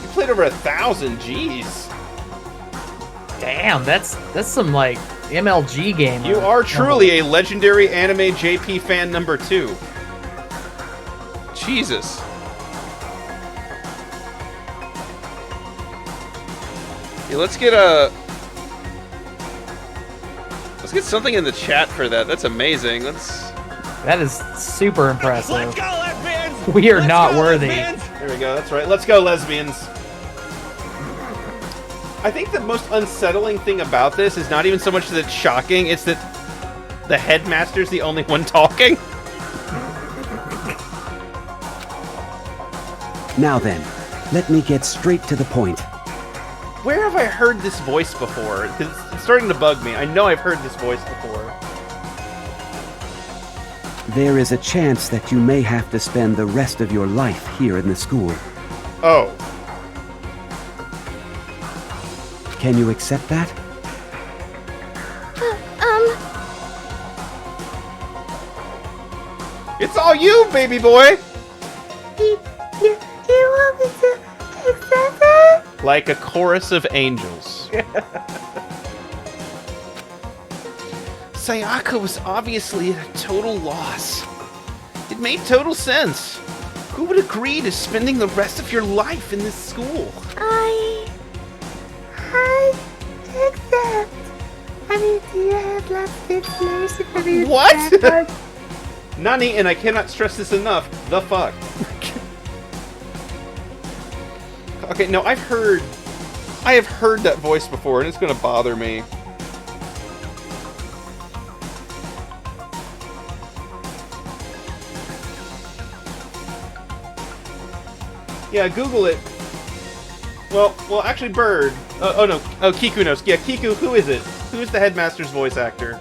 You played over 1,000. Jeez. Damn, that's some like MLG gamer. You are truly a legendary anime JP fan number 2. Jesus. Yeah, let's get something in the chat for that. That's amazing. That is super impressive. Let's go, lesbians! We are not worthy. Lesbians! There we go. That's right. Let's go, lesbians. I think the most unsettling thing about this is not even so much that it's shocking, it's that the headmaster's the only one talking. Now then, let me get straight to the point. Where have I heard this voice before? Because it's starting to bug me. I know I've heard this voice before. There is a chance that you may have to spend the rest of your life here in the school. Oh. Can you accept that? It's all you, baby boy! You want me to accept that? Like a chorus of angels. Sayaka was obviously at a total loss. It made total sense. Who would agree to spending the rest of your life in this school? I accept. I mean, do you have lots of information for me? What? Nani, and I cannot stress this enough, the fuck. Okay, no, I have heard that voice before, and it's gonna bother me. Yeah, Google it. Well, actually, Bird. Oh no, Kiku knows. Yeah, Kiku, who is it? Who is the headmaster's voice actor?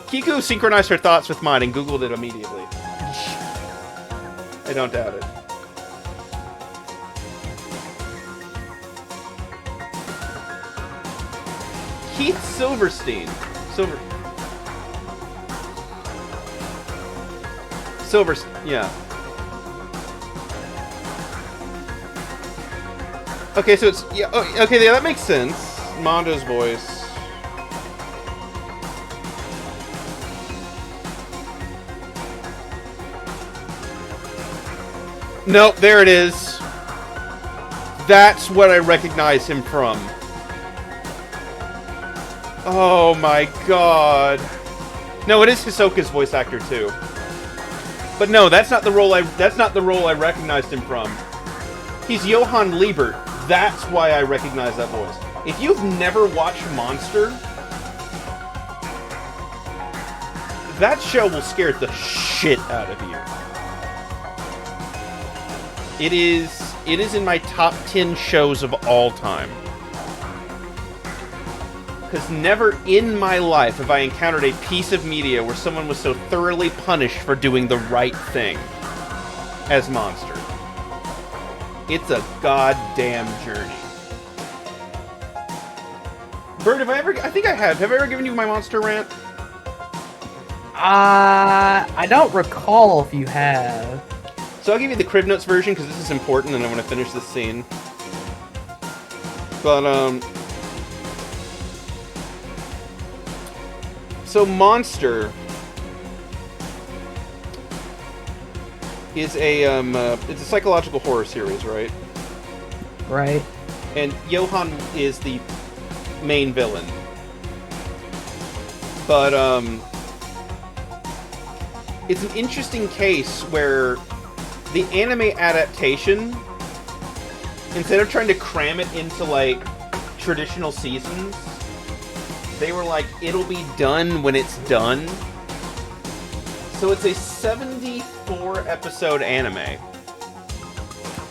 Kiku synchronized her thoughts with mine and Googled it immediately. I don't doubt it. Keith Silverstein. Yeah. Okay, so it's yeah. Oh, okay, yeah, that makes sense. Mondo's voice. Nope, there it is. That's what I recognize him from. Oh my god. No, it is Hisoka's voice actor too. But no, that's not the role I recognized him from. He's Johann Liebert. That's why I recognize that voice. If you've never watched Monster, That show will scare the shit out of you. It is in my top 10 shows of all time. Because never in my life have I encountered a piece of media where someone was so thoroughly punished for doing the right thing as Monster. It's a goddamn journey. Bird, I think I have. Have I ever given you my Monster rant? I don't recall if you have. So I'll give you the Crib Notes version because this is important and I want to finish this scene. But, so Monster is it's a psychological horror series, right? Right. And Johan is the main villain. But, it's an interesting case where the anime adaptation, instead of trying to cram it into, like, traditional seasons, they were like, it'll be done when it's done. So it's a 74-episode anime.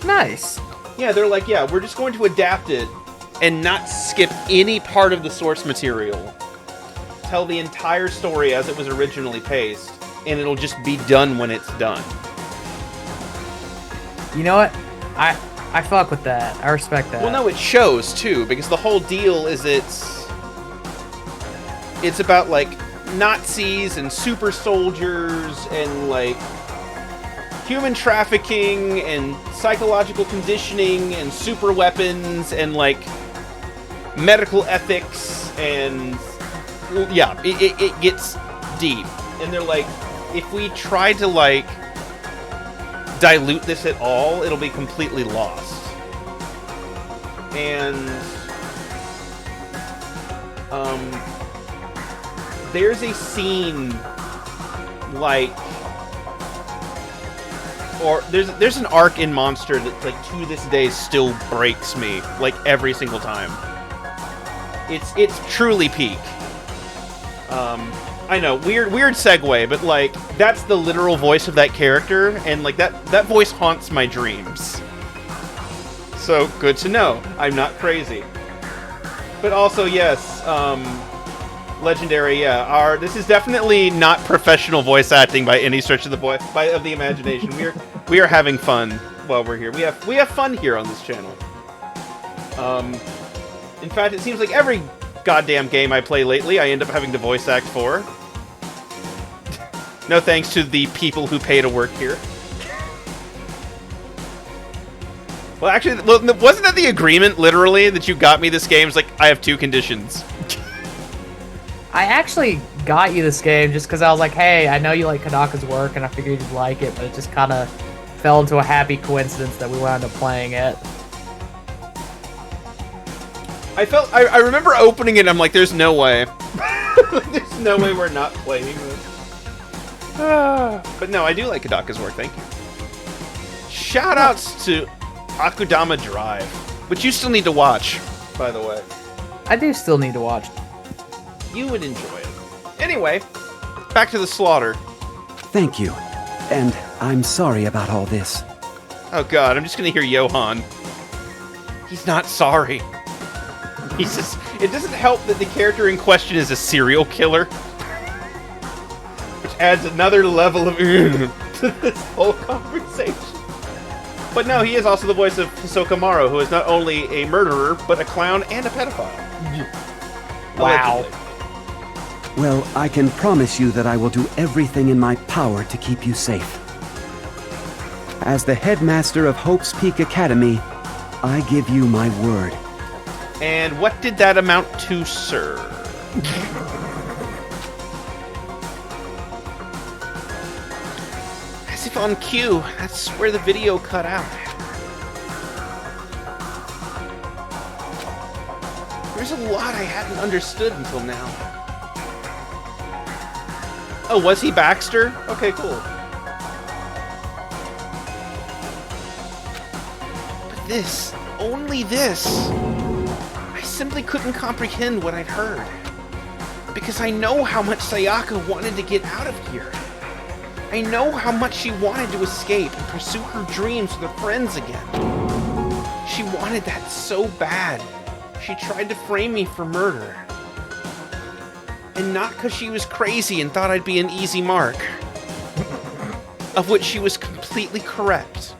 Nice. Yeah, they're like, yeah, we're just going to adapt it and not skip any part of the source material. Tell the entire story as it was originally paced, and it'll just be done when it's done. You know what? I fuck with that. I respect that. Well, no, it shows, too, because the whole deal is it's about, like, Nazis and super soldiers and, like, human trafficking and psychological conditioning and super weapons and, like, medical ethics and... yeah, it gets deep. And they're like, if we try to, like, dilute this at all, it'll be completely lost. And there's a scene, like, or there's an arc in Monster that, like, to this day still breaks me, like, every single time. It's truly peak. I know, weird segue, but, like, that's the literal voice of that character, and, like, that voice haunts my dreams. So, good to know. I'm not crazy. But also, yes, legendary, yeah. This is definitely not professional voice acting by any stretch of the imagination. We are having fun while we're here. We have fun here on this channel. In fact, it seems like every goddamn game I play lately, I end up having to voice act for. No thanks to the people who pay to work here. Well, actually, wasn't that the agreement, literally, that you got me this game? It's like, I have 2 conditions. I actually got you this game just because I was like, hey, I know you like Kanaka's work, and I figured you'd like it, but it just kind of fell into a happy coincidence that we wound up playing it. I remember opening it and I'm like, there's no way. There's no way we're not playing this. But no, I do like Kadaka's work, thank you. Shoutouts to Akudama Drive, which you still need to watch, by the way. I do still need to watch. You would enjoy it. Anyway, back to the slaughter. Thank you. And I'm sorry about all this. Oh god, I'm just gonna hear Johan. He's not sorry. He's just... It doesn't help that the character in question is a serial killer. Which adds another level of to this whole conversation. But no, he is also the voice of Hisoka Maro, who is not only a murderer, but a clown and a pedophile. Wow. Allegedly. Well, I can promise you that I will do everything in my power to keep you safe. As the headmaster of Hope's Peak Academy, I give you my word. And what did that amount to, sir? As if on cue, that's where the video cut out. There's a lot I hadn't understood until now. Oh, was he Baxter? Okay, cool. But this, only this... I simply couldn't comprehend what I'd heard. Because I know how much Sayaka wanted to get out of here. I know how much she wanted to escape and pursue her dreams with her friends again. She wanted that so bad. She tried to frame me for murder. And not because she was crazy and thought I'd be an easy mark. Of which she was completely correct.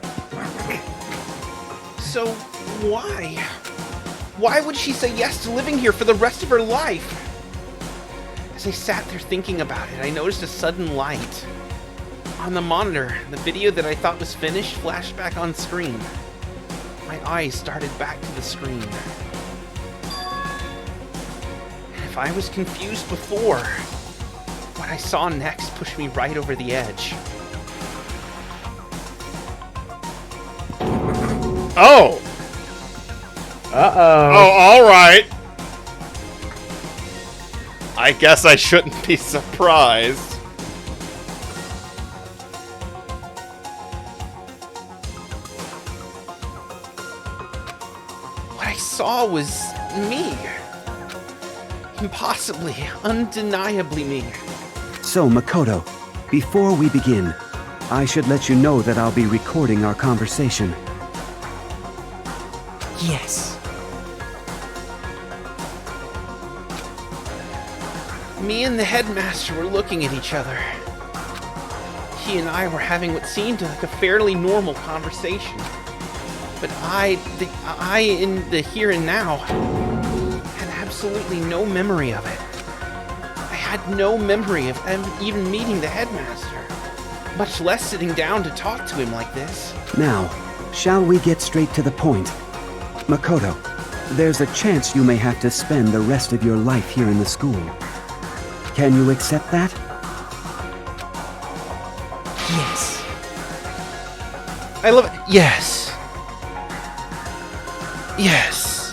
So, why? Why would she say yes to living here for the rest of her life? As I sat there thinking about it, I noticed a sudden light. On the monitor, the video that I thought was finished flashed back on screen. My eyes started back to the screen. And if I was confused before, what I saw next pushed me right over the edge. Oh! Uh-oh. Oh, alright. I guess I shouldn't be surprised. What I saw was me. Impossibly, undeniably me. So, Makoto, before we begin, I should let you know that I'll be recording our conversation. Yes. Me and the headmaster were looking at each other. He and I were having what seemed like a fairly normal conversation. But I, in the here and now, had absolutely no memory of it. I had no memory of even meeting the headmaster, much less sitting down to talk to him like this. Now, shall we get straight to the point? Makoto, there's a chance you may have to spend the rest of your life here in the school. Can you accept that? Yes. I love it. Yes. Yes.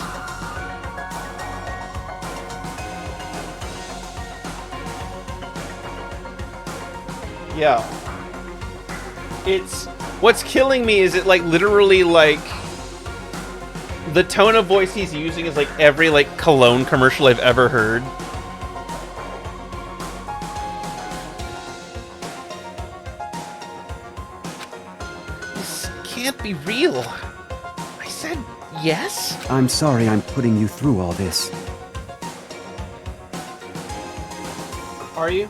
Yeah. It's... What's killing me is it, like, literally, like... The tone of voice he's using is like every, like, cologne commercial I've ever heard. This can't be real. I said yes? I'm sorry I'm putting you through all this. Are you?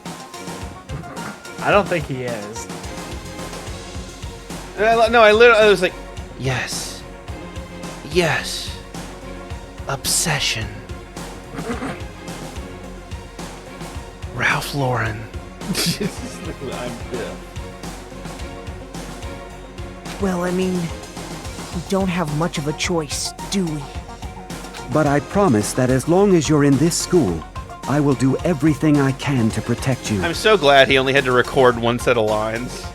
I don't think he is. No, I was like, yes. Yes. Obsession. Ralph Lauren. I'm Bill. Well, I mean, we don't have much of a choice, do we? But I promise that as long as you're in this school, I will do everything I can to protect you. I'm so glad he only had to record one set of lines.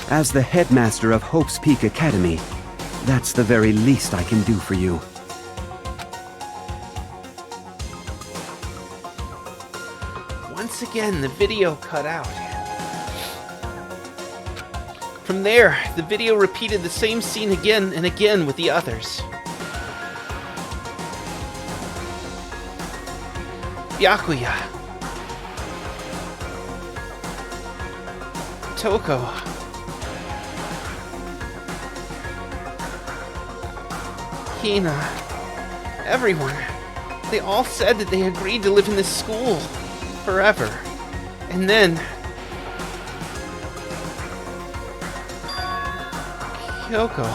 As the headmaster of Hope's Peak Academy, that's the very least I can do for you. Once again, the video cut out. From there, the video repeated the same scene again and again with the others. Byakuya. Toko. Hina. Everyone. They all said that they agreed to live in this school forever. And then... Kyoko.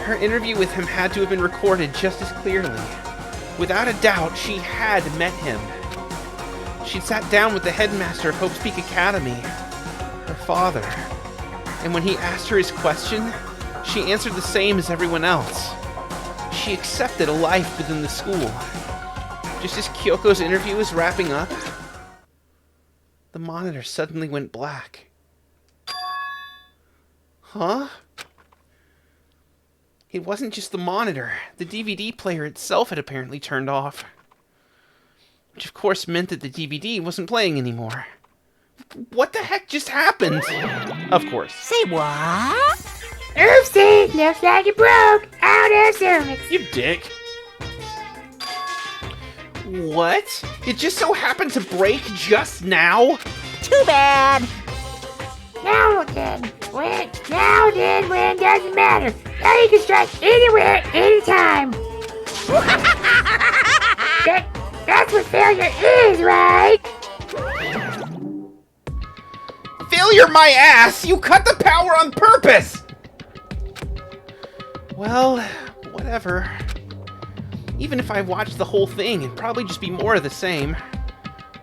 Her interview with him had to have been recorded just as clearly. Without a doubt, she had met him. She'd sat down with the headmaster of Hope's Peak Academy, her father. And when he asked her his question, she answered the same as everyone else. She accepted a life within the school. Just as Kyoko's interview was wrapping up, the monitor suddenly went black. Huh? It wasn't just the monitor. The DVD player itself had apparently turned off. Which of course meant that the DVD wasn't playing anymore. What the heck just happened? Of course. Say what? Oopsie, looks like you broke out of service. You dick. What? It just so happened to break just now? Too bad. Now then, when doesn't matter. Now you can strike anywhere, anytime. That's what failure is, right? Failure my ass! You cut the power on purpose! Well, whatever. Even if I watched the whole thing, it'd probably just be more of the same.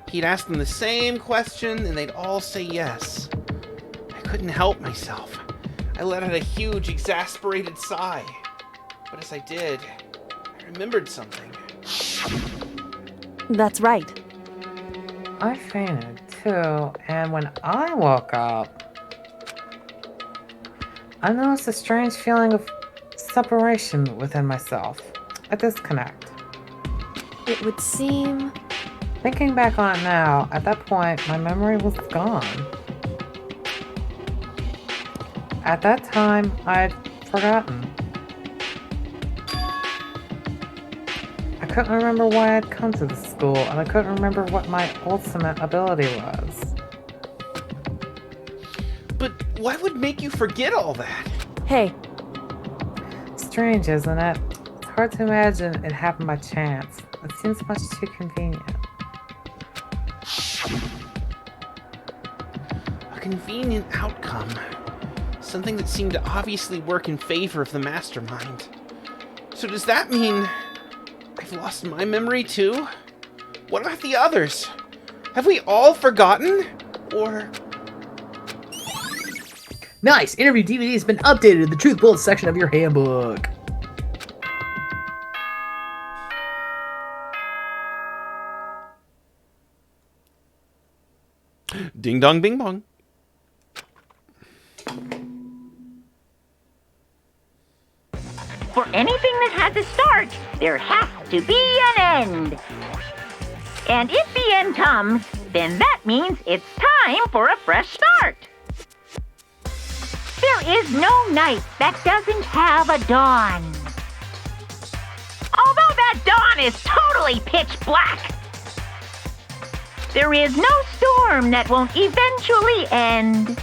He'd ask them the same question, and they'd all say yes. I couldn't help myself. I let out a huge, exasperated sigh. But as I did, I remembered something. That's right. I fainted too, and when I woke up, I noticed a strange feeling of separation within myself. A disconnect. It would seem... Thinking back on it now, at that point, my memory was gone. At that time, I had forgotten. I couldn't remember why I'd come to the school, and I couldn't remember what my ultimate ability was. But what would make you forget all that? Hey. Strange, isn't it? It's hard to imagine it happened by chance. It seems much too convenient. A convenient outcome. Something that seemed to obviously work in favor of the mastermind. So does that mean I've lost my memory too? What about the others? Have we all forgotten? Or... Nice! Interview DVD has been updated in the Truth Bullets section of your handbook. Ding dong bing bong. For anything that has a start, there has to be an end. And if the end comes, then that means it's time for a fresh start. There is no night that doesn't have a dawn. Although that dawn is totally pitch black. There is no storm that won't eventually end.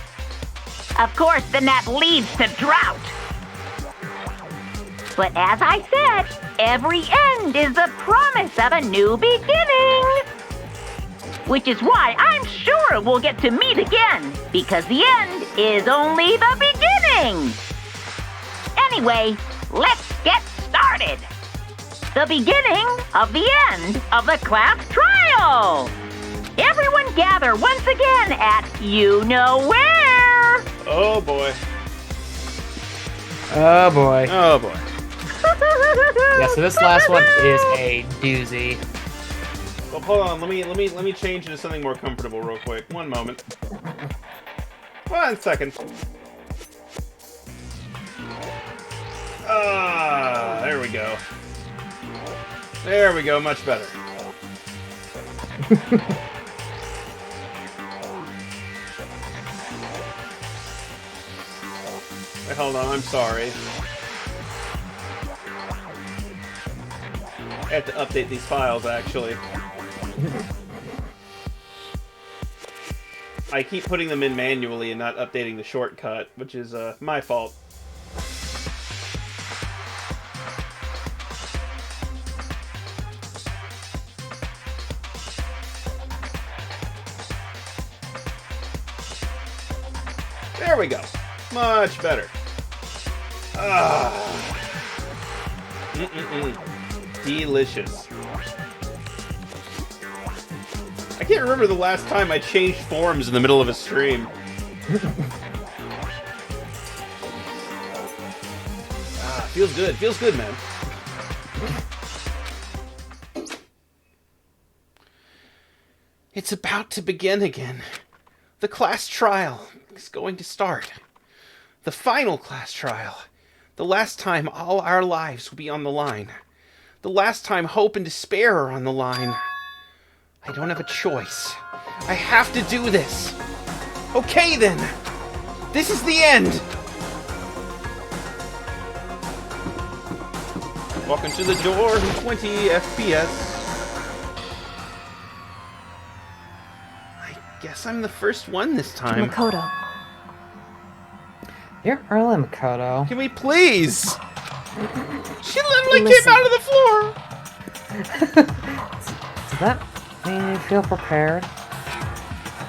Of course, then that leads to drought. But as I said, every end is the promise of a new beginning. Which is why I'm sure we'll get to meet again, because the end is only the beginning. Anyway, let's get started. The beginning of the end of the class trial. Everyone gather once again at you-know-where. Oh boy. Oh boy. Oh boy. Yeah, so this last one is a doozy. Well, hold on. Let me change into something more comfortable real quick. One moment. 1 second. There we go. There we go. Much better. Wait, hold on. I'm sorry. I have to update these files, actually. I keep putting them in manually and not updating the shortcut, which is my fault. There we go. Much better. Delicious. I can't remember the last time I changed forms in the middle of a stream. Feels good. Feels good, man. It's about to begin again. The class trial is going to start. The final class trial. The last time all our lives will be on the line. The last time hope and despair are on the line. I don't have a choice. I have to do this. Okay then. This is the end. Walk into the door in 20 FPS. guess I'm the first one this time. Makoto. You're early, Makoto. Can we please? She literally came out of the floor. Does that mean you feel prepared?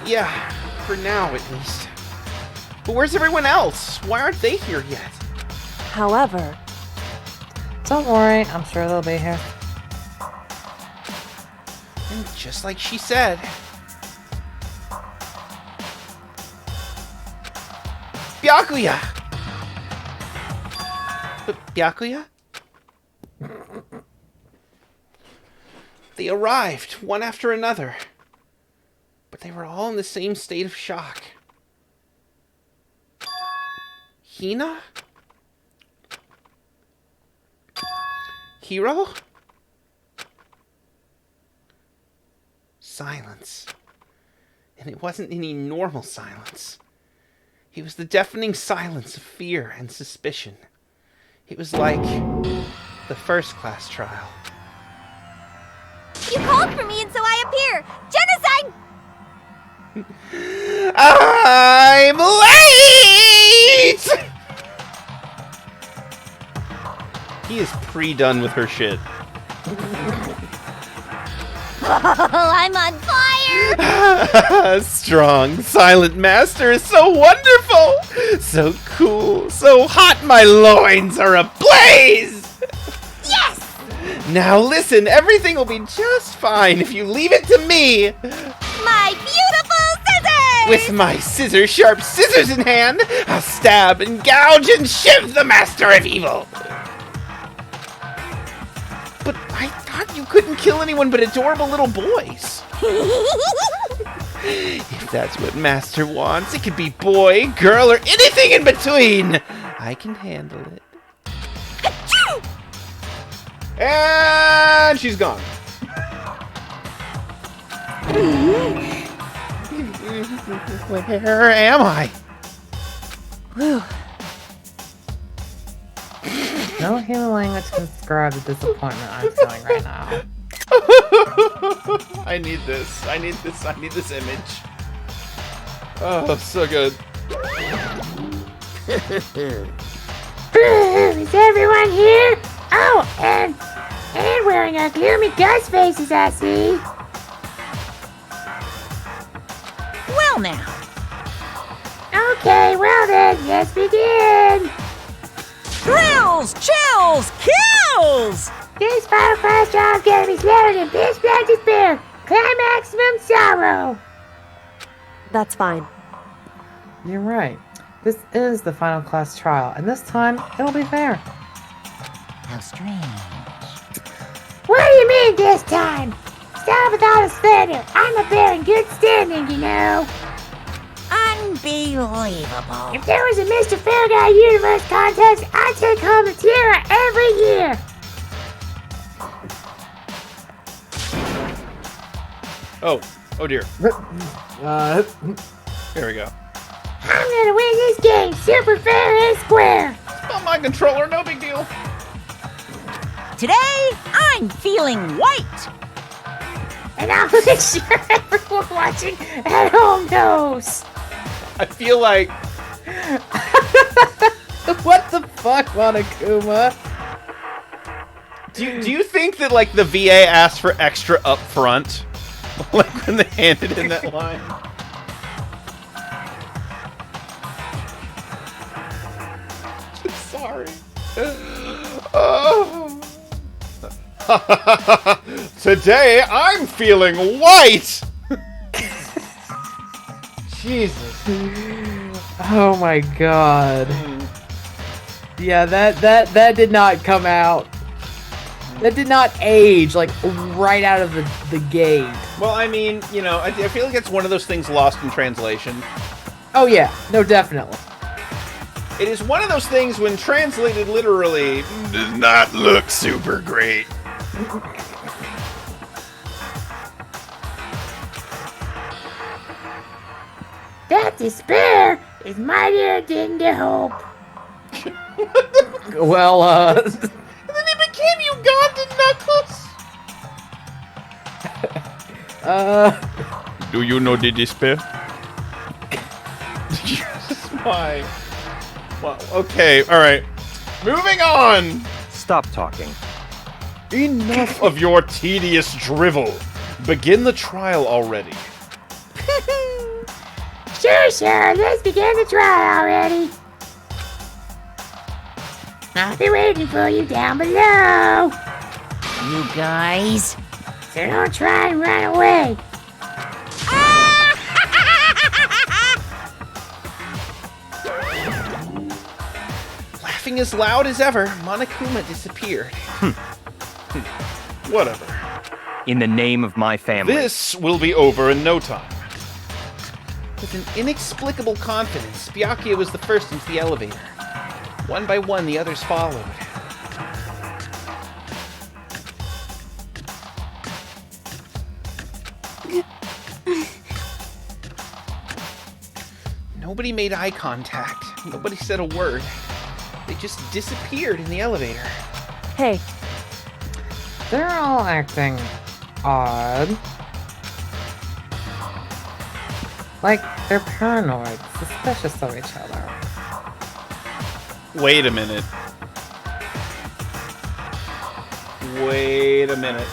Yeah, for now at least. But where's everyone else? Why aren't they here yet? However, don't worry, I'm sure they'll be here. And just like she said. Byakuya! But Byakuya? They arrived, one after another. But they were all in the same state of shock. Hina? Hiro? Silence. And it wasn't any normal silence. It was the deafening silence of fear and suspicion. It was like the first class trial. You called for me and so I appear! Genocide! I'm late! He is pre-done with her shit. Oh, I'm on fire! Strong, silent master is so wonderful! So cool, so hot, my loins are ablaze! Yes! Now listen, everything will be just fine if you leave it to me! My beautiful scissors! With my scissor-sharp scissors in hand, I'll stab and gouge and shiv the master of evil! But I thought you couldn't kill anyone but adorable little boys. If that's what Master wants, it could be boy, girl, or anything in between. I can handle it. And she's gone. Where am I? whew. No human language can describe the disappointment I'm feeling right now. I need this. I need this. I need this image. Oh, so good. Is everyone here? Oh, and wearing a gloomy ghost faces, I see. Well now. Okay, well then, let's begin. Thrills, chills, kills! This final class trial is gonna be slaughtered in pitch black despair. Climaximum sorrow. That's fine. You're right. This is the final class trial, and this time it'll be fair. How strange. What do you mean this time? Stop without a slander. I'm a bear in good standing, you know. Unbelievable. If there was a Mr. Fair Guy Universe contest, I'd take home the tiara every year. Oh dear. There we go. I'm gonna win this game, super fair and square. Oh, my controller, no big deal. Today, I'm feeling white. And I'll make sure everyone watching at home knows. I feel like What the fuck, Monokuma? Do you think that like the VA asked for extra up front, like when they handed in that line? Sorry. Oh. Today I'm feeling white. Jesus. Oh my god. Yeah, that did not come out. That did not age, like, right out of the gate. Well, I mean, you know, I feel like it's one of those things lost in translation. Oh yeah, no, definitely. It is one of those things when translated literally does not look super great. That despair is mightier than the hope. Well, And then he became Ugandan Knuckles. Do you know the despair? Why? Well, okay, alright. Moving on! Stop talking. Enough of your tedious drivel. Begin the trial already. Sure, let's begin the trial already. I'll be waiting for you down below. You guys. So don't try and run away. Laughing as loud as ever, Monokuma disappeared. Whatever. In the name of my family. This will be over in no time. With an inexplicable confidence, Byakuya was the first into the elevator. One by one, the others followed. Nobody made eye contact. Nobody said a word. They just disappeared in the elevator. Hey. They're all acting odd. Like, they're paranoid, suspicious of each other. Wait a minute. Wait a minute.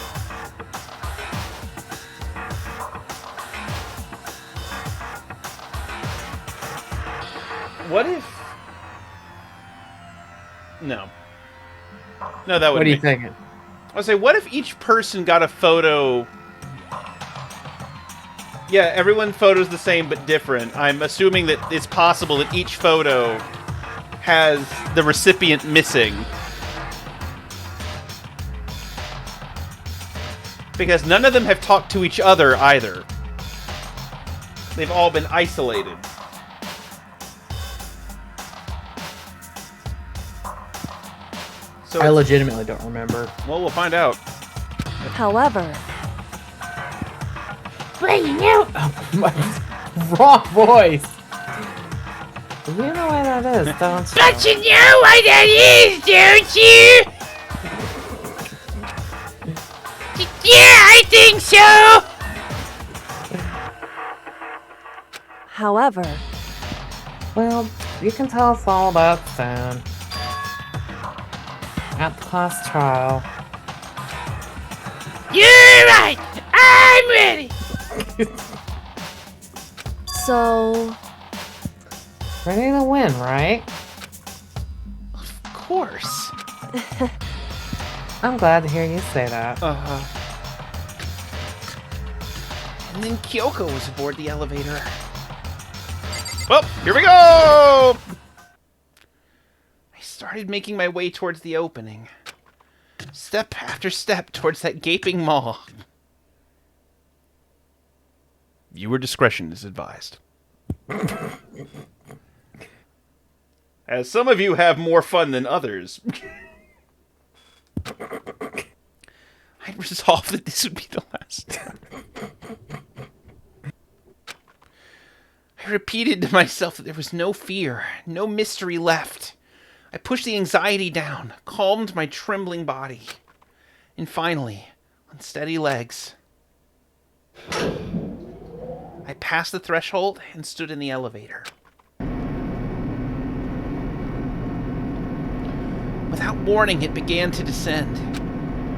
What if... No. No, that would What are you thinking? I was say, what if each person got a photo... Yeah, everyone's photo's the same but different. I'm assuming that it's possible that each photo has the recipient missing. Because none of them have talked to each other either. They've all been isolated. So I legitimately don't remember. Well, we'll find out. However... Breaking out! Wrong voice! You know why that is, don't you? But you know why that is, don't you? Yeah, I think so! However... Well, you can tell us all that soon. At the class trial. You're right! I'm ready! So... Ready to win, right? Of course. I'm glad to hear you say that. Uh-huh. And then Kyoko was aboard the elevator. Well, here we go! I started making my way towards the opening. Step after step towards that gaping maw. Viewer discretion is advised. As some of you have more fun than others, I'd resolved that this would be the last time. I repeated to myself that there was no fear, no mystery left. I pushed the anxiety down, calmed my trembling body, and finally, on steady legs, I passed the threshold and stood in the elevator. Without warning, it began to descend.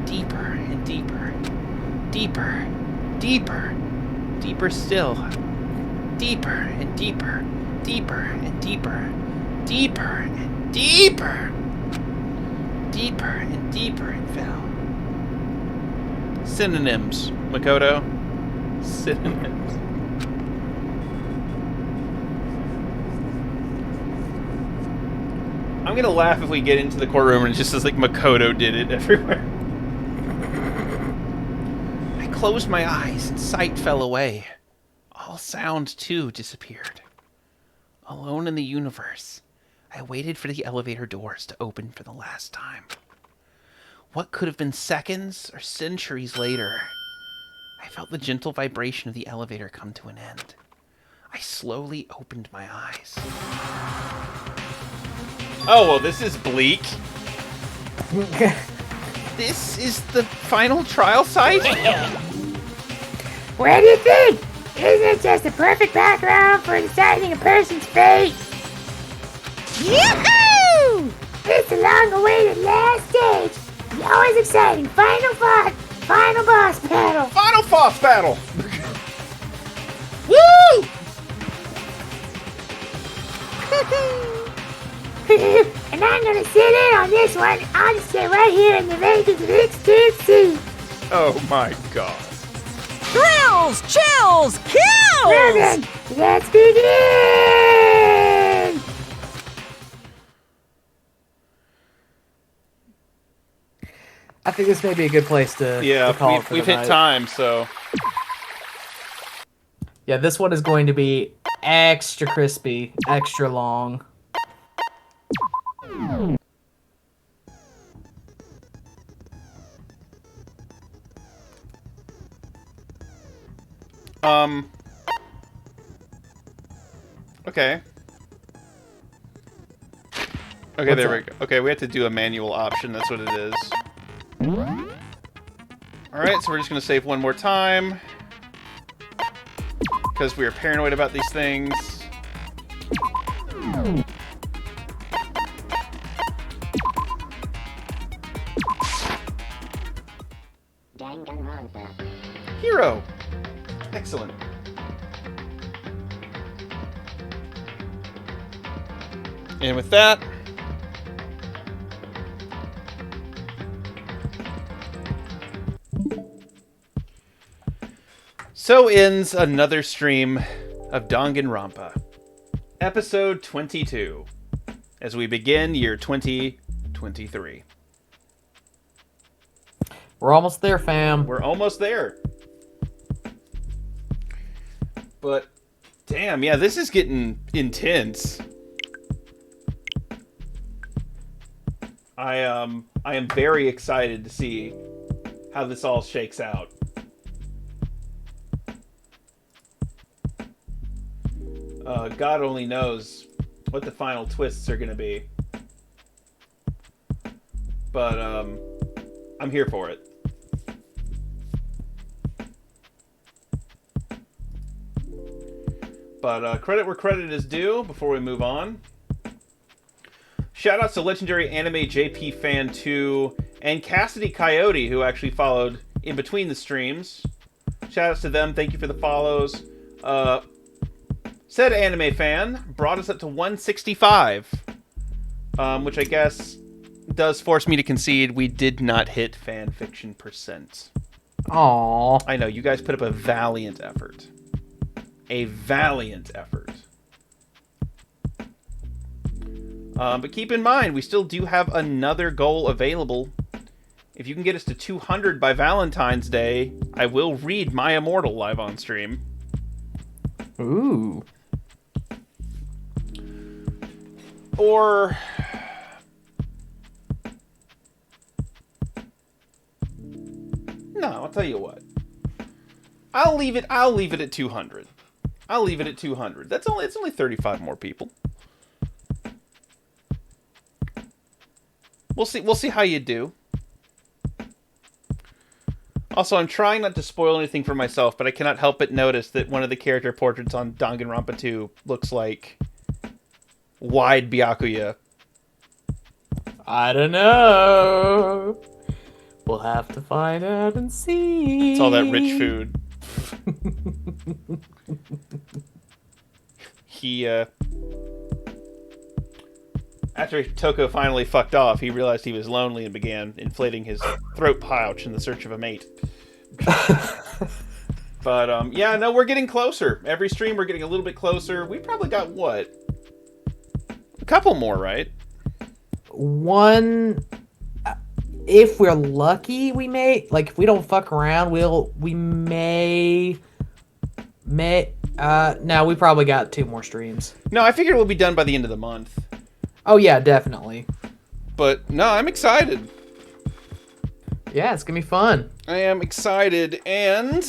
Deeper and deeper. Deeper. Deeper. Deeper still. Deeper and deeper. Deeper and deeper. Deeper and deeper. Deeper and deeper it fell. Synonyms, Makoto. Synonyms. I'm gonna laugh if we get into the courtroom and it just says like Makoto did it everywhere. I closed my eyes and sight fell away. All sound, too, disappeared. Alone in the universe, I waited for the elevator doors to open for the last time. What could have been seconds or centuries later, I felt the gentle vibration of the elevator come to an end. I slowly opened my eyes. Oh, well, this is bleak. This is the final trial site? What do you think? Isn't it just a perfect background for deciding a person's fate? Yoo-hoo! It's the long-awaited last stage. The always exciting final boss battle. Final boss battle! Woo! And I'm gonna sit in on this one. I'll just sit right here in the vacant 16th seat. Oh my god. Thrills, chills, kills! Well then, let's begin! I think this may be a good place to call it for we've the hit night. time, so... Yeah, this one is going to be extra crispy, extra long. Okay. Okay, there we go. Okay, we have to do a manual option. That's what it is. Alright, so we're just going to save one more time. Because we are paranoid about these things. Danganronpa. Hero! Excellent. And with that... So ends another stream of Danganronpa. Episode 22. As we begin year 2023. We're almost there, fam. We're almost there. But, damn, yeah, this is getting intense. I am very excited to see how this all shakes out. God only knows what the final twists are going to be. But, I'm here for it. But credit where credit is due before we move on. Shoutouts to legendary anime JP Fan 2 and Cassidy Coyote, who actually followed in between the streams. Shoutouts to them. Thank you for the follows. Said anime fan brought us up to 165, which I guess does force me to concede we did not hit fan fiction %. Aww. I know, you guys put up a valiant effort. A valiant effort. But keep in mind, we still do have another goal available. If you can get us to 200 by Valentine's Day, I will read My Immortal live on stream. Ooh. Or... No, I'll tell you what. I'll leave it at 200. I'll leave it at 200. It's only 35 more people. We'll see how you do. Also, I'm trying not to spoil anything for myself, but I cannot help but notice that one of the character portraits on Danganronpa 2 looks like wide Byakuya. I don't know. We'll have to find out and see. It's all that rich food. He, after Toko finally fucked off, he realized he was lonely and began inflating his throat pouch in the search of a mate. But, yeah, no, we're getting closer. Every stream, we're getting a little bit closer. We probably got, what? A couple more, right? One... If we're lucky, we may... Like, if we don't fuck around, we may... No, we probably got 2 more streams. No, I figured we'll be done by the end of the month. Oh, yeah, definitely. But, no, I'm excited. Yeah, it's gonna be fun. I am excited, and...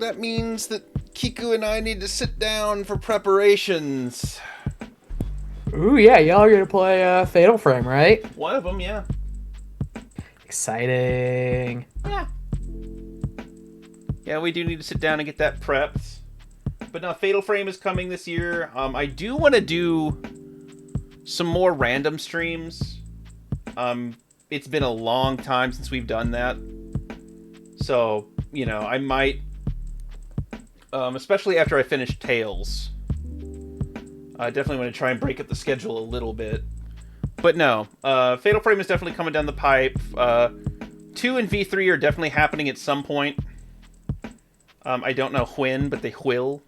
that means that Kiku and I need to sit down for preparations. Ooh, yeah, y'all are gonna play Fatal Frame, right? One of them, yeah. Exciting. Yeah. Yeah, we do need to sit down and get that prepped. But no, Fatal Frame is coming this year. I do want to do some more random streams. It's been a long time since we've done that. So, you know, I might, especially after I finish Tales, I definitely want to try and break up the schedule a little bit. But no, Fatal Frame is definitely coming down the pipe. 2 and V3 are definitely happening at some point. I don't know when, but they will.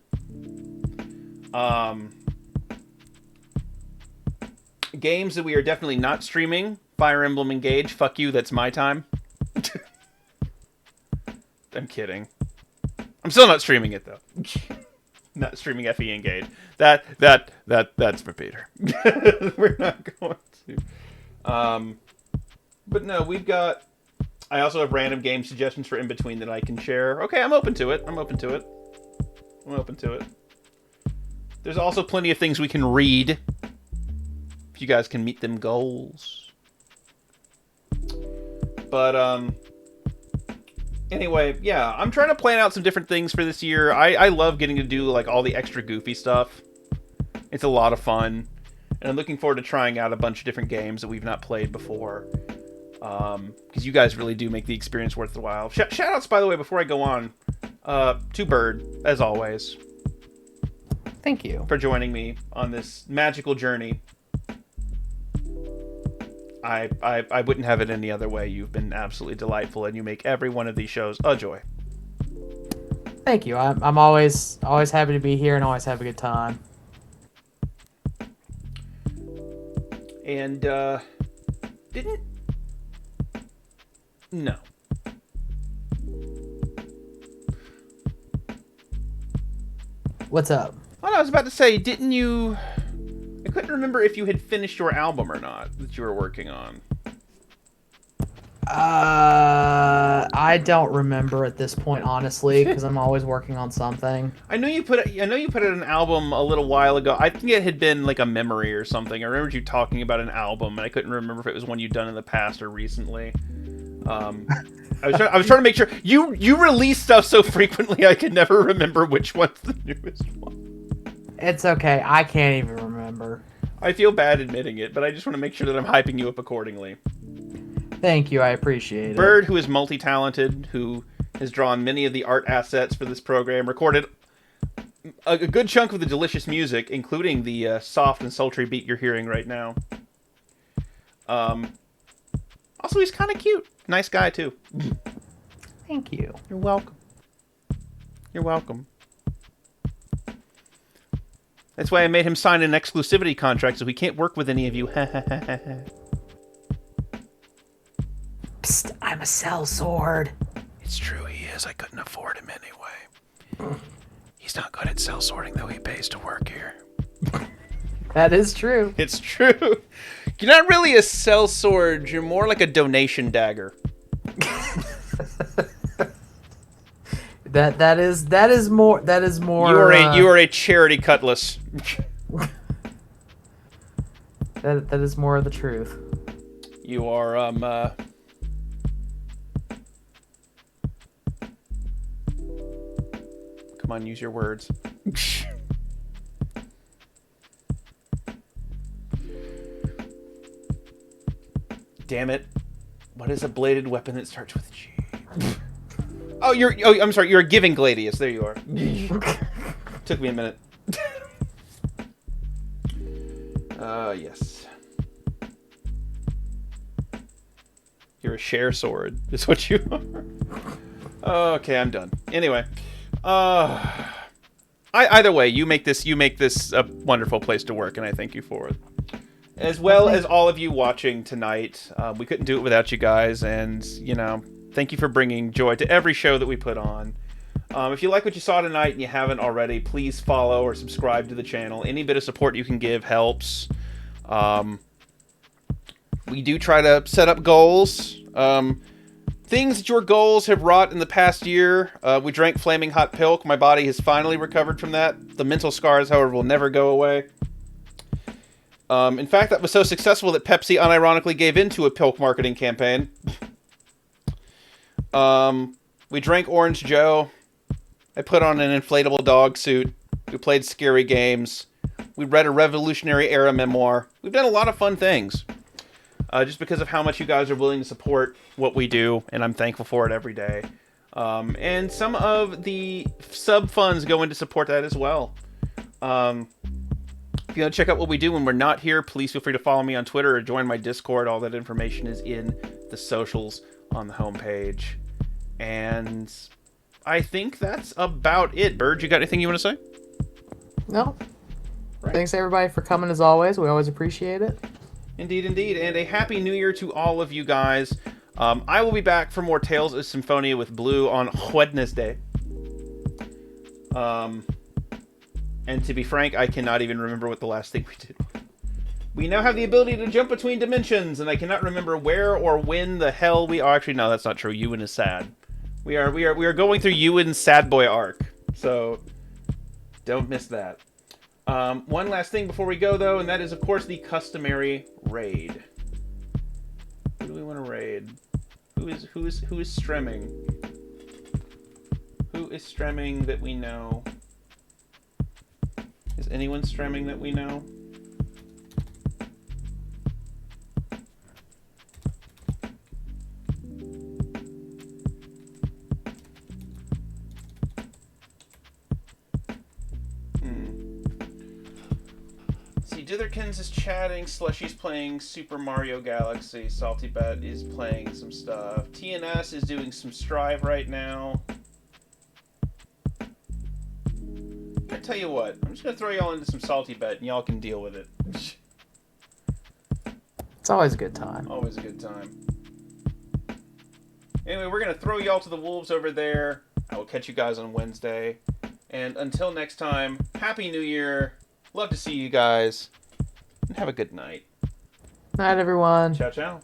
Games that we are definitely not streaming. Fire Emblem Engage. Fuck you, that's my time. I'm kidding. I'm still not streaming it, though. Not streaming FE Engage. That's for Peter. We're not going to. But no, we've got... I also have random game suggestions for in between that I can share. Okay, I'm open to it. I'm open to it. There's also plenty of things we can read. If you guys can meet them goals. But, anyway, yeah, I'm trying to plan out some different things for this year. I love getting to do, like, all the extra goofy stuff. It's a lot of fun. And I'm looking forward to trying out a bunch of different games that we've not played before. Because you guys really do make the experience worth the while. Shoutouts, by the way, before I go on, to Bird, as always. Thank you. For joining me on this magical journey. I wouldn't have it any other way. You've been absolutely delightful, and you make every one of these shows a joy. Thank you. I'm always happy to be here and always have a good time. And, didn't... No. What's up? Oh, no, I was about to say, didn't you... I couldn't remember if you had finished your album or not that you were working on. I don't remember at this point, honestly, because I'm always working on something. I know you put out an album a little while ago. I think it had been like a memory or something. I remembered you talking about an album, and I couldn't remember if it was one you'd done in the past or recently. I was trying to make sure you release stuff so frequently I could never remember which one's the newest one. It's okay. I can't even remember. I feel bad admitting it, but I just want to make sure that I'm hyping you up accordingly. Thank you. I appreciate it. Bird, who is multi-talented, who has drawn many of the art assets for this program, recorded a good chunk of the delicious music, including the soft and sultry beat you're hearing right now. Also, he's kind of cute. Nice guy, too. Thank you. You're welcome. You're welcome. That's why I made him sign an exclusivity contract, so he can't work with any of you. Psst, I'm a sellsword. It's true, he is. I couldn't afford him anyway. He's not good at sellswording, though. He pays to work here. That is true. It's true. You're not really a sellsword. You're more like a donation dagger. That is more. You are a charity cutlass. that is more of the truth. You are come on, use your words. Damn it. What is a bladed weapon that starts with G? I'm sorry, you're a giving gladius. There you are. Took me a minute. Yes. You're a share sword, is what you are. Okay, I'm done. Anyway. Either way, you make this a wonderful place to work, and I thank you for it. As well as all of you watching tonight. We couldn't do it without you guys, and, you know, thank you for bringing joy to every show that we put on. If you like what you saw tonight and you haven't already, please follow or subscribe to the channel. Any bit of support you can give helps. We do try to set up goals. Things that your goals have wrought in the past year. We drank Flaming Hot Pilk. My body has finally recovered from that. The mental scars, however, will never go away. In fact, that was so successful that Pepsi unironically gave into a Pilk marketing campaign. We drank Orange Joe. I put on an inflatable dog suit. We played scary games. We read a Revolutionary Era memoir. We've done a lot of fun things. Just because of how much you guys are willing to support what we do, and I'm thankful for it every day. And some of the sub funds go in to support that as well. If you want to check out what we do when we're not here, please feel free to follow me on Twitter or join my Discord. All that information is in the socials on the homepage. And I think that's about it. Bird, you got anything you want to say? No. Right. Thanks, everybody, for coming as always. We always appreciate it. Indeed, indeed. And a Happy New Year to all of you guys. I will be back for more Tales of Symphonia with Blue on Wednesday. And to be frank, I cannot even remember what the last thing we did. We now have the ability to jump between dimensions, and I cannot remember where or when the hell we are. Actually, no, that's not true. Ewan is sad. We are going through Ewan's sad boy arc, so don't miss that. One last thing before we go, though, and that is, of course, the customary raid. Who do we want to raid? Who is streaming? Who is streaming that we know? Is anyone streaming that we know? See, Ditherkins is chatting, Slushy's playing Super Mario Galaxy, Salty Bet is playing some stuff, TNS is doing some Strive right now. I tell you what, I'm just gonna throw y'all into some Salty Bet and y'all can deal with it. It's always a good time. Always a good time. Anyway, we're gonna throw y'all to the wolves over there. I will catch you guys on Wednesday. And until next time, Happy New Year. Love to see you guys. And have a good night. Night, everyone. Ciao, ciao.